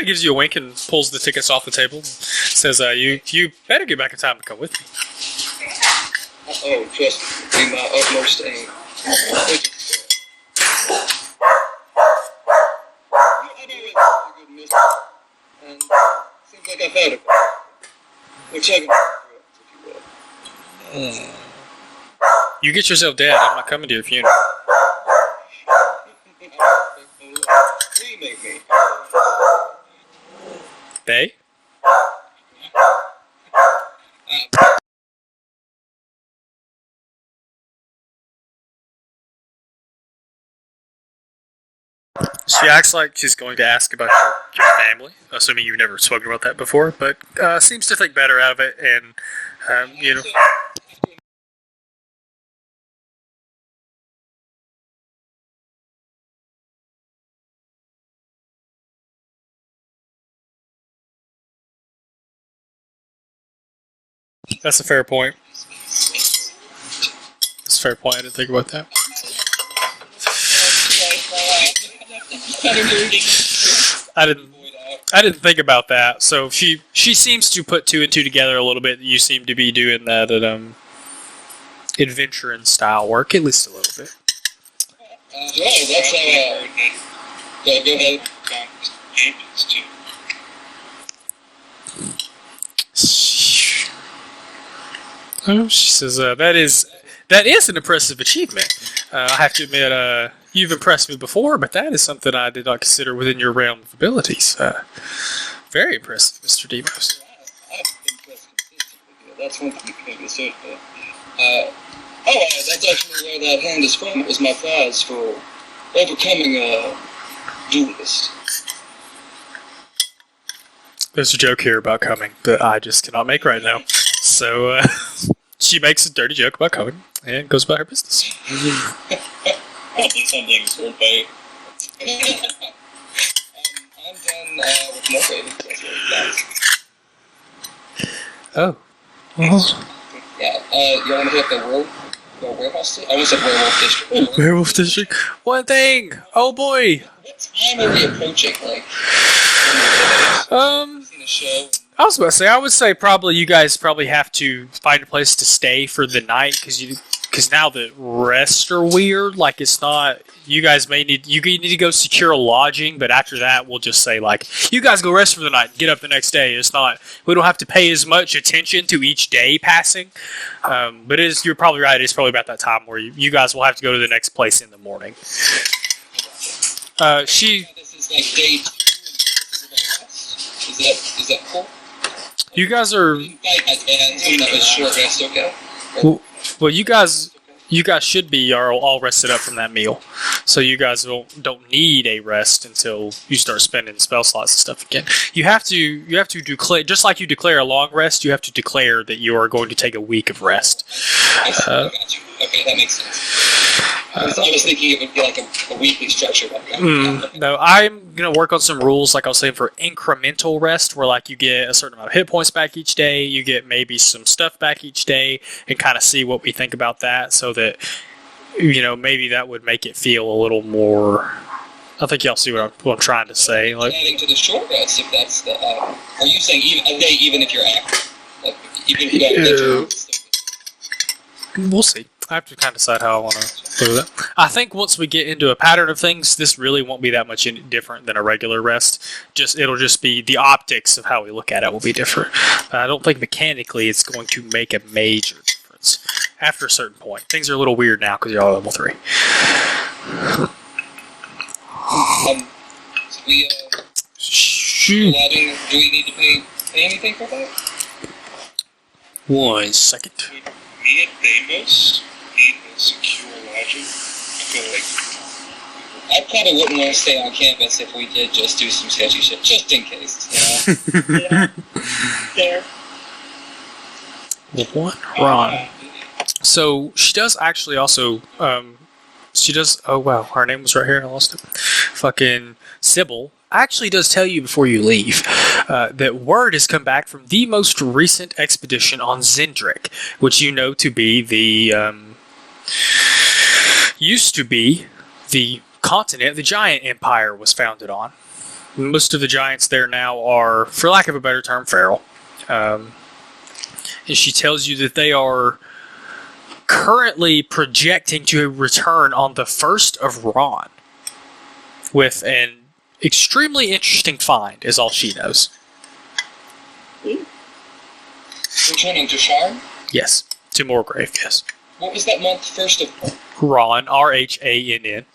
gives you a wink and pulls the tickets off the table and says, you better get back in time to come with me. Oh, just be my utmost aim. And seems like I've had it. We're checking if you will. You get yourself dead. I'm not coming to your funeral. Remake me. They? She acts like she's going to ask about your family, assuming you've never spoken about that before, but seems to think better out of it, and, you know... That's a fair point. That's a fair point, I didn't think about that. I didn't think about that. So she seems to put two and two together a little bit. You seem to be doing that adventuring style work, at least a little bit. Yeah, that's go ahead. She says that is an impressive achievement. I have to admit, you've impressed me before, but that is something I did not consider within your realm of abilities. Very impressive, Mr. Demos. That's one thing you can consider. That's actually where that hand is from. It was my prize for overcoming a duelist. There's a joke here about coming that I just cannot make right now. So she makes a dirty joke about coming and goes about her business. Probably something sort of like. I'm done with no rating. That's really nice. Oh. Well, Yeah, you want to hit the warehouse? I almost said werewolf district. Werewolf District. One thing. Oh boy. What time are we approaching? Like, seen a show. I was about to say, I would say probably you guys probably have to find a place to stay for the night because now the rests are weird. Like it's not. You guys may need to go secure a lodging, but after that we'll just say like you guys go rest for the night and get up the next day. It's not. We don't have to pay as much attention to each day passing. But you're probably right. It's probably about that time where you guys will have to go to the next place in the morning. This is like day 2 and this is the rest. Is that cool? You guys are. That was short rest, okay? Well, you guys should be all rested up from that meal, so you guys don't need a rest until you start spending spell slots and stuff again. You have to declare, just like you declare a long rest. You have to declare that you are going to take a week of rest. I got you. Okay, that makes sense. I was thinking it would be like a weekly structure. No, I'm going to work on some rules, like I was saying, for incremental rest, where like you get a certain amount of hit points back each day, you get maybe some stuff back each day, and kind of see what we think about that, so that, maybe that would make it feel a little more... I think y'all see what I'm trying to say. Like, adding to the short rest, if that's the... are you saying a day even if you're active? Like, even if you got we'll see. I have to kind of decide how I want to do that. I think once we get into a pattern of things, this really won't be that much different than a regular rest. It'll just be the optics of how we look at it will be different. I don't think mechanically it's going to make a major difference. After a certain point, things are a little weird now because you're all level 3. So we Shoot. lodging, do we need to pay anything for that? 1 second. Me and Deimos need a secure lodging. I feel like I probably wouldn't want to stay on campus if we did just do some sketchy shit, just in case, Yeah. There. Ron. So she does actually also. Oh wow, her name was right here. I lost it. Fucking Sybil actually does tell you before you leave that word has come back from the most recent expedition on Zendrick, which you know to be the used to be the continent the giant empire was founded on. Most of the giants there now are, for lack of a better term, feral. And she tells you that they are currently projecting to return on the 1st of Ron with an extremely interesting find, is all she knows. Returning to Sharn? Yes. To Moorgrave, yes. What was that month? 1st of... Ron, R-H-A-N-N.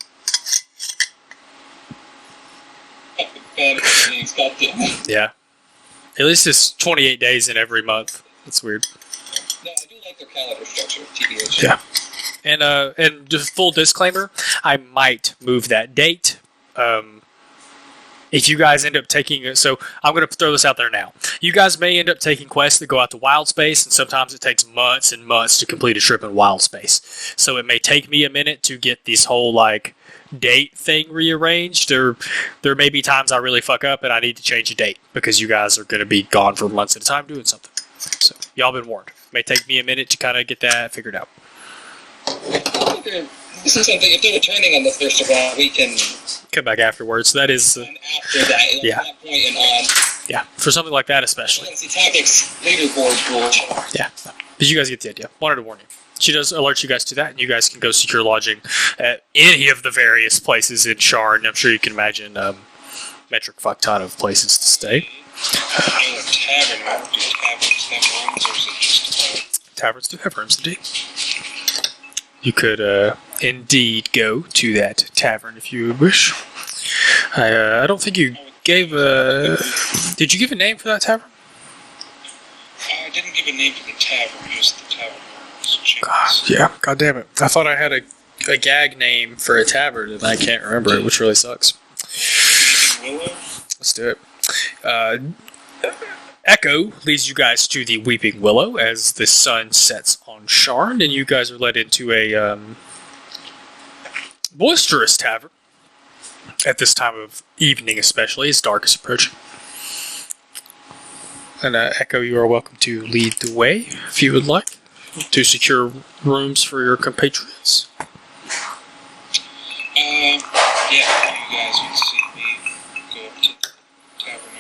Bad names, goddamn. Yeah. At least it's 28 days in every month. That's weird. No, I do like their calendar structure, TBH. Yeah. And just full disclaimer, I might move that date. If you guys end up taking it, so I'm going to throw this out there now. You guys may end up taking quests that go out to wild space, and sometimes it takes months and months to complete a trip in wild space. So it may take me a minute to get this whole date thing rearranged. There may be times I really fuck up and I need to change a date because you guys are going to be gone for months at a time doing something. So y'all been warned. It may take me a minute to kind of get that figured out. This is something, if they're returning on the 1st of Ron, we can... Come back afterwards. That is... after that, yeah. At that point and on. Yeah, for something like that especially. Fantasy Tactics leaderboard rule. Yeah, but you guys get the idea. Wanted to warn you. She does alert you guys to that, and you guys can go secure lodging at any of the various places in Sharn. I'm sure you can imagine metric fuck ton of places to stay. Taverns do have rooms, indeed. You could indeed go to that tavern if you wish. I don't think you gave a... Did you give a name for that tavern? I didn't give a name for the tavern, just the tavern. God, yeah, god damn it. I thought I had a gag name for a tavern, and I can't remember it, which really sucks. Willow? Let's do it. Echo leads you guys to the Weeping Willow as the sun sets on Sharn, and you guys are led into a boisterous tavern at this time of evening, especially as dark is approaching. And Echo, you are welcome to lead the way if you would like to secure rooms for your compatriots. Yeah, you guys would see me go up to the tavern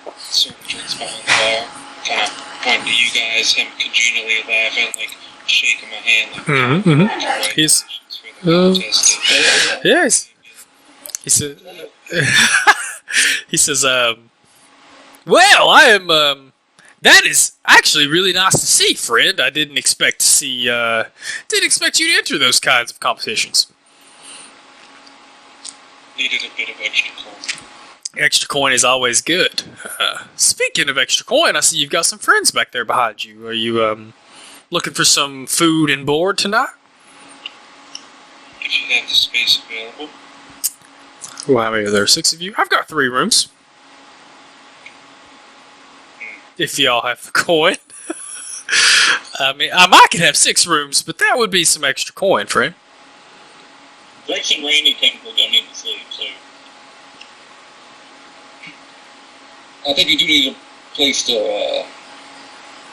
owner, serve drinks behind the bar, kind of point to you guys, him congenially laughing, like shaking my hand, like He's yes. He said. He says, "Well, I am. That is actually really nice to see, friend. I didn't expect to see. Didn't expect you to enter those kinds of competitions. Needed a bit of extra coin. Extra coin is always good. Speaking of extra coin, I see you've got some friends back there behind you. Are you looking for some food and board tonight? If you have the space available." Well, how many are there? 6 of you? I've got 3 rooms. If y'all have the coin. I mean, I might could have 6 rooms, but that would be some extra coin, friend. Drex and Randy technically don't need to sleep, so. I think you do need a place to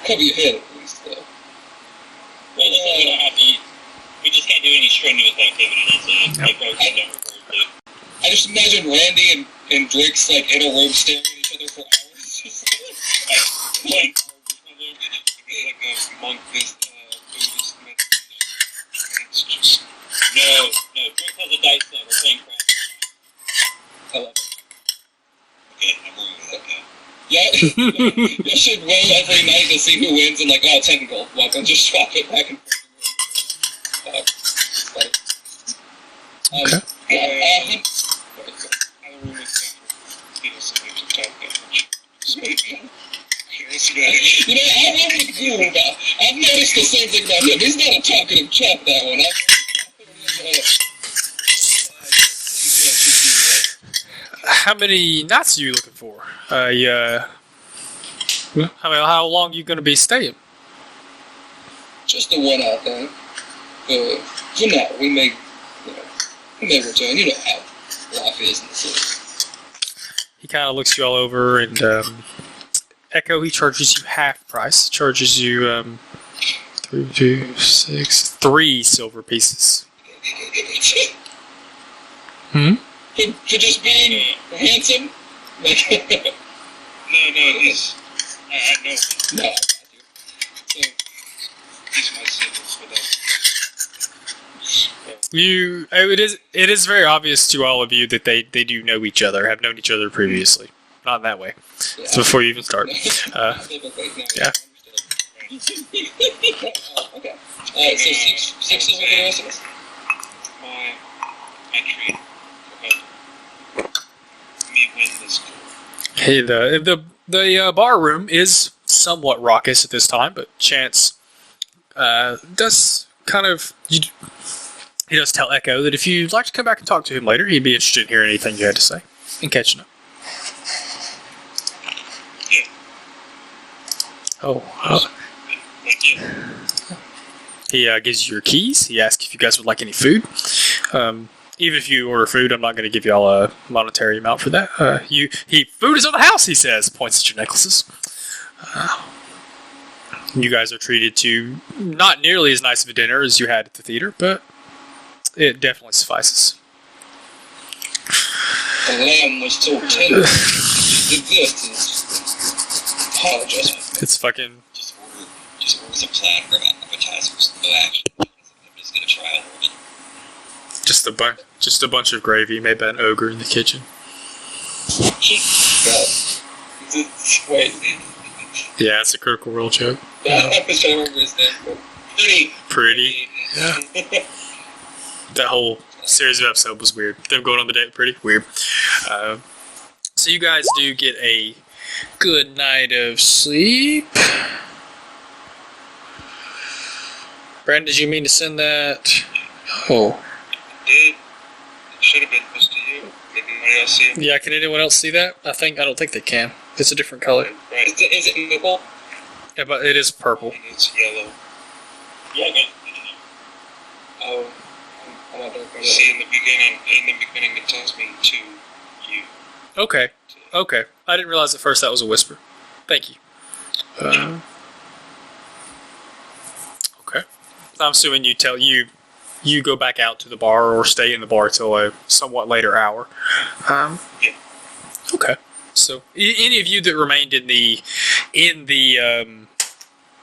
cover your head at least, though. Well, we don't have to eat. We just can't do any strenuous activity. That's like Drex don't refer to. I just imagine Randy and Drix like in a room staring at each other for hours. Just Like a monk Buddhist meditation. It's just... No, Drex has a dice set. We're playing crap. I love it. Okay, I'm rolling with that now. Yeah, you should roll every night to see who wins and like, oh, 10 gold. Well, then just swap it back and forth. Okay. How the room is set for people somebody to talk that much. Speaking. You know, I've noticed the same thing about him. He's not a talkative chap, that one. How many nights are you looking for? How long are you going to be staying? Just the one out there. For now, we may return. You know how life is in the city. He kind of looks you all over, and Echo, he charges you half price. Charges you 3 silver pieces. For just being handsome? Like, No, he's... I know him. no, I got you. So, He's my siblings for that. It is very obvious to all of you that they do know each other, have known each other previously. Not in that way. yeah. So before you even start. Typically, no, Yeah. Okay. Alright, so six is with the rest of us? My entry for helping me win this goal. Hey, the bar room is somewhat raucous at this time, but Chance does kind of... He does tell Echo that if you'd like to come back and talk to him later, he'd be interested in hearing anything you had to say and catching up. Yeah. Oh. Like, yeah. He gives you your keys. He asks if you guys would like any food. Even if you order food, I'm not going to give you all a monetary amount for that. Food is on the house, he says, points at your necklaces. You guys are treated to not nearly as nice of a dinner as you had at the theater, but it definitely suffices. The lamb was so tender. This is apologize. It's fucking... Just order some platter of appetizers. No action. I'm just gonna try all of it. Just a bunch of gravy made by an ogre in the kitchen. Wait. Yeah, it's a Critical Role joke. I was trying to remember his name. Pretty. Yeah. That whole series of episode was weird. Them going on the date, pretty weird. So you guys do get a good night of sleep. Brandon, did you mean to send that? Oh. Did. It should have been just to you. Did anybody else see him? Yeah, can anyone else see that? I don't think they can. It's a different color. Right. Is it purple? Yeah, but it is purple. And it's yellow. Yeah, good. Oh, I'm not You see, in the beginning, it tells me to you. Okay. Okay. I didn't realize at first that was a whisper. Thank you. Okay. I'm assuming you go back out to the bar or stay in the bar till a somewhat later hour. Yeah. Okay. So any of you that remained in the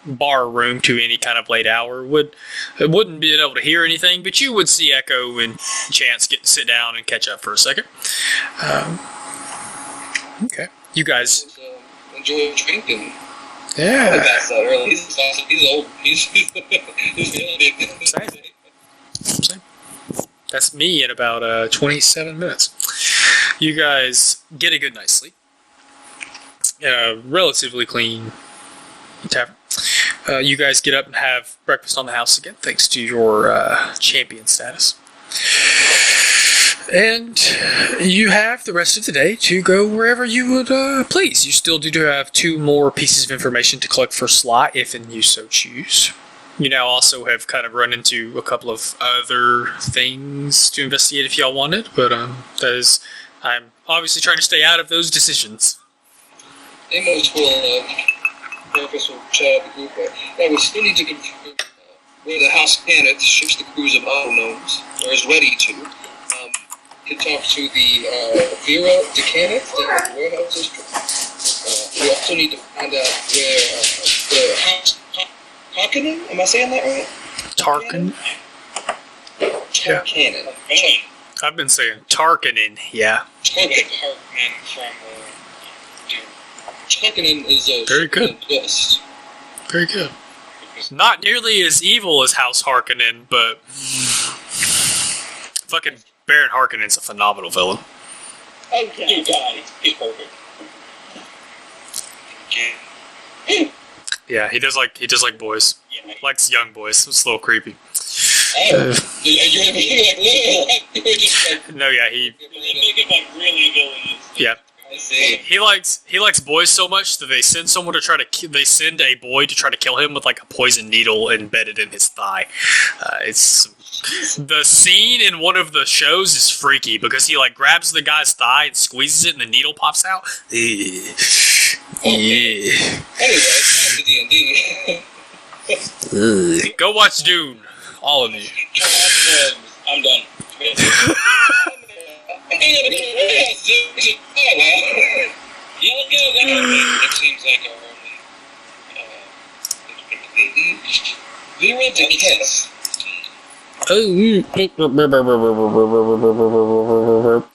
bar room to any kind of late hour wouldn't be able to hear anything, but you would see Echo and Chance get to sit down and catch up for a second. Okay. You guys. enjoy a drink and Yeah. that's that early. He's old. He's Same. That's me in about 27 minutes. You guys get a good night's sleep. Relatively clean tavern. You guys get up and have breakfast on the house again, thanks to your champion status. And you have the rest of the day to go wherever you would please. You still do have 2 more pieces of information to collect for Sly, if and you so choose. You now also have kind of run into a couple of other things to investigate if y'all wanted, but I'm obviously trying to stay out of those decisions. Amos will breakfast will chat out the group. Yeah, we still need to confirm where the House Planet ships the crews of unknowns, or is ready to. Can talk to the Vera Decanate, the warehouse district. We also need to find out where the House Harkonnen, am I saying that right? Tarkin? Tarkanen. I've been saying Tarkanen, yeah. Hartman from Tarkanen is a Very good. Dust. Very good. Not nearly as evil as House Harkonnen, but fucking Baron Harkonnen's a phenomenal villain. Okay. You got it. He's perfect. Yeah, he does like boys. Yeah. Likes young boys. It's a little creepy. You're just like, No, yeah, they make it like really villainous. yeah. I see. He likes boys so much that they send someone to try to they send a boy to try to kill him with like a poison needle embedded in his thigh. It's the scene in one of the shows is freaky because he like grabs the guy's thigh and squeezes it and the needle pops out. Okay. Yeah. Anyway, back to D&D. Go watch Dune, all of you. I'm done. It seems like our only Vera Decanate.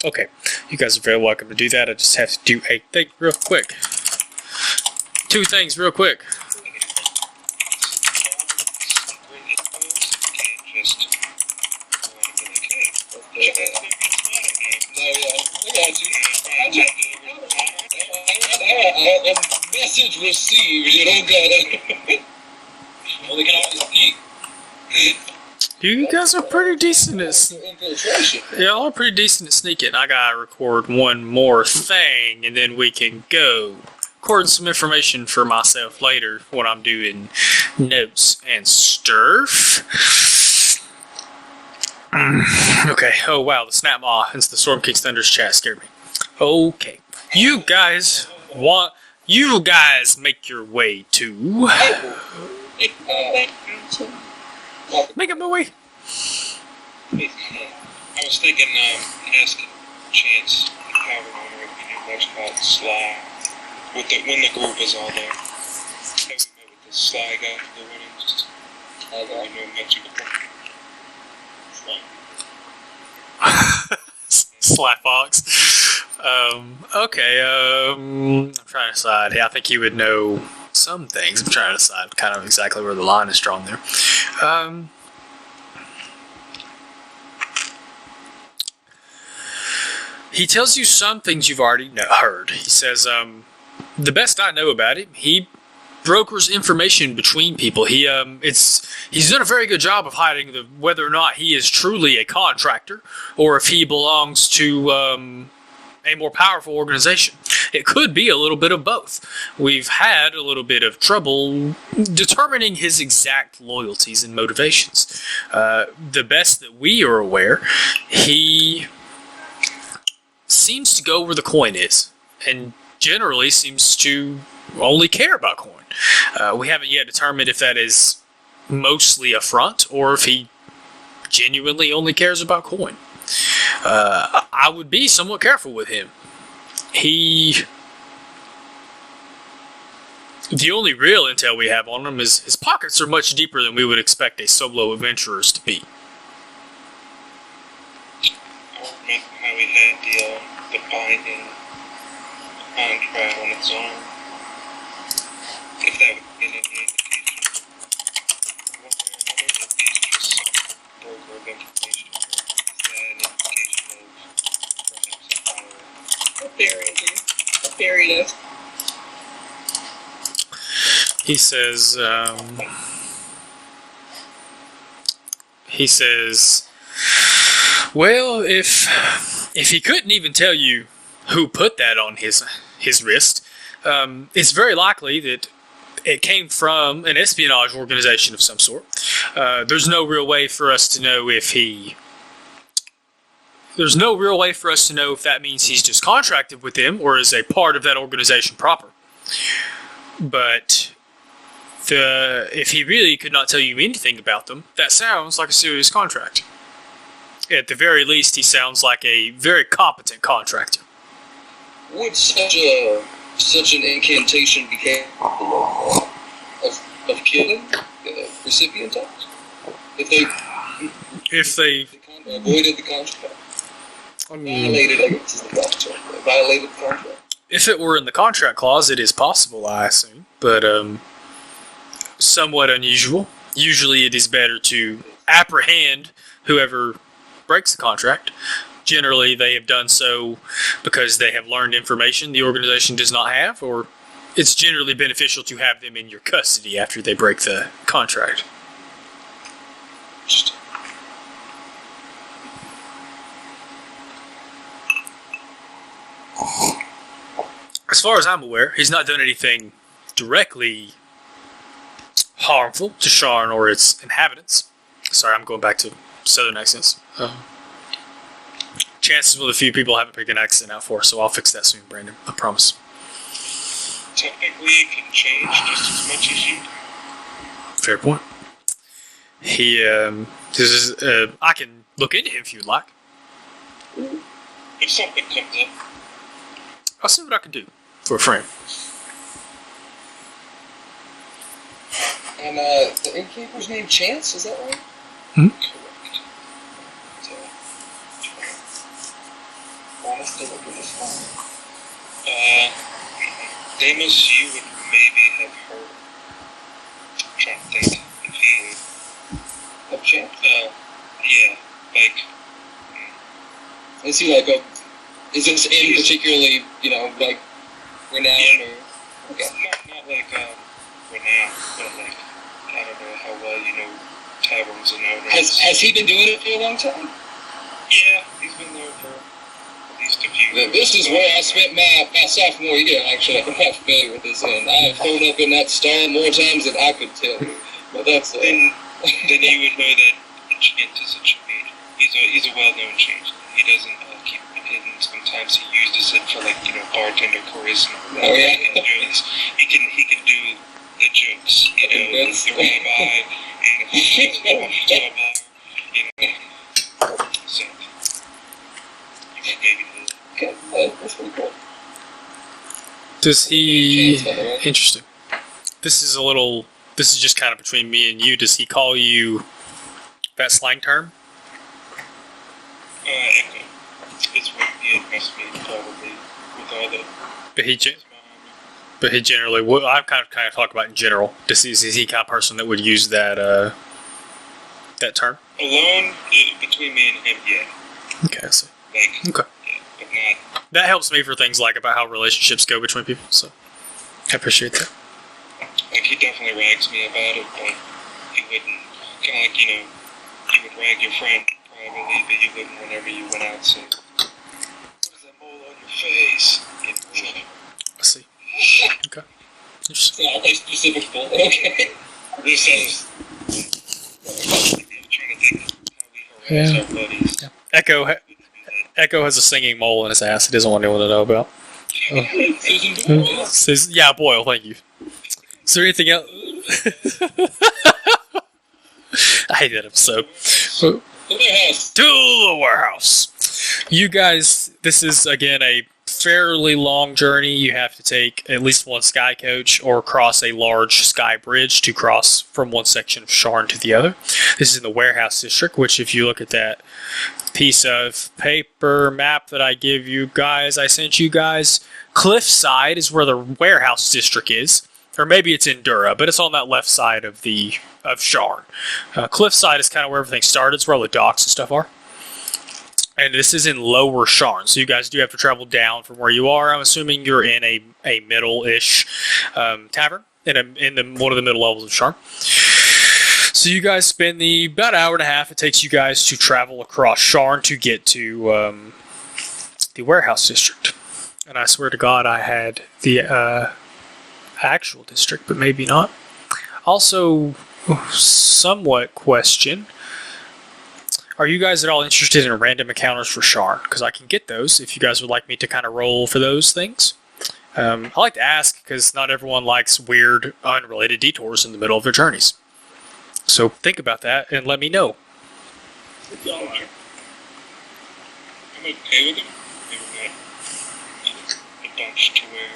Okay, you guys are very welcome to do that. I just have to do a thing real quick. 2 things real quick. Message received. You don't got it. Well, they can always sneak. You guys are pretty decent at Infiltration. y'all are pretty decent at sneaking. I gotta record one more thing, and then we can go. Recording some information for myself later when I'm doing notes and stuff. Okay. Oh wow, the Snap Maw and the Storm King's Thunder's chat scared me. Okay, you guys make your way to. Make up my way. I was thinking, asking Chance, the tavern owner, if he knew much about Sly. When the group was all there. Have we met with the Sly guy for the winnings? I don't know much about Sly Fox. Okay, I'm trying to decide. Yeah, I think he would know some things. I'm trying to decide kind of exactly where the line is drawn there. He tells you some things you've already heard. He says, the best I know about him, he brokers information between people. He's done a very good job of hiding whether or not he is truly a contractor or if he belongs to a more powerful organization. It could be a little bit of both. We've had a little bit of trouble determining his exact loyalties and motivations. The best that we are aware, he seems to go where the coin is, and generally seems to only care about coin. We haven't yet determined if that is mostly a front or if he genuinely only cares about coin. I would be somewhat careful with him. The only real intel we have on him is his pockets are much deeper than we would expect a solo adventurer's to be. I don't remember how he had the binding contract on its own. If that would be any indication. One way or another, if he's just some broker of information, or is that an indication of perhaps a power? A theory it is. He says, well, if he couldn't even tell you who put that on his wrist, it's very likely that it came from an espionage organization of some sort. There's no real way for us to know if that means he's just contracted with them or is a part of that organization proper. But if he really could not tell you anything about them, that sounds like a serious contract. At the very least, he sounds like a very competent contractor. Would such an incantation be capable of killing recipient types? If they avoided the contract? Violated the contract. If it were in the contract clause, it is possible, I assume, but somewhat unusual. Usually it is better to apprehend whoever breaks the contract. Generally, they have done so because they have learned information the organization does not have, or it's generally beneficial to have them in your custody after they break the contract. As far as I'm aware, he's not done anything directly harmful to Sharn or its inhabitants. Sorry, I'm going back to southern accents. Chances with a few people haven't picked an accent out for, so I'll fix that soon, Brandon. I promise. Technically, it can change just as much as you do. Fair point. I can look into him if you'd like. If something comes up. I'll see what I can do for a friend. And the innkeeper's name Chance, is that right? Correct. Honestly, look at this one. Deimos, you would maybe have heard. I'm trying to think if he. Of Chance? Yeah, like. Is he like a. Is this in particularly, like, renowned or. Okay. Not like, renowned, but like, I don't know how well you know taverns and owners. Has he been doing it for a long time? Yeah, he's been there for at least a few years. This is where I spent my sophomore year, actually. I'm not familiar with this inn. I've thrown up in that stall more times than I could tell you. But that's... Then you would know that a chant is a change. He's a well-known change. He doesn't keep it hidden. Sometimes he uses it for, like, bartender charisma. Oh, yeah? He can do the jokes, the rabbi, so you can maybe do that. Okay, that's pretty cool. Does he... Interesting. This is just kind of between me and you. Does he call you that slang term? Echo. It's what he addressed me probably with all the... But he generally would. I'm kind of talking about in general. Is he kind of person that would use that term? Alone, between me and him, yeah. Okay, I see. Okay. Yeah, but not. That helps me for things like about how relationships go between people. So I appreciate that. Like, he definitely rags me about it, but he wouldn't. Kind of like, you would rag your friend privately, but you wouldn't whenever you went out. So, what is that mole on your face. Let's see. Okay. It's not a specific goal. Okay. This is. I'm trying to think how we harass our buddies. Yeah. Echo has a singing mole in his ass. He doesn't want anyone to know about. Susan Boyle. Says, yeah, Boyle. Thank you. Is there anything else? I hate that episode. To the house. To the warehouse. You guys, this is again a fairly long journey. You have to take at least one sky coach or cross a large sky bridge to cross from one section of Sharn to the other. This is in the warehouse district, which if you look at that piece of paper map that I give you guys, I sent you guys, Cliffside is where the warehouse district is. Or maybe it's in Dura, but it's on that left side of Sharn. Cliffside is kind of where everything started. It's where all the docks and stuff are. And this is in Lower Sharn, so you guys do have to travel down from where you are. I'm assuming you're in a middle-ish tavern in one of the middle levels of Sharn. So you guys spend about an hour and a half it takes you guys to travel across Sharn to get to the warehouse district. And I swear to God, I had the actual district, but maybe not. Also, somewhat question. Are you guys at all interested in random encounters for Sharn? Because I can get those if you guys would like me to kind of roll for those things. I like to ask because not everyone likes weird, unrelated detours in the middle of their journeys. So think about that and let me know. I'm okay with it. Maybe not a bunch to where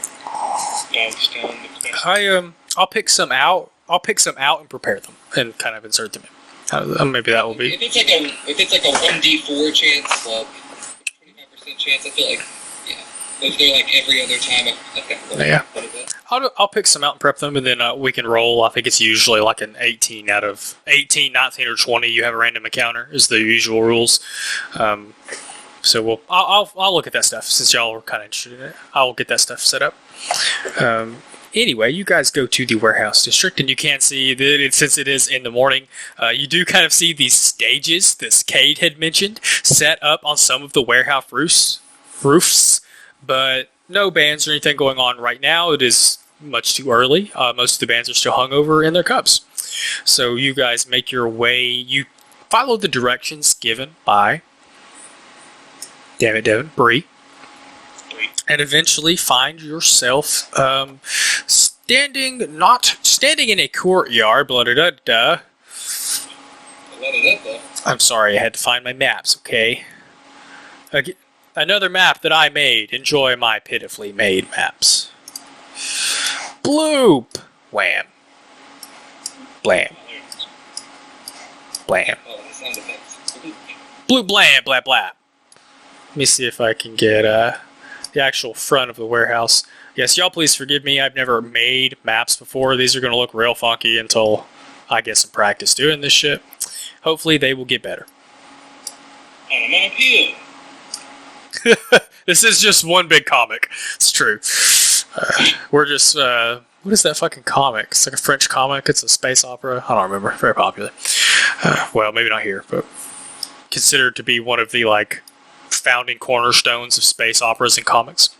dogs down the quest. I'll pick some out. I'll pick some out and prepare them and kind of insert them in. Maybe that will be. If it's like a 1d4 chance, well, 25% chance, I feel like, yeah. If they're like every other time, I've got to Yeah. quite a bit. I'll pick some out and prep them, and then we can roll. I think it's usually like an 18 out of 18, 19, or 20. You have a random encounter is the usual rules. So I'll look at that stuff since y'all are kind of interested in it. I'll get that stuff set up. Anyway, you guys go to the warehouse district, and you can see that since it is in the morning, you do kind of see these stages that Cade had mentioned set up on some of the warehouse roofs, but no bands or anything going on right now. It is much too early. Most of the bands are still hungover in their cups. So you guys make your way. You follow the directions given by, damn it, Devin, Bree. And eventually find yourself standing in a courtyard. I'm sorry, I had to find my maps, okay? Another map that I made. Enjoy my pitifully made maps. Bloop! Wham. Blam. Blam. Bloop, blam, blah, blah. Let me see if I can get the actual front of the warehouse. Yes, y'all please forgive me. I've never made maps before. These are going to look real funky until I get some practice doing this shit. Hopefully they will get better. Onomatopoeia. This is just one big comic. It's true. We're just... what is that fucking comic? It's like a French comic. It's a space opera. I don't remember. Very popular. Well, maybe not here, but considered to be one of the, like, founding cornerstones of space operas and comics.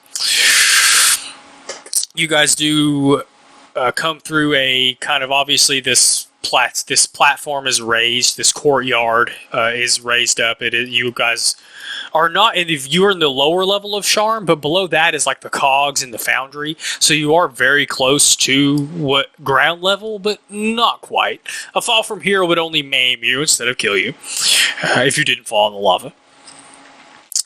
You guys do come through a kind of, obviously this platform is raised, this courtyard is raised up. You guys are not you're in the lower level of Sharn, but below that is like the cogs and the foundry, so you are very close to what ground level, but not quite. A fall from here would only maim you instead of kill you if you didn't fall in the lava.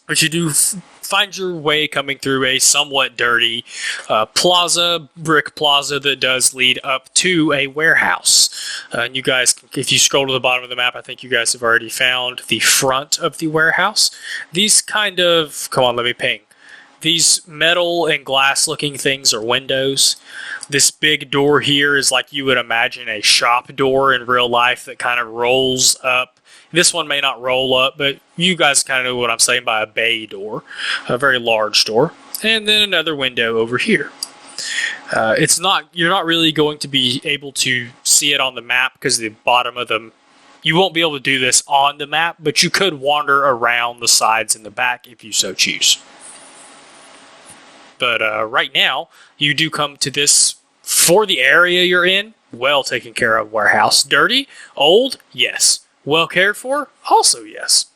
But you do find your way coming through a somewhat dirty brick plaza that does lead up to a warehouse. And you guys, if you scroll to the bottom of the map, I think you guys have already found the front of the warehouse. These kind of, come on, let me ping. These metal and glass looking things are windows. This big door here is like you would imagine a shop door in real life that kind of rolls up. This one may not roll up, but you guys kind of know what I'm saying by a bay door, a very large door. And then another window over here. You're not really going to be able to see it on the map because the bottom of them, you won't be able to do this on the map, but you could wander around the sides and the back if you so choose. But right now, you do come to this, for the area you're in, well taken care of warehouse. Dirty? Old? Yes. Well cared for? Also yes.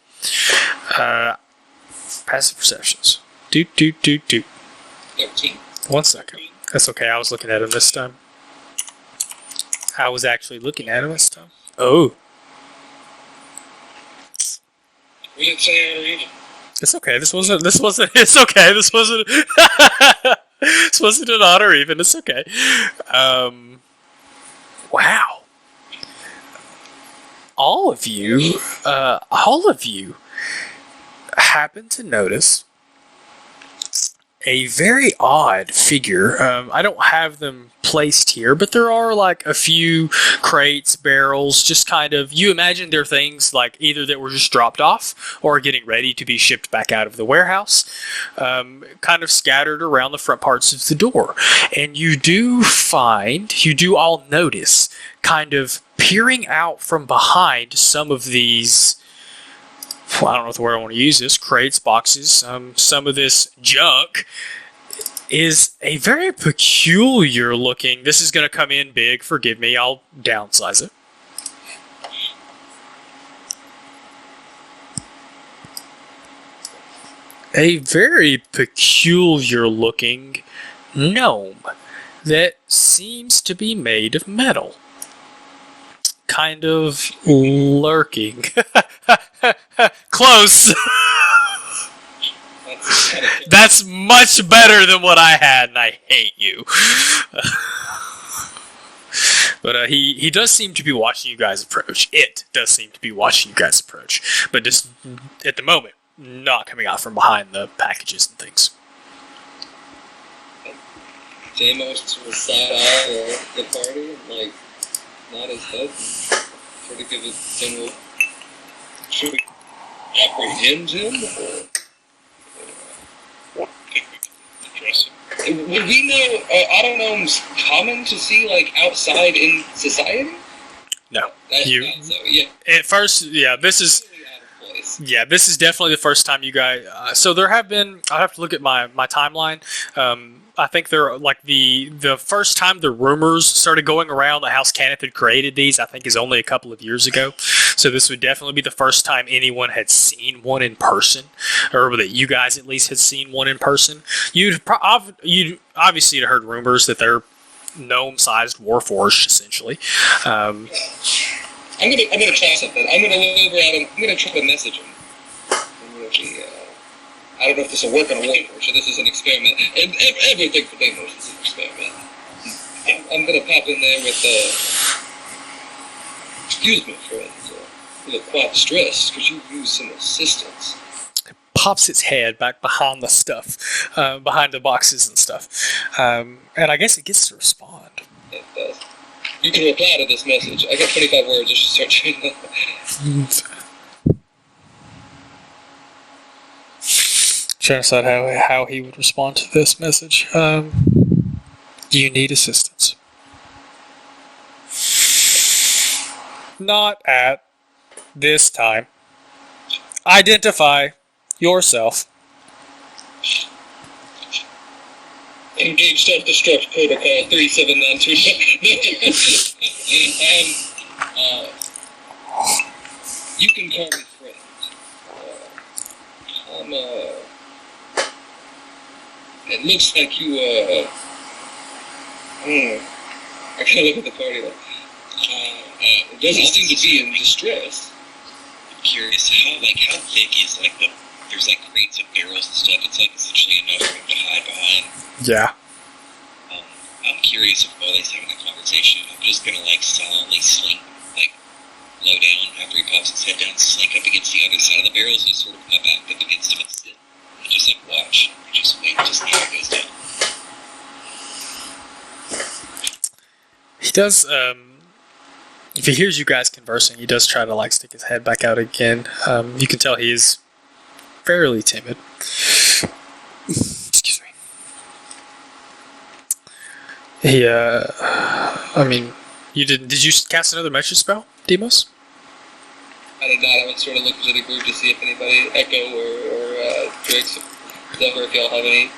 Passive perceptions. Doot. 13. 1 second. That's okay, I was looking at him this time. I was actually looking at him this time. Oh. We didn't say odd or even. It's okay, it's okay, this wasn't an odd or even, it's okay. Wow. All of you happen to notice a very odd figure. I don't have them placed here, but there are like a few crates, barrels, just kind of, you imagine they're things like either that were just dropped off or getting ready to be shipped back out of the warehouse, kind of scattered around the front parts of the door. And you do all notice, kind of peering out from behind some of these, well, I don't know what word I want to use this, crates, boxes, some of this junk is a very peculiar looking, this is going to come in big, forgive me, I'll downsize it. A very peculiar looking gnome that seems to be made of metal. Kind of lurking. Close. That's much better than what I had, and I hate you. But he does seem to be watching you guys approach. It does seem to be watching you guys approach. But just at the moment, not coming out from behind the packages and things. J-Mo's to the side of the party and, like, nod his head and try to give a general... Should we apprehend him? Or... Address him. Would we know, auto gnomes common to see, like, outside in society? No. That's You, not so, yeah. at first, yeah, this is... Really out of place. Yeah, this is definitely the first time you guys... so there have been... I'll have to look at my timeline. I think they're like the first time the rumors started going around that House Cannith had created these, I think is only a couple of years ago. So this would definitely be the first time anyone had seen one in person, or that you guys at least had seen one in person. You'd obviously had heard rumors that they're gnome-sized warforged, essentially. I'm gonna try something. I'm gonna look over at him. I'm gonna try to message him. I'm gonna be, I don't know if this will work on a warforged, so this is an experiment. And everything for Deimos is an experiment. I'm gonna pop in there with, excuse me, friends. You look quite distressed. Could you use some assistance? Pops its head back behind the stuff, behind the boxes and stuff. And I guess it gets to respond. It does. You can reply to this message. I got 25 words. I should start checking. Trying to decide how he would respond to this message. Do you need assistance? Not at this time. Identify yourself. Engage self-destruct protocol 3792. You can call me friend. It looks like you, I can't look at the party though. It doesn't seem to be in distress. I'm curious, how big is there's like crates of barrels and stuff, it's like essentially enough room to hide behind. Yeah. I'm curious if while he's having a conversation, I'm just gonna silently slink, low down after he pops his head down, slink up against the other side of the barrels and sort of my back up against him and sit. And just watch, and just wait, just see how it goes down. He does, if he hears you guys conversing, he does try to stick his head back out again. You can tell he is fairly timid. Excuse me. He, did you cast another message spell, Demos? I did not. I went sort of looking to the group to see if anybody, Echo or Drix, Zephyr, if y'all have any.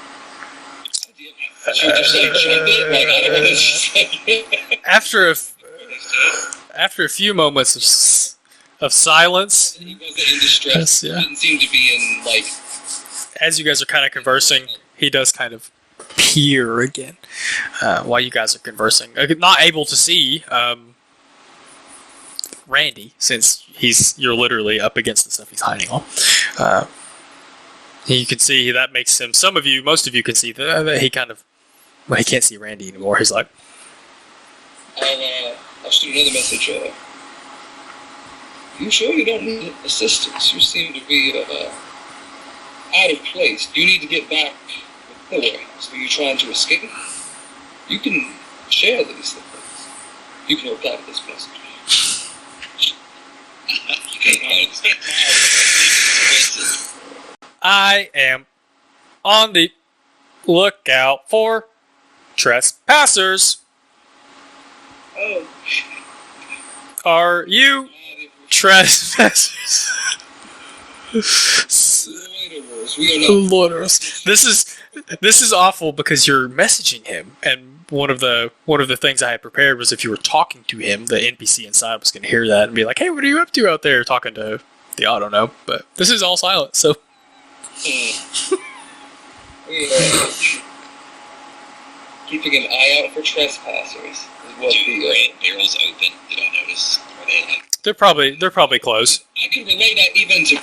Should we just say jump it? Like, I don't want to say After a few moments of silence, He wasn't in distress. Yes, yeah. He didn't seem to be in, like... as you guys are kind of conversing, he does kind of peer again while you guys are conversing. Not able to see Randy, since you're literally up against the stuff he's hiding on. You can see that makes him. Most of you can see that he kind of. Well, he can't see Randy anymore. He's like, I'll shoot another message. You sure you don't need assistance? You seem to be out of place. You need to get back with Thor. So you're trying to escape? You can share these things. You can reply to this message. I am on the lookout for trespassers. Oh. Are you trespassers? Loiterers. This is awful because you're messaging him, and one of the things I had prepared was if you were talking to him, the NPC inside was going to hear that and be like, "Hey, what are you up to out there?" Talking to the I don't know, but this is all silent, so. Keeping an eye out for trespassers is what the barrels open. Did I notice? Are they like? They're probably closed. I can relate that even to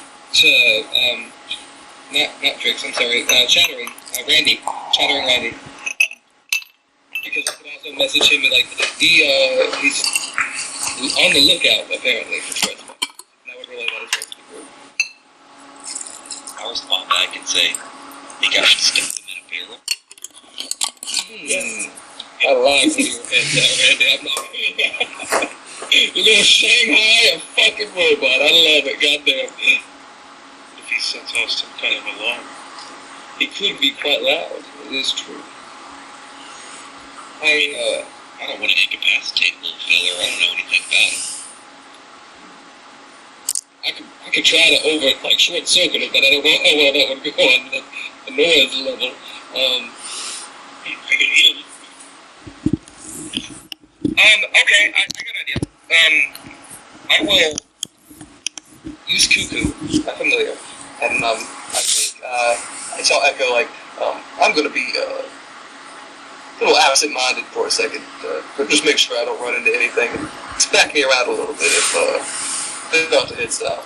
not Trix. I'm sorry, Chattering Randy. Because I could also message him and like he's on the lookout apparently for trespassers. And I would relay that as well to the group. I respond back and say, "Think I should stick them in a barrel?" I like when you're head down, Randy. I'm not. You're gonna Shanghai a fucking robot. I love it. Goddamn. If he sets off some kind of alarm. He could be quite loud. It is true. I don't want to incapacitate a little fella. I don't know anything about him. I could try to short circuit it, but I don't know how well that would go on the noise level. I could hit him. Okay, I got an idea. I will use Cuckoo, I'm familiar, and I think I tell Echo I'm gonna be a little absent-minded for a second, but just make sure I don't run into anything. Just back me around a little bit if they're about to hit south.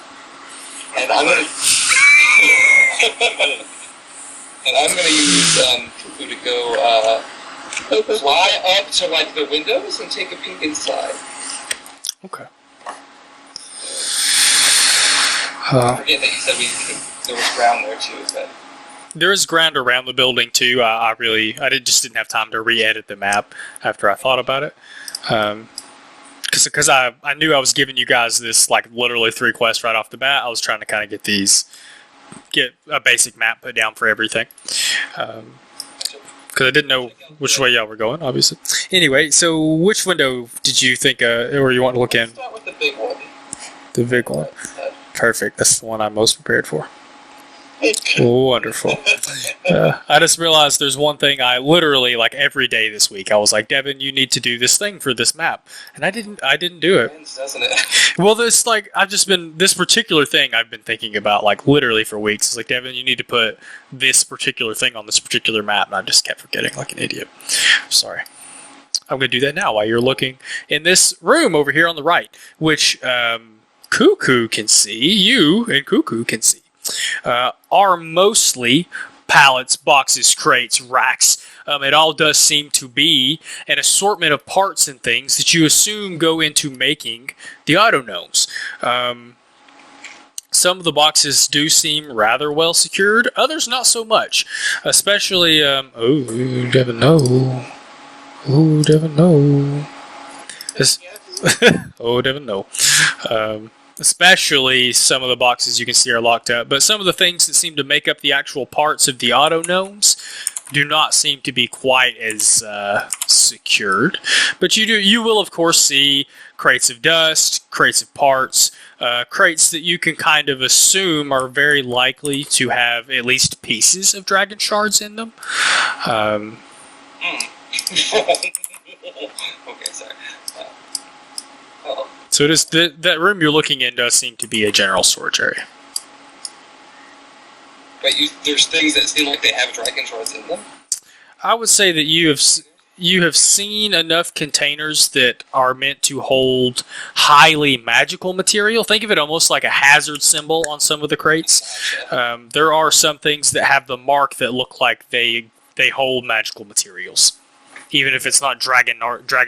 And I'm gonna use Cuckoo to go fly up to the windows and take a peek inside. Okay. I forget that you said there was ground there too. Is that? There is ground around the building too. I just didn't have time to re-edit the map after I thought about it. Because I knew I was giving you guys this literally 3 quests right off the bat. I was trying to kind of get a basic map put down for everything. Because I didn't know which way y'all were going, obviously. Anyway, so which window did you think, or you want to look in? Start with the big one. The big one. Perfect. That's the one I'm most prepared for. Wonderful. I just realized there's one thing I literally every day this week. I was like, Devin, you need to do this thing for this map, and I didn't do it. Doesn't it? Well, this this particular thing I've been thinking about literally for weeks. It's like, Devin, you need to put this particular thing on this particular map, and I just kept forgetting like an idiot. Sorry. I'm gonna do that now while you're looking in this room over here on the right, which Cuckoo can see. You and Cuckoo can see. Are mostly pallets, boxes, crates, racks. It all does seem to be an assortment of parts and things that you assume go into making the auto gnomes. Some of the boxes do seem rather well secured, others not so much. Especially, Devin, no. Oh, Devin, no. Oh, Devin, no. Especially some of the boxes you can see are locked up, but some of the things that seem to make up the actual parts of the auto gnomes do not seem to be quite as secured. But you will of course see crates of dust, crates of parts, crates that you can kind of assume are very likely to have at least pieces of dragon shards in them. Okay, sorry. Oh. So that room you're looking in does seem to be a general storage area. But there's things that seem like they have dragon shards in them. I would say that you have seen enough containers that are meant to hold highly magical material. Think of it almost like a hazard symbol on some of the crates. There are some things that have the mark that look like they hold magical materials, even if it's not dragon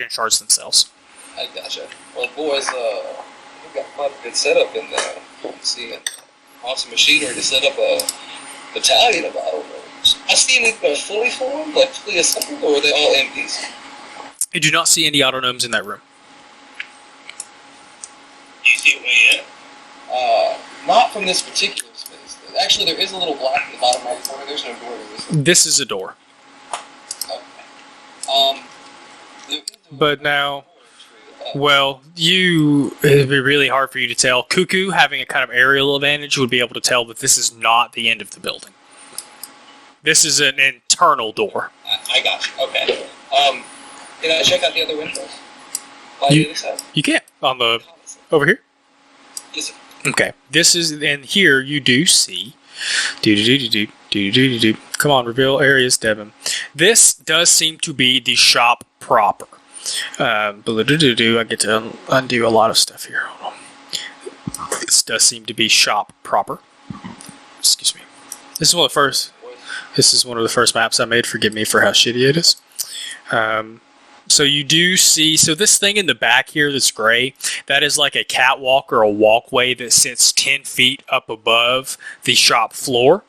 shards themselves. I gotcha. Well, boys, we've got quite a good setup in there. You see an awesome machinery to set up a battalion of auto gnomes. I see any that are fully formed, like fully assembled, or are they all empties? You do not see any auto gnomes in that room. Do you see a way in? Not from this particular space. Actually, there is a little block in the bottom right corner. There's no door to this. This is a door. Okay. There is a But now, well, it'd be really hard for you to tell. Cuckoo, having a kind of aerial advantage, would be able to tell that this is not the end of the building. This is an internal door. I got you. Okay. Can I check out the other windows? On the other side? You can't. Over here? Yes, sir. Okay. This is, and here you do see. Come on, reveal areas, Devin. This does seem to be the shop proper. I get to undo a lot of stuff here. Hold on. This does seem to be shop proper. Excuse me. This is one of the first maps I made. Forgive me for how shitty it is. So you do see, this thing in the back here that's gray, that is like a catwalk or a walkway that sits 10 feet up above the shop floor.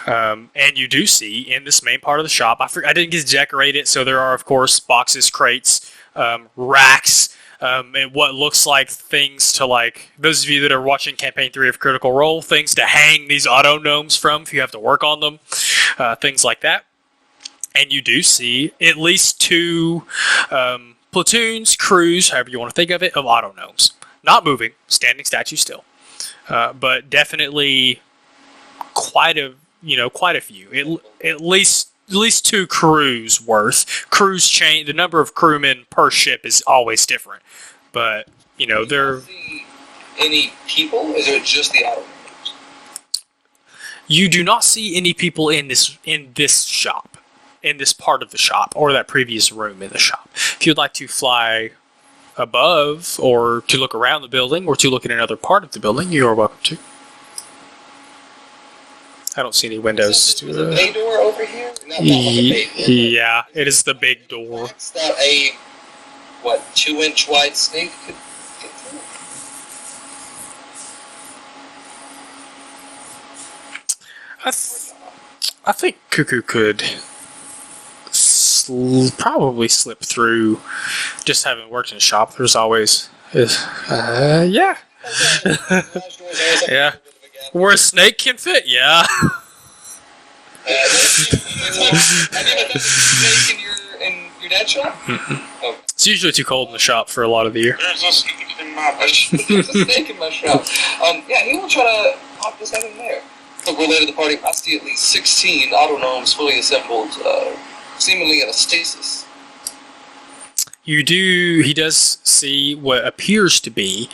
And you do see in this main part of the shop, I didn't get to decorate it, so there are, of course, boxes, crates, racks, and what looks like things to, like, those of you that are watching Campaign 3 of Critical Role, things to hang these auto gnomes from if you have to work on them, things like that. And you do see at least 2 platoons, crews, however you want to think of it, of auto gnomes. Not moving, standing statue still. But definitely quite a few. At least 2 crews worth. Crews change. The number of crewmen per ship is always different. But, they're... Do you see any people? Is it just the auto gnomes? You do not see any people in this shop. In this part of the shop, or that previous room in the shop. If you'd like to fly above, or to look around the building, or to look at another part of the building, you are welcome to. I don't see any windows. Is the bay door over here? Not like a bay door. Yeah, it is the big door. It's not a 2-inch wide snake could get through. I think Cuckoo could probably slip through. Just having worked in a shop, there's always yeah. Yeah. Where a snake can fit, yeah. Snake in your dad's shop? Oh. It's usually too cold in the shop for a lot of the year. There's a snake in my There's a snake in my shop. Yeah, he will try to pop this head in there. Look, we're late at the party. I see at least 16 auto gnomes fully assembled, seemingly in a stasis. He does see what appears to be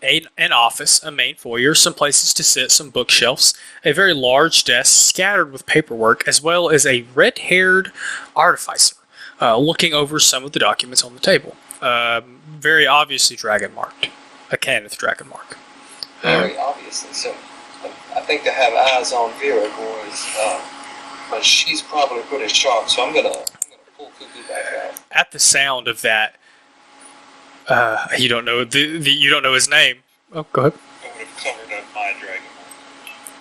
an office, a main foyer, some places to sit, some bookshelves, a very large desk scattered with paperwork, as well as a red-haired artificer looking over some of the documents on the table. Very obviously dragon marked. A Kenneth dragon mark. Very obviously. So I think to have eyes on Vera, boys, but she's probably pretty sharp, so I'm gonna pull Cuckoo back out. At the sound of that, you don't know you don't know his name. Oh, go ahead. I would have covered up my dragon.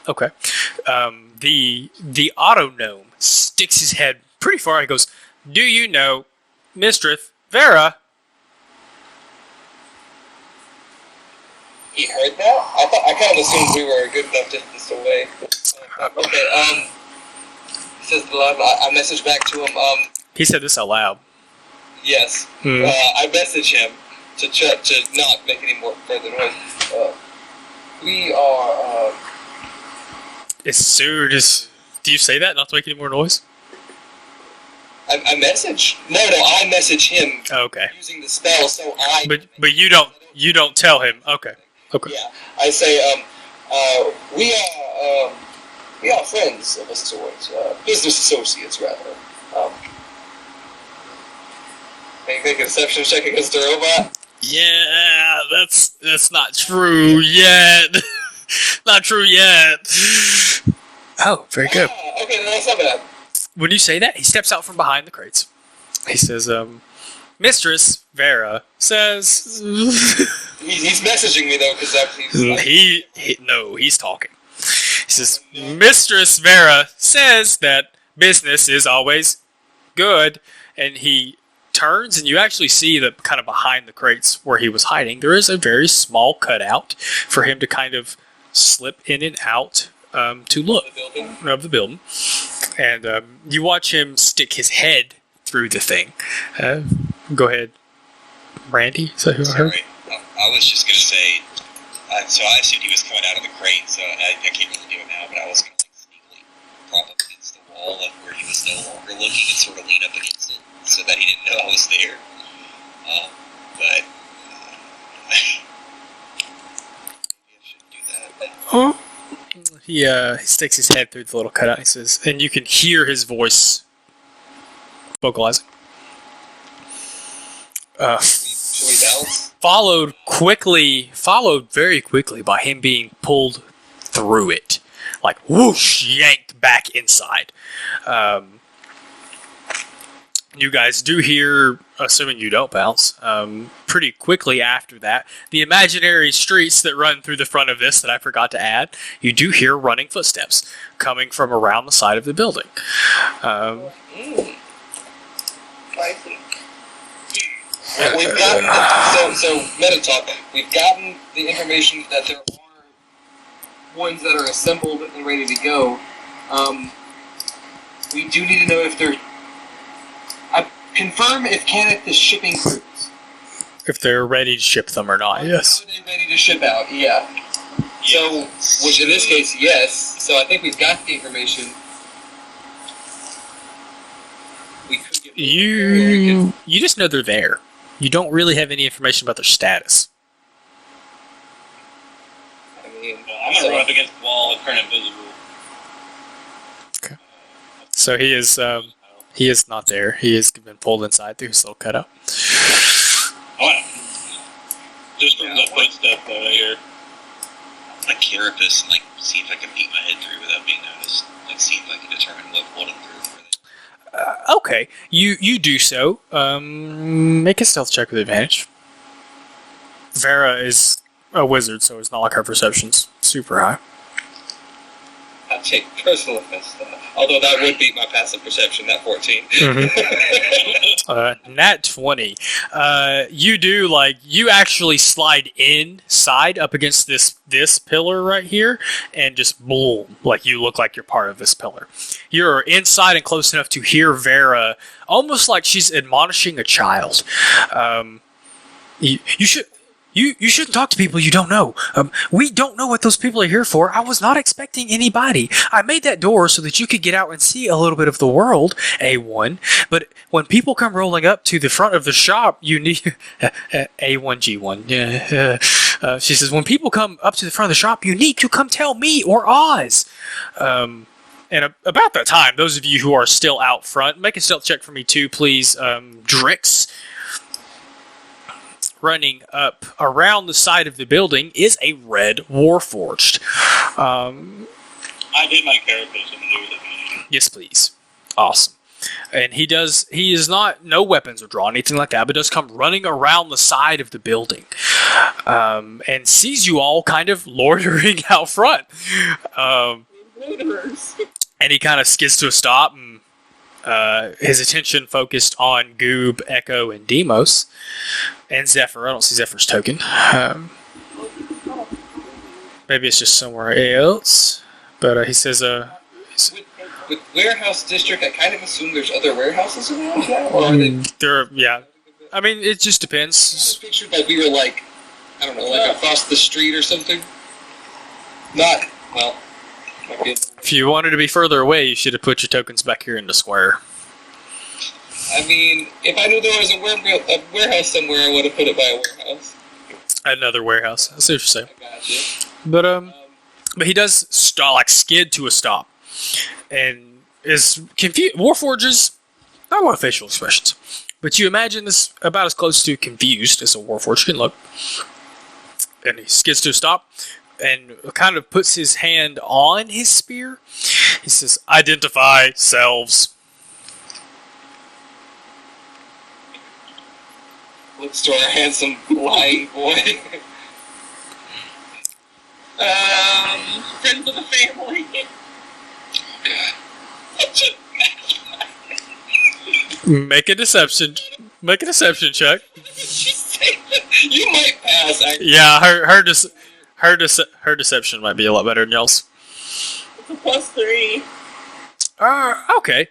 Okay. The auto gnome sticks his head pretty far. He goes, "Do you know Mistress Vera?" He heard that? I kind of assumed we were a good enough distance away. Okay. He says I messaged back to him. He said this out loud. Yes. I message him to not make any more further noise. We are. As soon as do you say that not to make any more noise? I message? No, I message him Okay. using the spell, so I... But you don't tell him. Okay. Yeah, I say, we are friends of a sort, business associates, rather. Make a deception check against a robot? Yeah, that's not true yet. Not true yet. Oh, very good. Okay, that's not bad. When you say that, he steps out from behind the crates. He says, Mistress Vera says... He's messaging me, though, because he's talking. He says, Mistress Vera says that business is always good, and he turns, and you actually see that kind of behind the crates where he was hiding, there is a very small cutout for him to kind of slip in and out to look of the building. And you watch him stick his head through the thing. Go ahead, Randy. Is that who I heard? Sorry, I was just gonna say. So I assumed he was coming out of the crate, so I can't really do it now. But I was gonna sneakily prop up against the wall, where he was no longer looking, and sort of lean up against it, so that he didn't know I was there. But maybe I shouldn't do that. He sticks his head through the little cutout. He says, and you can hear his voice vocalizing. Should we bounce? Followed very quickly by him being pulled through it, like whoosh, yanked back inside. You guys do hear, assuming you don't bounce, pretty quickly after that, the imaginary streets that run through the front of this that I forgot to add, you do hear running footsteps coming from around the side of the building. We've gotten so meta talk. We've gotten the information that there are ones that are assembled and ready to go. We do need to know if they're. Confirm if Kenneth is shipping crews. If they're ready to ship them or not, yes. Are they ready to ship out? Yeah. So, which in this case, yes. So I think we've got the information. We could get You just know they're there. You don't really have any information about their status. I mean, I'm gonna run up against the wall and turn invisible. Okay. So he is not there. He has been pulled inside through his little cutout. Just from the footstep that I hear. Like carapace and see if I can peek my head through without being noticed. See if I can determine what pulled him through. Okay, you do so. Make a stealth check with advantage. Vera is a wizard, so it's not like her perception's super high. I take personal offense to that. Although that would beat my passive perception, that 14. Nat 20. You actually slide inside up against this pillar right here, and just boom, you look like you're part of this pillar. You're inside and close enough to hear Vera, almost like she's admonishing a child. You shouldn't talk to people you don't know. We don't know what those people are here for. I was not expecting anybody. I made that door so that you could get out and see a little bit of the world, A1. But when people come rolling up to the front of the shop, you need... A1G1. Yeah. She says, when people come up to the front of the shop, you need to come tell me or Oz. And about that time, those of you who are still out front, make a stealth check for me too, please. Drix. Running up around the side of the building is a red Warforged. I did my carapace and do the Yes, please. Awesome. And he is not, no weapons are drawn, anything like that, but does come running around the side of the building. And sees you all kind of loitering out front. And he kind of skids to a stop, and his attention focused on Goob, Echo, and Demos. And Zephyr. I don't see Zephyr's token. Maybe it's just somewhere else. But he says, with warehouse district, I kind of assume there's other warehouses around now? Or are they... yeah. I mean, it just depends. It's pictured like we were I don't know, across the street or something. Not, well... If you wanted to be further away, you should have put your tokens back here in the square. I mean, if I knew there was a warehouse somewhere, I would have put it by a warehouse. Another warehouse. I see what you're saying. I gotcha. But he does skid to a stop, and is confused. Warforges, not a lot of facial expressions, but you imagine this about as close to confused as a Warforge can look. And he skids to a stop, and kind of puts his hand on his spear. He says, "Identify selves." Looks to our handsome lying boy. Friends of the family. Make a deception check. You might pass. Actually. Yeah, her deception might be a lot better than y'all's. It's a +3. Okay.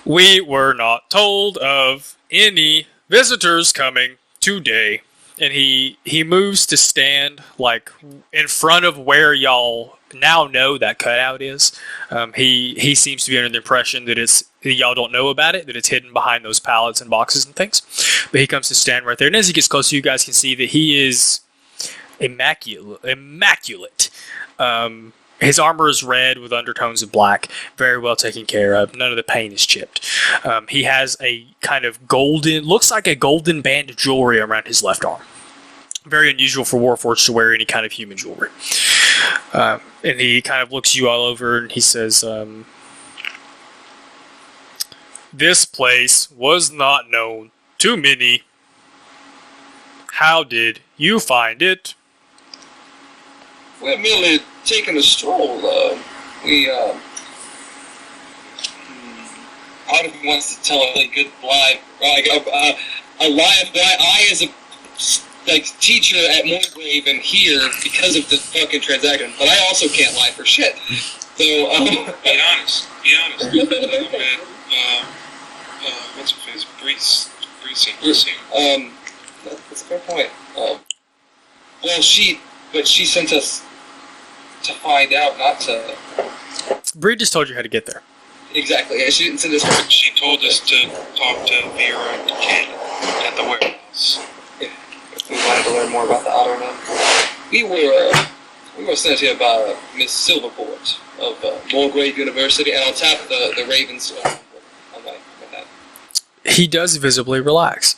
We were not told of any visitors coming today. And he moves to stand like in front of where y'all now know that cutout is. He seems to be under the impression that y'all don't know about it, that it's hidden behind those pallets and boxes and things. But he comes to stand right there, and as he gets closer, you guys can see that he is immaculate. His armor is red with undertones of black, very well taken care of. None of the paint is chipped. He has a kind of looks like a golden band of jewelry around his left arm. Very unusual for Warforged to wear any kind of human jewelry. And he kind of looks you all over and he says, "This place was not known to many. How did you find it?" We're merely taking a stroll. Part of me wants to tell a really good lie, a lie of why I, as a teacher at Moongrave, am here because of the fucking transaction. But I also can't lie for shit. So be honest. What's her face? Breeze. That's a fair point. She sent us to find out, not to. Bree just told you how to get there. Exactly. She didn't send us. She told us to talk to Vera and Ken at the warehouse. If we wanted to learn more about the Otterman, we were sent here by Miss Silverport of Moorgrave University, and I'll tap the Ravens on my head. He does visibly relax.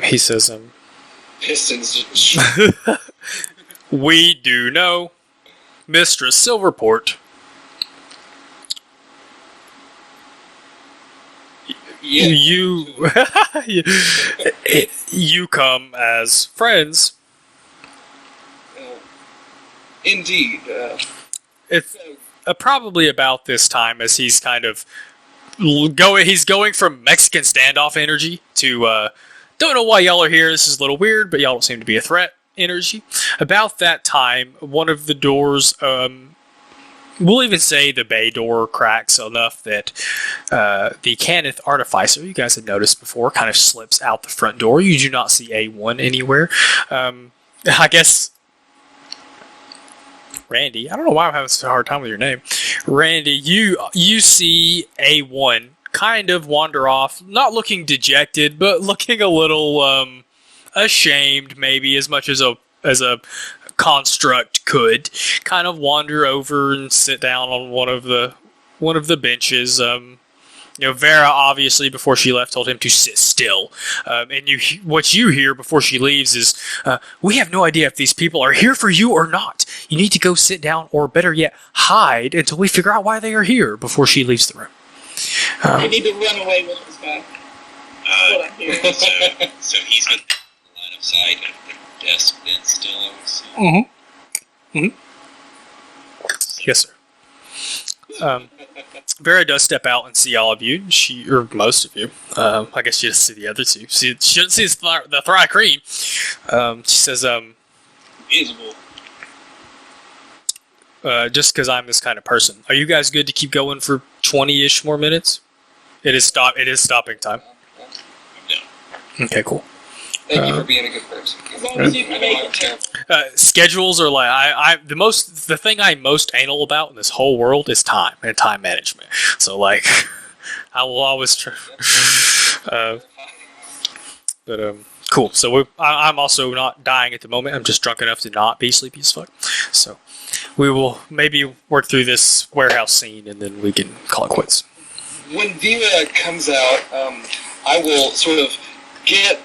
He says, Pistons. "We do know Mistress Silverport. Yeah. You come as friends." Indeed. It's probably about this time as he's kind of going from Mexican standoff energy to don't know why y'all are here, this is a little weird, but y'all don't seem to be a threat energy. About that time, one of the doors, we'll even say the bay door, cracks enough that the Cannith Artificer, you guys had noticed before, kind of slips out the front door. You do not see A1 anywhere. I guess Randy, I don't know why I'm having such a hard time with your name. Randy, you see A1 kind of wander off, not looking dejected, but looking a little ashamed, maybe as much as a construct could. Kind of wander over and sit down on one of the benches. Vera obviously before she left told him to sit still. And what you hear before she leaves is, "We have no idea if these people are here for you or not. You need to go sit down, or better yet, hide until we figure out why they are here," before she leaves the room. We need to run away with this guy. What I'm hearing. So he's got the line of sight of the desk then still, I would assume. Yes, sir. Vera does step out and see all of you. Or most of you. I guess she doesn't see the other two. She doesn't see the Thry-Kreen. She says, Visible. just because I'm this kind of person. Are you guys good to keep going for 20-ish more minutes? It is stopping time. No. Okay, cool. Thank you for being a good person. As long as you can make it. Schedules are like the thing I'm most anal about in this whole world is time and time management. So like, I will always try. Cool. So I'm also not dying at the moment. I'm just drunk enough to not be sleepy as fuck. So we will maybe work through this warehouse scene and then we can call it quits. When Vera comes out, I will sort of get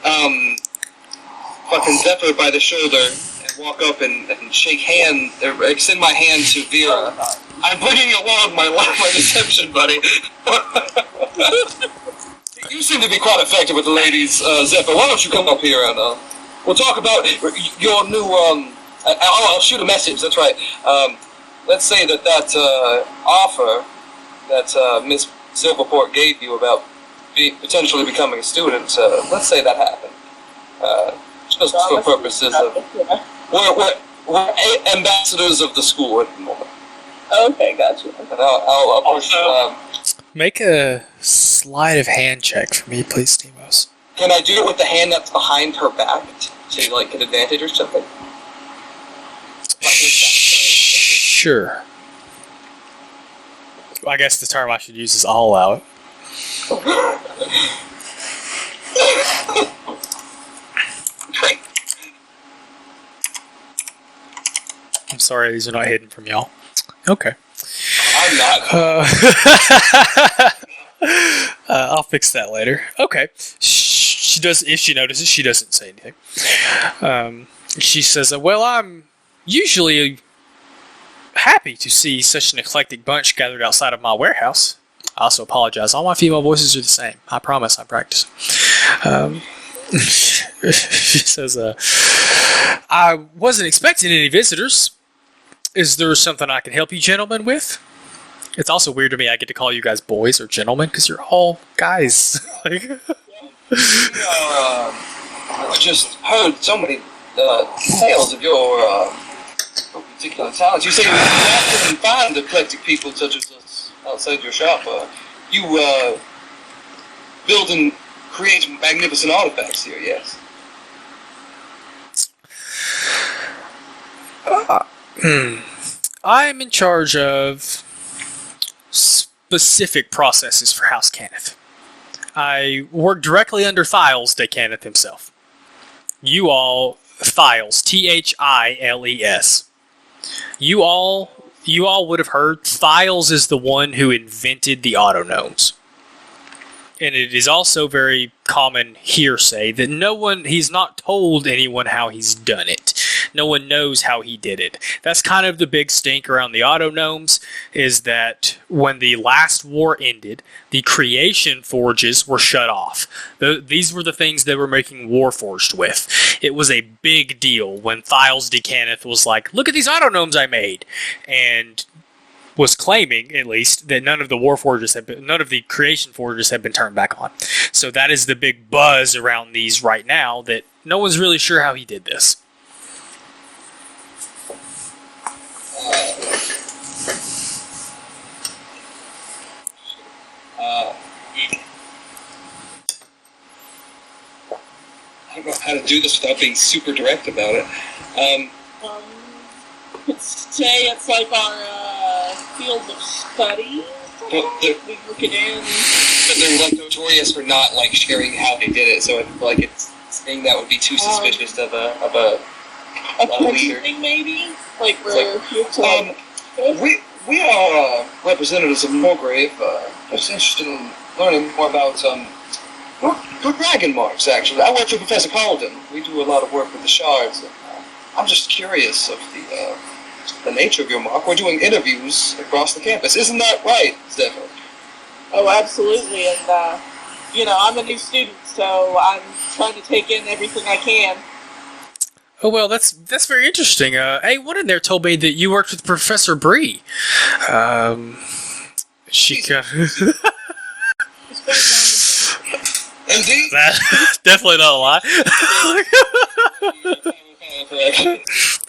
fucking Zephyr by the shoulder and walk up and shake hand, or extend my hand to Vera. I'm bringing along my deception buddy. You seem to be quite effective with the ladies, Zephyr. Why don't you come up here and we'll talk about your new. I'll shoot a message. That's right. Let's say that offer that Miss Silverport gave you about potentially becoming a student. Let's say that happened. Just for purposes of we're ambassadors of the school at the moment. Okay, gotcha. And I'll push. Make a sleight of hand check for me, please, Stemos. Can I do it with the hand that's behind her back to like get advantage or something? Sure. I guess the term I should use is I'll allow it. Great. I'm sorry, these are not hidden from y'all. Okay. I'm not. I'll fix that later. Okay. She does. If she notices, she doesn't say anything. She says, "Well, I'm usually happy to see such an eclectic bunch gathered outside of my warehouse. I also apologize. All my female voices are the same. I promise. I practice." She says, "I wasn't expecting any visitors. Is there something I can help you gentlemen with?" It's also weird to me I get to call you guys boys or gentlemen because you're all guys. I just heard so many tales of your particular talents. You say you often find eclectic people such as us outside your shop. You build and create magnificent artifacts here, yes? I'm in charge of specific processes for House Cannith. I work directly under Thiles de Cannith himself. You all, Thiles, Thiles. You all would have heard Thiles is the one who invented the autognomes. And it is also very common hearsay that he's not told anyone how he's done it. No one knows how he did it. That's kind of the big stink around the autognomes, is that when the last war ended, the creation forges were shut off. These were the things they were making warforged with. It was a big deal when Thiles de Cannith was like, "Look at these autognomes I made," and was claiming, at least, that none of the creation forges have been turned back on. So that is the big buzz around these right now, that no one's really sure how he did this. I don't know how to do this without being super direct about it. Could say it's like our field of study. We look it in. They're like notorious for not like sharing how they did it, so I feel like it's saying that would be too suspicious of a leader. Thing maybe, like we're here to. We are representatives of Morgrave. Just interested in learning more about dragon marks. Actually, I work for Professor Calden. We do a lot of work with the shards. I'm just curious of the nature of your mark. We're doing interviews across the campus. Isn't that right, Zephyr? Oh, absolutely. And, I'm a new student, so I'm trying to take in everything I can. Oh, well, that's very interesting. Hey, one in there told me that you worked with Professor Bree. She got... Indeed. That's definitely not a lie.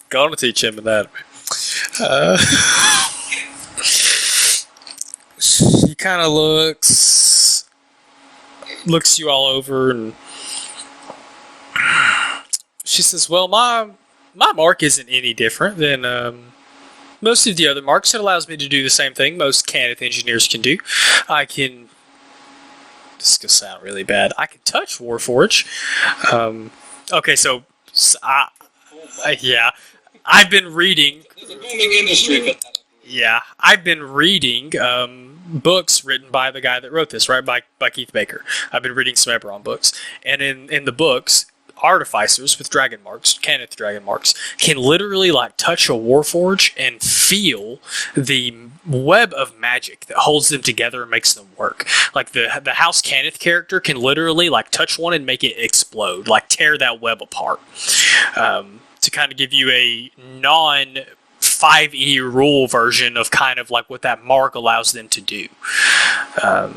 Gonna teach him anatomy. She kind of looks you all over, and she says, "Well, my mark isn't any different than most of the other marks. It allows me to do the same thing most Cannith engineers can do. I can This is gonna sound really bad. I can touch Warforge. Okay, so yeah, I've been reading. There's a booming industry for that. Yeah, I've been reading books written by the guy that wrote this, right? By Keith Baker. I've been reading some Eberron books, and in the books, artificers with dragon marks, Kenneth dragon marks, can literally like touch a Warforge and feel the web of magic that holds them together and makes them work. Like the House Kenneth character can literally like touch one and make it explode, like tear that web apart. To kind of give you a non 5e rule version of kind of like what that mark allows them to do. I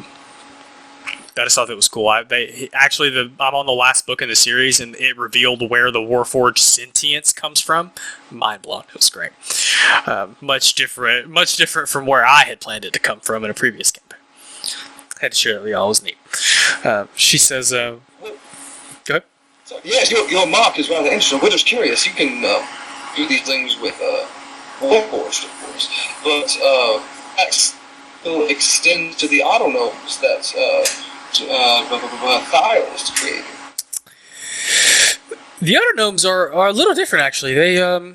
just thought that was cool. I'm on the last book in the series, and it revealed where the Warforged sentience comes from. Mind blown. It was great. Much different from where I had planned it to come from in a previous campaign. Had to share that with y'all. It was neat. She says, go ahead. So, yes, your mark is rather interesting. We're just curious. You can do these things with Warforged, of course, but that still extends to the autonomes that Thyros created. The other gnomes are a little different, actually. They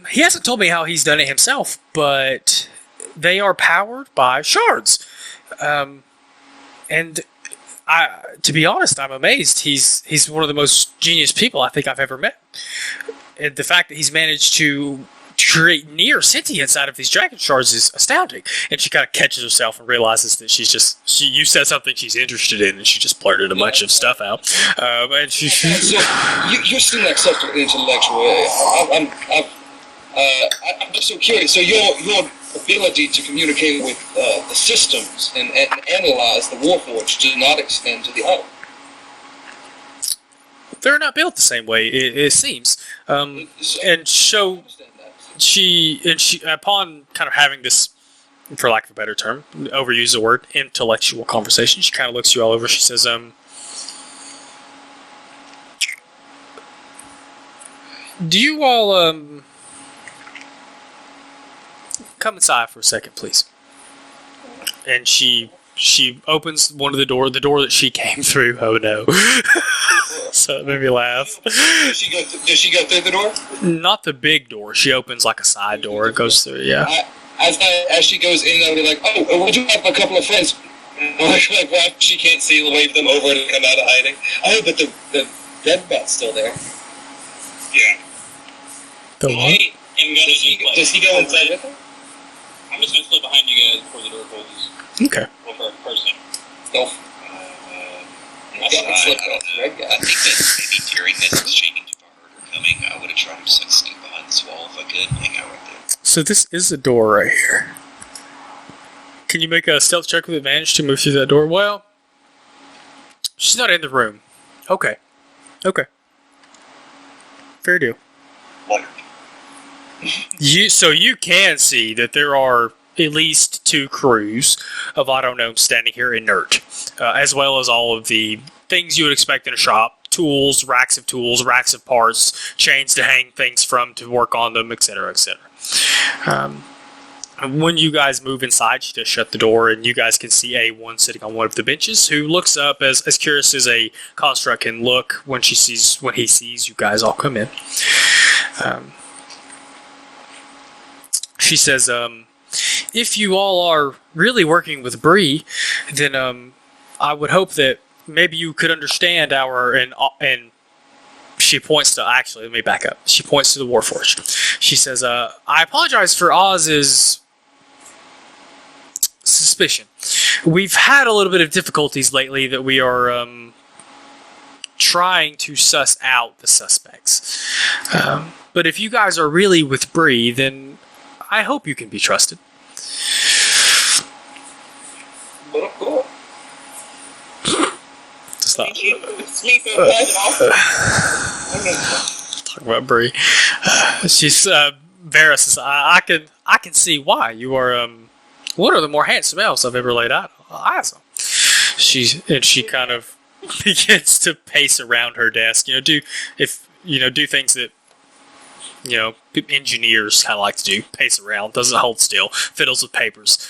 he hasn't told me how he's done it himself, but they are powered by shards. And to be honest, I'm amazed. He's one of the most genius people I think I've ever met. And the fact that he's managed to create near sentience out of these dragon shards is astounding. And she kind of catches herself and realizes that you said something she's interested in, and she just blurted a bunch of stuff out. And so you seem like such an intellectual. I'm just so curious. So your ability to communicate with the systems and analyze the Warforged does not extend to the other. They're not built the same way, it seems. And so she upon kind of having this, for lack of a better term, overuse the word, intellectual conversation, she kind of looks you all over. She says, do you all come inside for a second, please? And she opens one of the door that she came through. Oh no. So it made me laugh. Does she go through the door? Not the big door. She opens like a side door and goes through, yeah. As she goes in, I'll be like, oh, would you have a couple of friends? Like, well, she can't see, wave them over and come out of hiding. Oh, but the dead bat's still there. Yeah. The what? Does he go inside with her? I'm just going to slip behind you guys before the door closes. Okay. Well, for a person. No. I think that maybe during this exchange, if I heard her coming, I would have tried to just sneak behind this wall if I could and hang out right there. So this is a door right here. Can you make a stealth check with advantage to move through that door? Well, she's not in the room. Okay. Fair deal. What? So you can see that there are at least 2 crews of autognomes standing here inert, as well as all of the things you would expect in a shop: tools, racks of parts, chains to hang things from to work on them, etc., etc. When you guys move inside, she just shut the door, and you guys can see A1 sitting on one of the benches, who looks up as curious as a construct can look when he sees you guys all come in. She says, if you all are really working with Bree, then I would hope that maybe you could understand and she points to, actually, let me back up. She points to the Warforged. She says, I apologize for Oz's suspicion. We've had a little bit of difficulties lately that we are trying to suss out the suspects. But if you guys are really with Bree, then I hope you can be trusted. But of course. Stop. Talk about Bree. She's Vera says, I can see why you are one of the more handsome elves I've ever laid eyes on. She kind of begins to pace around her desk. Do things that engineers kind of like to do. Pace around, doesn't hold still, fiddles with papers.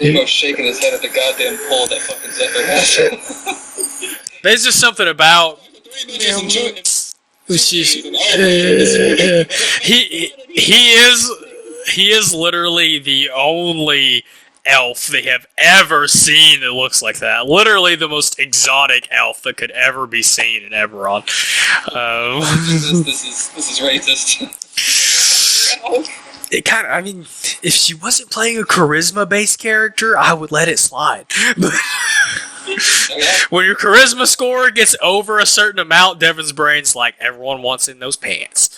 Nemo's shaking his head at the goddamn pole that fucking Zephyr has. There's just something about he is literally the only elf they have ever seen that looks like that. Literally the most exotic elf that could ever be seen in Eberron. This is racist. It kind of, I mean, if she wasn't playing a charisma-based character, I would let it slide. When your charisma score gets over a certain amount, Devin's brain's like, everyone wants in those pants.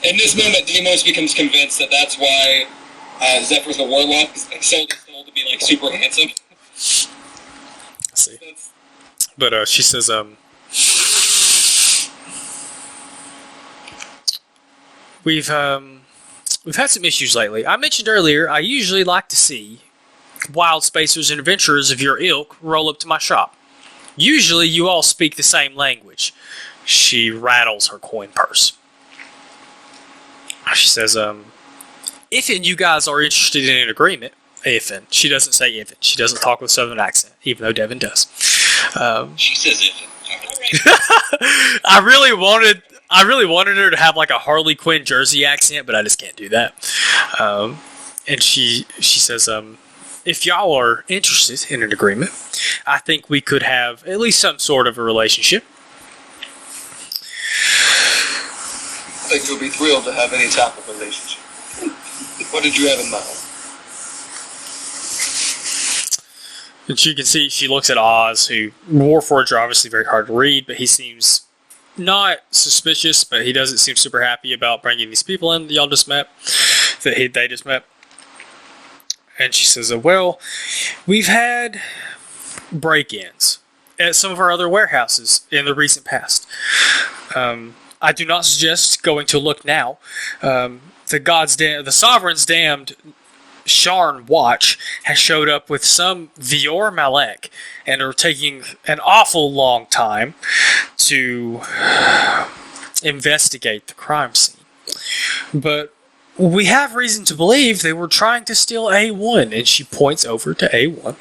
In this moment, Demos becomes convinced that that's why Zephyr's the warlock, is sold to be like super handsome. Let's see. But she says, we've had some issues lately. I mentioned earlier, I usually like to see wild spacers and adventurers of your ilk roll up to my shop. Usually you all speak the same language. She rattles her coin purse. She says, if you guys are interested in an agreement, Ifin. She doesn't say Ifin. She doesn't talk with a southern accent, even though Devin does. She says Ifin. I really wanted her to have like a Harley Quinn Jersey accent, but I just can't do that. And she says, if y'all are interested in an agreement, I think we could have at least some sort of a relationship. I think you'll be thrilled to have any type of relationship. What did you have in mind? And you can see she looks at Oz, who Warforged are obviously very hard to read, but he seems not suspicious, but he doesn't seem super happy about bringing these people in that y'all just met, they just met. And she says, well, we've had break-ins at some of our other warehouses in the recent past. I do not suggest going to look now. The Sovereign's damned Sharn watch has showed up with some Vior Malek and are taking an awful long time to investigate the crime scene. But we have reason to believe they were trying to steal A1, and she points over to A1.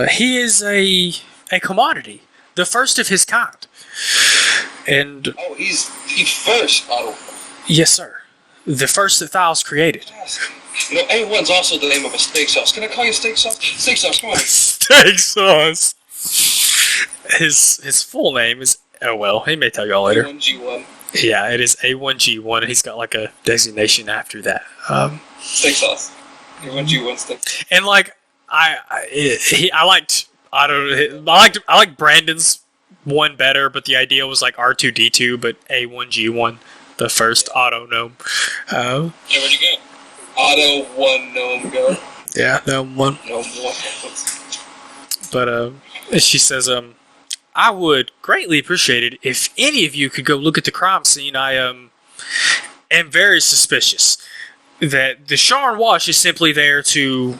He is a commodity, the first of his kind. And he's first. Yes, sir. The first that Thiles created. You know, A1's also the name of a steak sauce. Can I call you steak sauce? Steak sauce, come on. Steak sauce. His full name is, oh well, he may tell y'all later. A1G1. Yeah, it is A1G1, and he's got like a designation after that. Steak sauce. A1G1 steak. And like I liked Brandon's one better, but the idea was like R2D2, but A1G1, the first auto gnome. Yeah, where'd you go? Auto one gnome go. Yeah, gnome one. Gnome one. But she says, I would greatly appreciate it if any of you could go look at the crime scene. I am very suspicious that the Sharn Wash is simply there to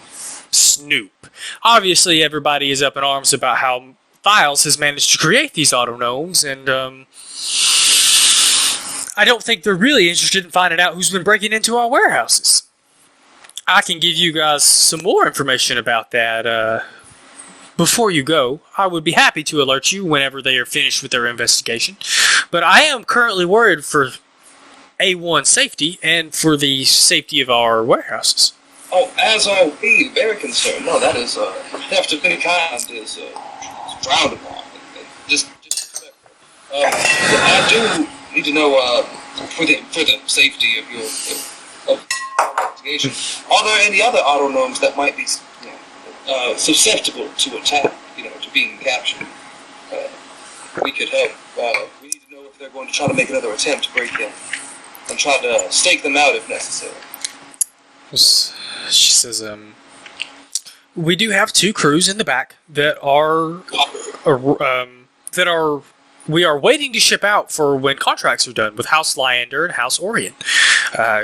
snoop. Obviously, everybody is up in arms about how Thiles has managed to create these auto-gnomes, and I don't think they're really interested in finding out who's been breaking into our warehouses. I can give you guys some more information about that before you go. I would be happy to alert you whenever they are finished with their investigation, but I am currently worried for A1 safety and for the safety of our warehouses. Oh, as are we, very concerned. No, that is, theft of any kind is frowned upon. Just I do need to know, for the safety of your investigation, are there any other auto gnomes that might be susceptible to attack, to being captured? We could help. We need to know if they're going to try to make another attempt to break in, and try to stake them out if necessary. She says, we do have 2 crews in the back that we are waiting to ship out for when contracts are done with House Lyander and House Orion.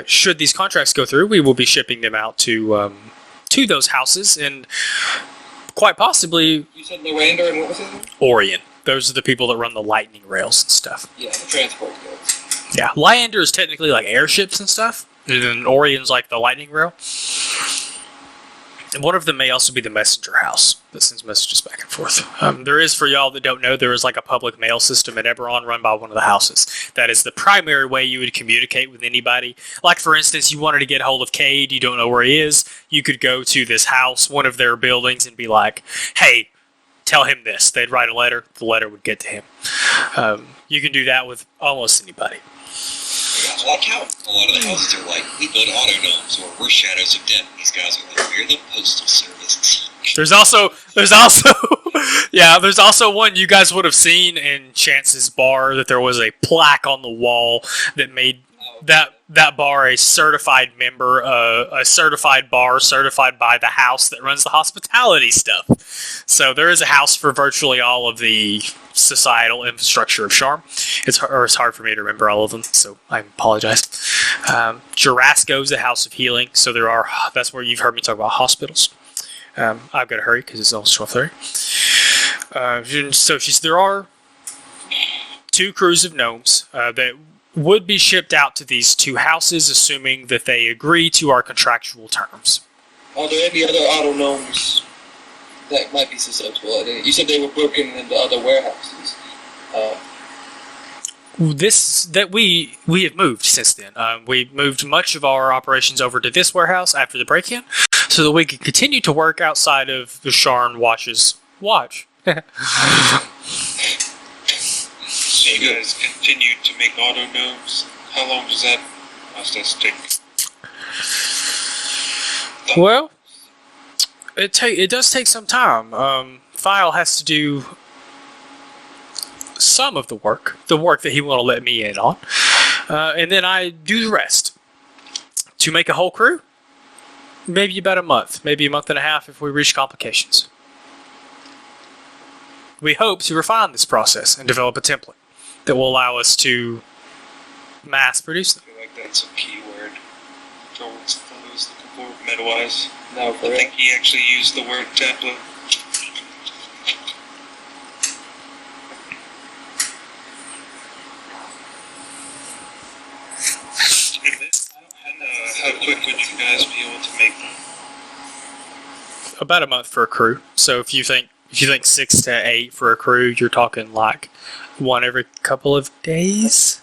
Should these contracts go through, we will be shipping them out to those houses, and quite possibly... You said Lyander and what was it? Orion. Those are the people that run the lightning rails and stuff. Yeah, the transport guards. Yeah, Lyander is technically like airships and stuff, and then Orion's like the lightning rail. And one of them may also be the messenger house that sends messages back and forth. There is, for y'all that don't know, there is like a public mail system at Eberron run by one of the houses. That is the primary way you would communicate with anybody. Like, for instance, you wanted to get a hold of Cade, you don't know where he is, you could go to this house, one of their buildings, and be like, hey, tell him this. They'd write a letter, the letter would get to him. You can do that with almost anybody. I like how a lot of the houses are like, we build auto gnomes, or we're shadows of death. These guys are like, we're the postal service. There's also one you guys would have seen in Chance's bar, that there was a plaque on the wall that made that bar a certified member, a certified bar certified by the house that runs the hospitality stuff. So there is a house for virtually all of the societal infrastructure of Sharm. It's hard for me to remember all of them, so I apologize. Jurassico's a house of healing, so that's where you've heard me talk about hospitals. I've got to hurry because it's almost 12:30. So there are 2 crews of gnomes that would be shipped out to these 2 houses, assuming that they agree to our contractual terms. Are there any other auto gnomes that might be susceptible? You said they were broken into other warehouses. We have moved since then. We moved much of our operations over to this warehouse after the break-in, so that we can continue to work outside of the Sharn Watch's watch. So you guys continue to make auto gnomes? How long does that process take? Well, it does take some time. File has to do some of the work that he won't let me in on, and then I do the rest. To make a whole crew, maybe about a month, maybe a month and a half if we reach complications. We hope to refine this process and develop a template that will allow us to mass produce them. I feel like that's a key word for what I was looking for, meta-wise. No, I think he actually used the word template. And how quick would you guys be able to make them? About a month for a crew. So if you think 6 to 8 for a crew, you're talking like one every couple of days.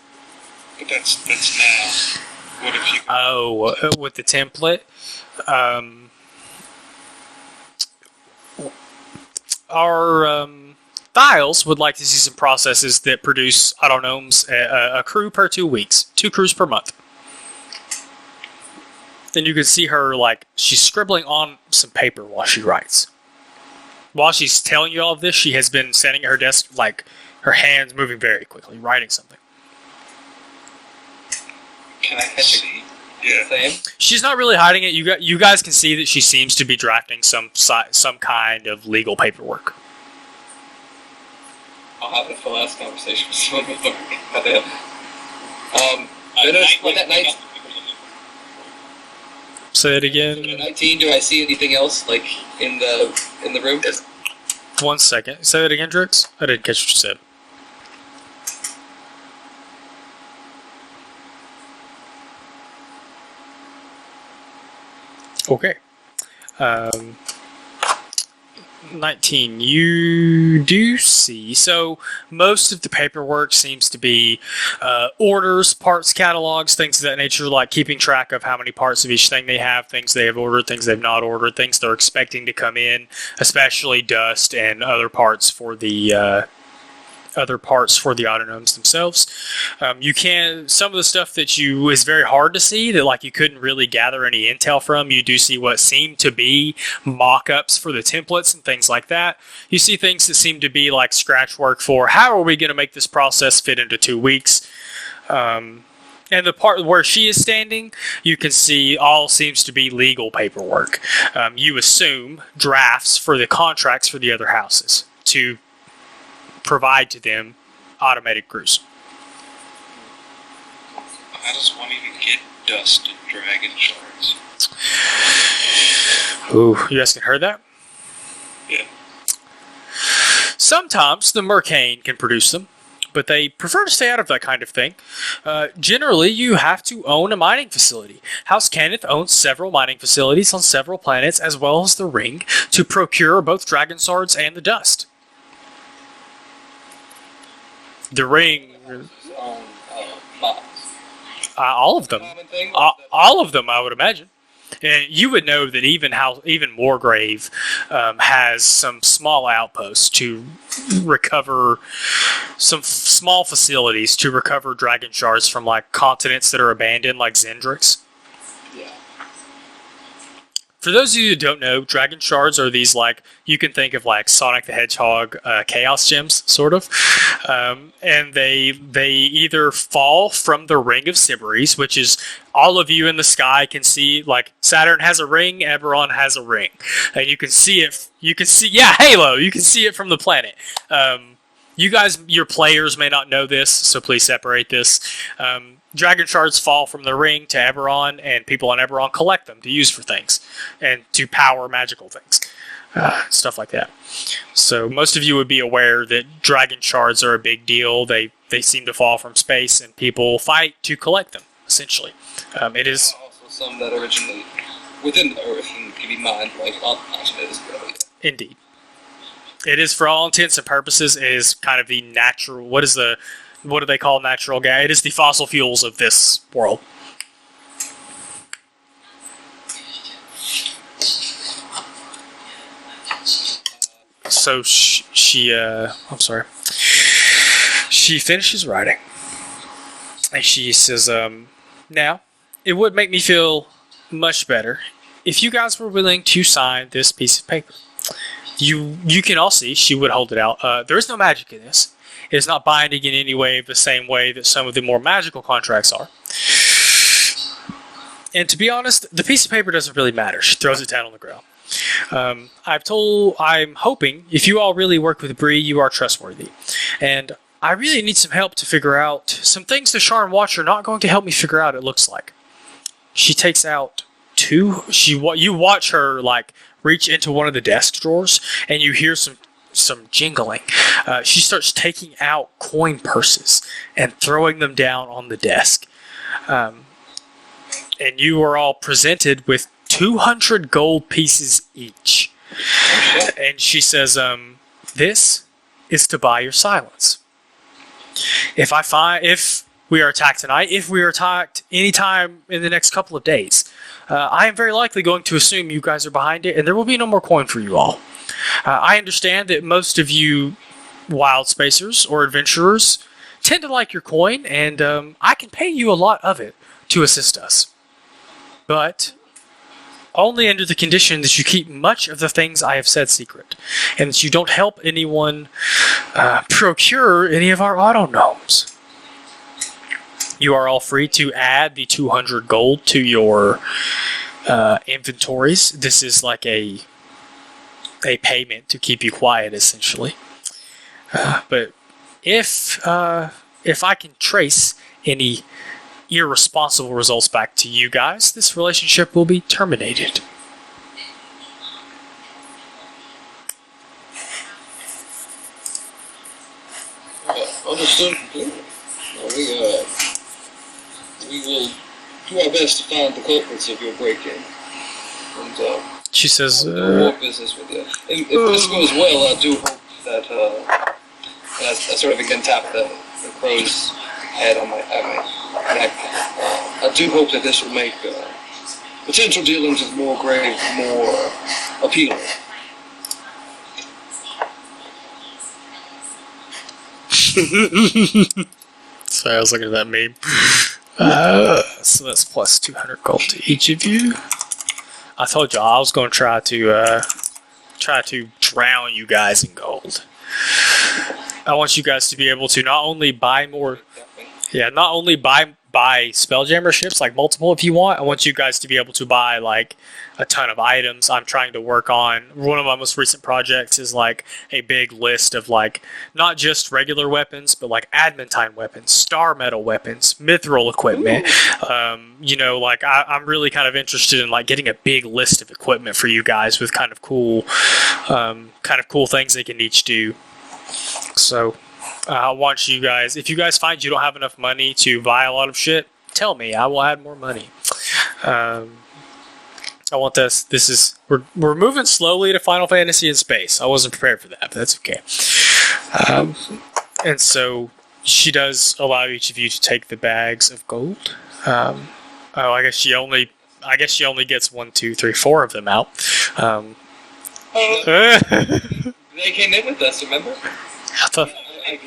But that's now. What if you... with the template? Our Thiles would like to see some processes that produce autonomes, a crew per 2 weeks. 2 crews per month. Then you can see her, like, she's scribbling on some paper while she writes. While she's telling you all of this, she has been standing at her desk, like, her hands moving very quickly, writing something. Can I see? Yeah. Same. She's not really hiding it. You guys can see that she seems to be drafting some kind of legal paperwork. I'll have a full ass conversation with someone before. That night. Say it again. 19. Do I see anything else like in the room? 1 second. Say that again, Drix. I didn't catch what you said. Okay. 19. You do see. So most of the paperwork seems to be orders, parts catalogs, things of that nature, like keeping track of how many parts of each thing they have, things they have ordered, things they've not ordered, things they're expecting to come in, especially dust and other parts for the autonomes themselves. Some of the stuff that is very hard to see, that like you couldn't really gather any intel from. You do see what seem to be mock-ups for the templates and things like that. You see things that seem to be like scratch work for how are we going to make this process fit into 2 weeks. And the part where she is standing, you can see all seems to be legal paperwork. You assume drafts for the contracts for the other houses to provide to them automated crews. How does one even get dust and dragon shards? Ooh, you guys can hear that? Yeah. Sometimes the Mercane can produce them. but they prefer to stay out of that kind of thing. Generally, you have to own a mining facility. House Kenneth owns several mining facilities on several planets, as well as the ring, to procure both dragon swords and the dust. The ring... all of them. All of them, I would imagine. And you would know that even Moorgrave has some small outposts to recover, some small facilities to recover dragon shards from like continents that are abandoned, like Zendrix. Yeah. For those of you who don't know, dragon shards are these, like, you can think of like Sonic the Hedgehog chaos gems, sort of. And they either fall from the Ring of Sybaris, which is all of you in the sky can see, like Saturn has a ring, Eberron has a ring. And you can see it, Halo, you can see it from the planet. You guys, your players may not know this, so please separate this. Dragon shards fall from the ring to Eberron, and people on Eberron collect them to use for things and to power magical things, stuff like that. So most of you would be aware that dragon shards are a big deal. They seem to fall from space, and people fight to collect them. Essentially, it is also some that originate within the Earth and can be mined like Appalachian as well. Indeed, it is for all intents and purposes. It is kind of the natural. What do they call natural gas? It is the fossil fuels of this world. So she finishes writing, and she says, now, it would make me feel much better if you guys were willing to sign this piece of paper. You can all see, she would hold it out. There is no magic in this. It is not binding in any way the same way that some of the more magical contracts are. And to be honest, the piece of paper doesn't really matter. She throws it down on the ground. I'm hoping, if you all really work with Bree, you are trustworthy. And I really need some help to figure out some things the Sharn Watch are not going to help me figure out, it looks like. She takes out you watch her, like, reach into one of the desk drawers, and you hear some jingling. She starts taking out coin purses and throwing them down on the desk. And you are all presented with 200 gold pieces each. And she says, this is to buy your silence. If we are attacked tonight, if we are attacked anytime in the next couple of days, I am very likely going to assume you guys are behind it, and there will be no more coin for you all. I understand that most of you wild spacers or adventurers tend to like your coin, and I can pay you a lot of it to assist us. But only under the condition that you keep much of the things I have said secret, and that you don't help anyone procure any of our autognomes. You are all free to add the 200 gold to your inventories. This is like a payment to keep you quiet, essentially. But if I can trace any irresponsible results back to you guys, this relationship will be terminated. Understood completely. We will do our best to find the culprits of your break-in. And she says, more business with you. And if this goes well, I do hope that I sort of again tap the crow's head on my neck. I do hope that this will make potential dealings with Moorgrave more appealing. Sorry, I was looking at that meme. So that's plus 200 gold to each of you. I told you I was going to try to drown you guys in gold. I want you guys to be able to not only buy more, buy Spelljammer ships, like multiple if you want. I want you guys to be able to buy like a ton of items. I'm trying to work on, one of my most recent projects is like a big list of like not just regular weapons, but like adamantine weapons, star metal weapons, mithril equipment. Like I'm really kind of interested in like getting a big list of equipment for you guys with kind of cool things they can each do. So I want you guys, if you guys find you don't have enough money to buy a lot of shit, tell me. I will add more money. I want this. We're moving slowly to Final Fantasy in space. I wasn't prepared for that, but that's okay. And so she does allow each of you to take the bags of gold. I guess she only gets 1, 2, 3, 4 of them out. They came in with us, remember?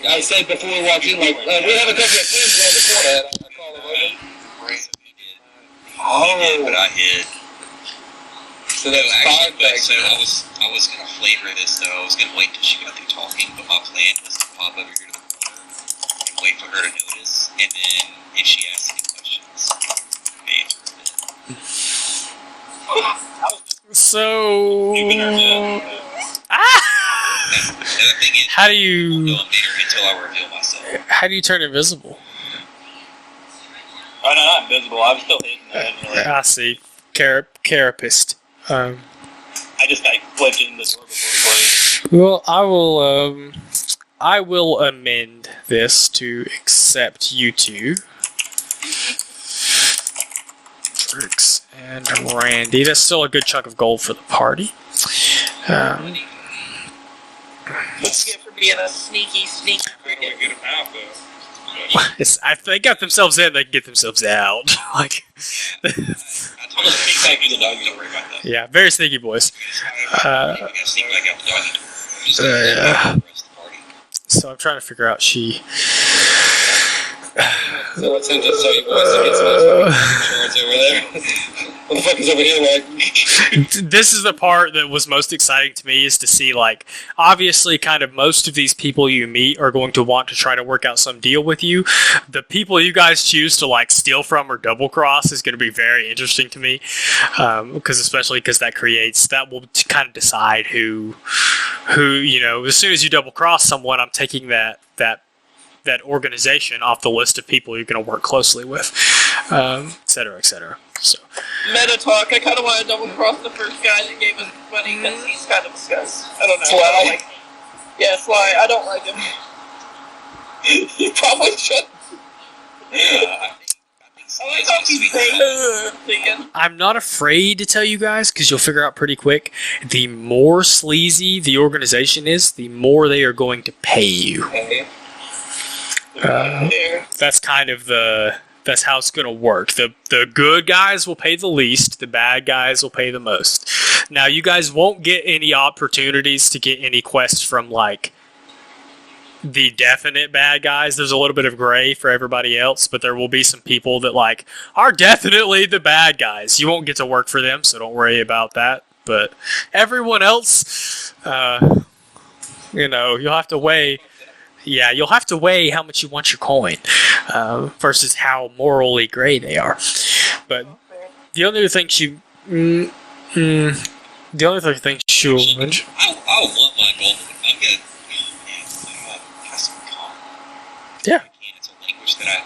I said before we walked in, like, we have a couple of friends around the corner, and I called them over. Oh, but I hid. So that's Actually, 5 bags. so I was gonna flavor this though. I was gonna wait till she got through talking, but my plan was to pop over here to the corner and wait for her to notice, and then if she asks any questions, answer it. So. And the thing is, How do I won't you know I'm there until I reveal myself. how do you turn invisible? Oh, no, not invisible. I'm still hidden. I see. Carapist. I just flipped in the door before. Well, I will amend this to accept you two. Bricks and Randy. That's still a good chunk of gold for the party. Let's get for being a sneaky cricket. Get them out, though. If they got themselves in, they can get themselves out. Like, I told her to sneak back through the doggy door. Worry about that. yeah, very sneaky boys. You gotta sneak back out the doggy door. Just like the rest of the party. So I'm trying to figure out she. So let's just so you boys to get some insurance over there. What the fuck is over here, like? This is the part that was most exciting to me, is to see, like, obviously kind of most of these people you meet are going to want to try to work out some deal with you. The people you guys choose to, like, steal from or double cross is going to be very interesting to me, because that will kind of decide who as soon as you double cross someone, I'm taking that organization off the list of people you're going to work closely with, et cetera, et cetera. So, Meta talk. I kind of want to double cross the first guy that gave us money because he's kind of a scuzz. I don't know. Sly? I don't like. Yeah, Sly. I don't like him. You probably should. I like how he's thinking. I'm not afraid to tell you guys, because you'll figure out pretty quick. The more sleazy the organization is, the more they are going to pay you. That's kind of that's how it's going to work. The good guys will pay the least. The bad guys will pay the most. Now, you guys won't get any opportunities to get any quests from, like, the definite bad guys. There's a little bit of gray for everybody else, but there will be some people that, like, are definitely the bad guys. You won't get to work for them, so don't worry about that. But everyone else, you'll have to weigh. Yeah, you'll have to weigh how much you want your coin versus how morally gray they are. But the only other thing she'll mention. I want my gold. I'm gonna. I have some calm. Yeah. It's a language that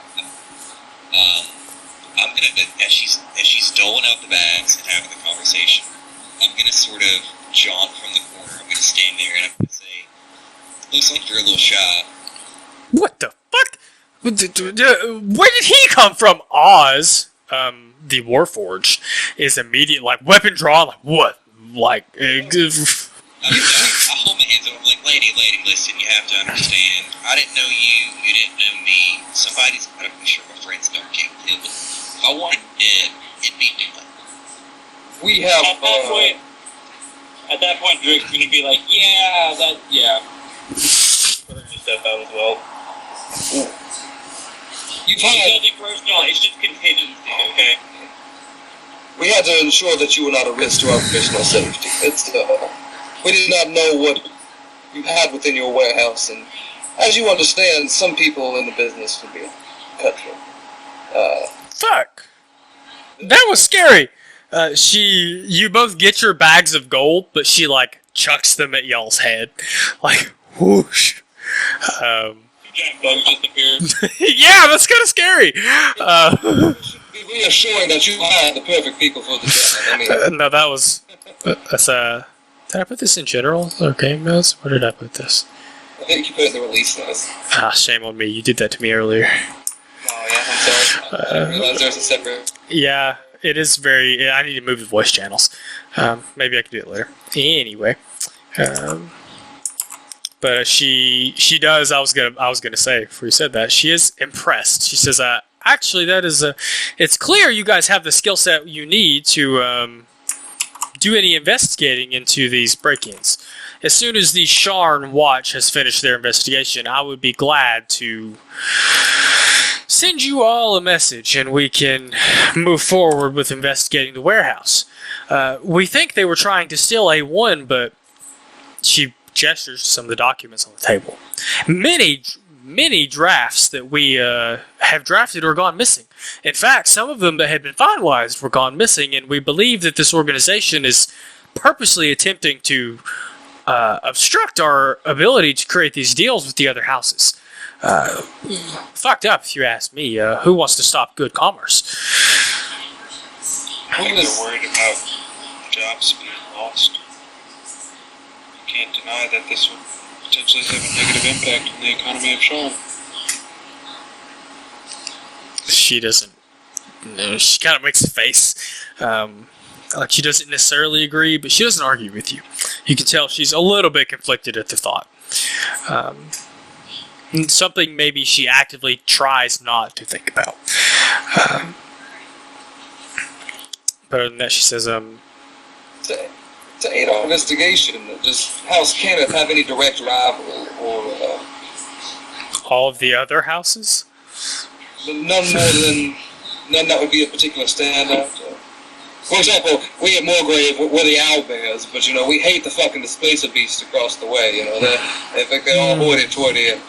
I'm gonna, as she's doling out the bags and having the conversation, I'm gonna sort of jaunt from the corner. I'm gonna stand there and I'm gonna say, "Looks like you're a little shy." What the fuck? Where did he come from? Oz, the Warforged, is immediate, like, weapon draw. Like, what? Like, I hold my hands up. I'm like, lady, listen, you have to understand. I didn't know you didn't know me. Somebody's gotta make sure my friends don't get killed. If I wanted dead, it'd be done. We have. At that point, Drake's gonna be like, yeah. Put yourself out as well. You've It's had. nothing personal. It's just contingency, okay? We had to ensure that you were not a risk to our personal safety. We did not know what you had within your warehouse, and as you understand, some people in the business can be cutthroat. fuck. That was scary. You both get your bags of gold, but she, like, chucks them at y'all's head. Like, whoosh. Giant bug just appeared. Yeah, that's kind of scary. Be reassuring that you had the perfect people for the job. I mean, No, that's did I put this in general or game modes? Where did I put this? I think you put it in the release notes. Ah, shame on me. You did that to me earlier. Oh yeah, I'm sorry. I didn't realize there's a separate. Yeah, it is very. Yeah, I need to move the voice channels. Maybe I can do it later. Anyway, but she does. I was gonna say before you said that, she is impressed. She says, actually, that is it's clear you guys have the skill set you need to do any investigating into these break-ins. As soon as the Sharn Watch has finished their investigation, I would be glad to send you all a message and we can move forward with investigating the warehouse. We think they were trying to steal A1, but she gestures to some of the documents on the table. Many drafts that we have drafted are gone missing. In fact, some of them that had been finalized were gone missing, and we believe that this organization is purposely attempting to obstruct our ability to create these deals with the other houses. Fucked up, if you ask me. Who wants to stop good commerce? I think they're worried about jobs being lost. You can't deny that this would potentially have a negative impact on the economy of Sean. She doesn't. No, she kind of makes a face. Like she doesn't necessarily agree, but she doesn't argue with you. You can tell she's a little bit conflicted at the thought. Something maybe she actively tries not to think about. But other than that, she says, To aid our investigation, does House Kenneth have any direct rival or all of the other houses? none that would be a particular standout? For example, we at Moorgrave, we're the Owlbears, but we hate the fucking displacer beasts across the way. They think they're all hoarded toward the end.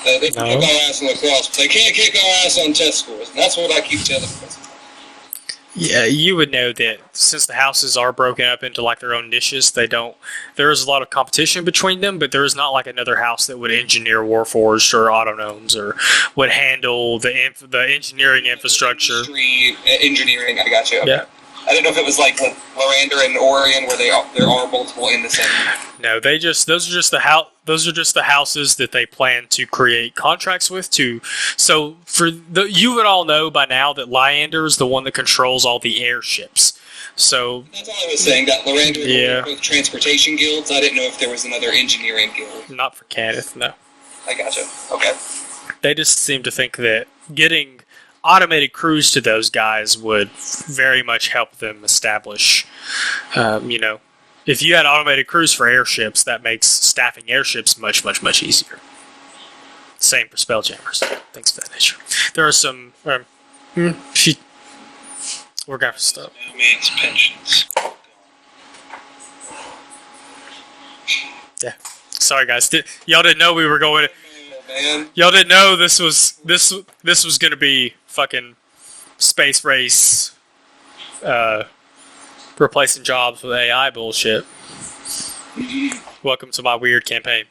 They can kick our ass on the cross, but they can't kick our ass on test scores. And that's what I keep telling them. Yeah, you would know that since the houses are broken up into like their own niches, there is a lot of competition between them, but there is not like another house that would engineer Warforged or Autonomes or would handle the engineering infrastructure. Engineering, I got you. Okay. Yeah. I didn't know if it was like Lorander and Orion where there are multiple in the same. No, those are just the houses that they plan to create contracts with. So you would all know by now that Lyander is the one that controls all the airships. So that's all I was saying. That Lorander with transportation guilds. I didn't know if there was another engineering guild. Not for Kenneth, no. I gotcha. Okay. They just seem to think that getting automated crews to those guys would very much help them establish, if you had automated crews for airships, that makes staffing airships much, much, much easier. Same for Spelljammers, things of that nature. There are some, we're going to have to stop. No man's pensions. Yeah. Sorry guys, y'all didn't know we were going Man. Y'all didn't know this was going to be fucking space race, replacing jobs with AI bullshit. Welcome to my weird campaign.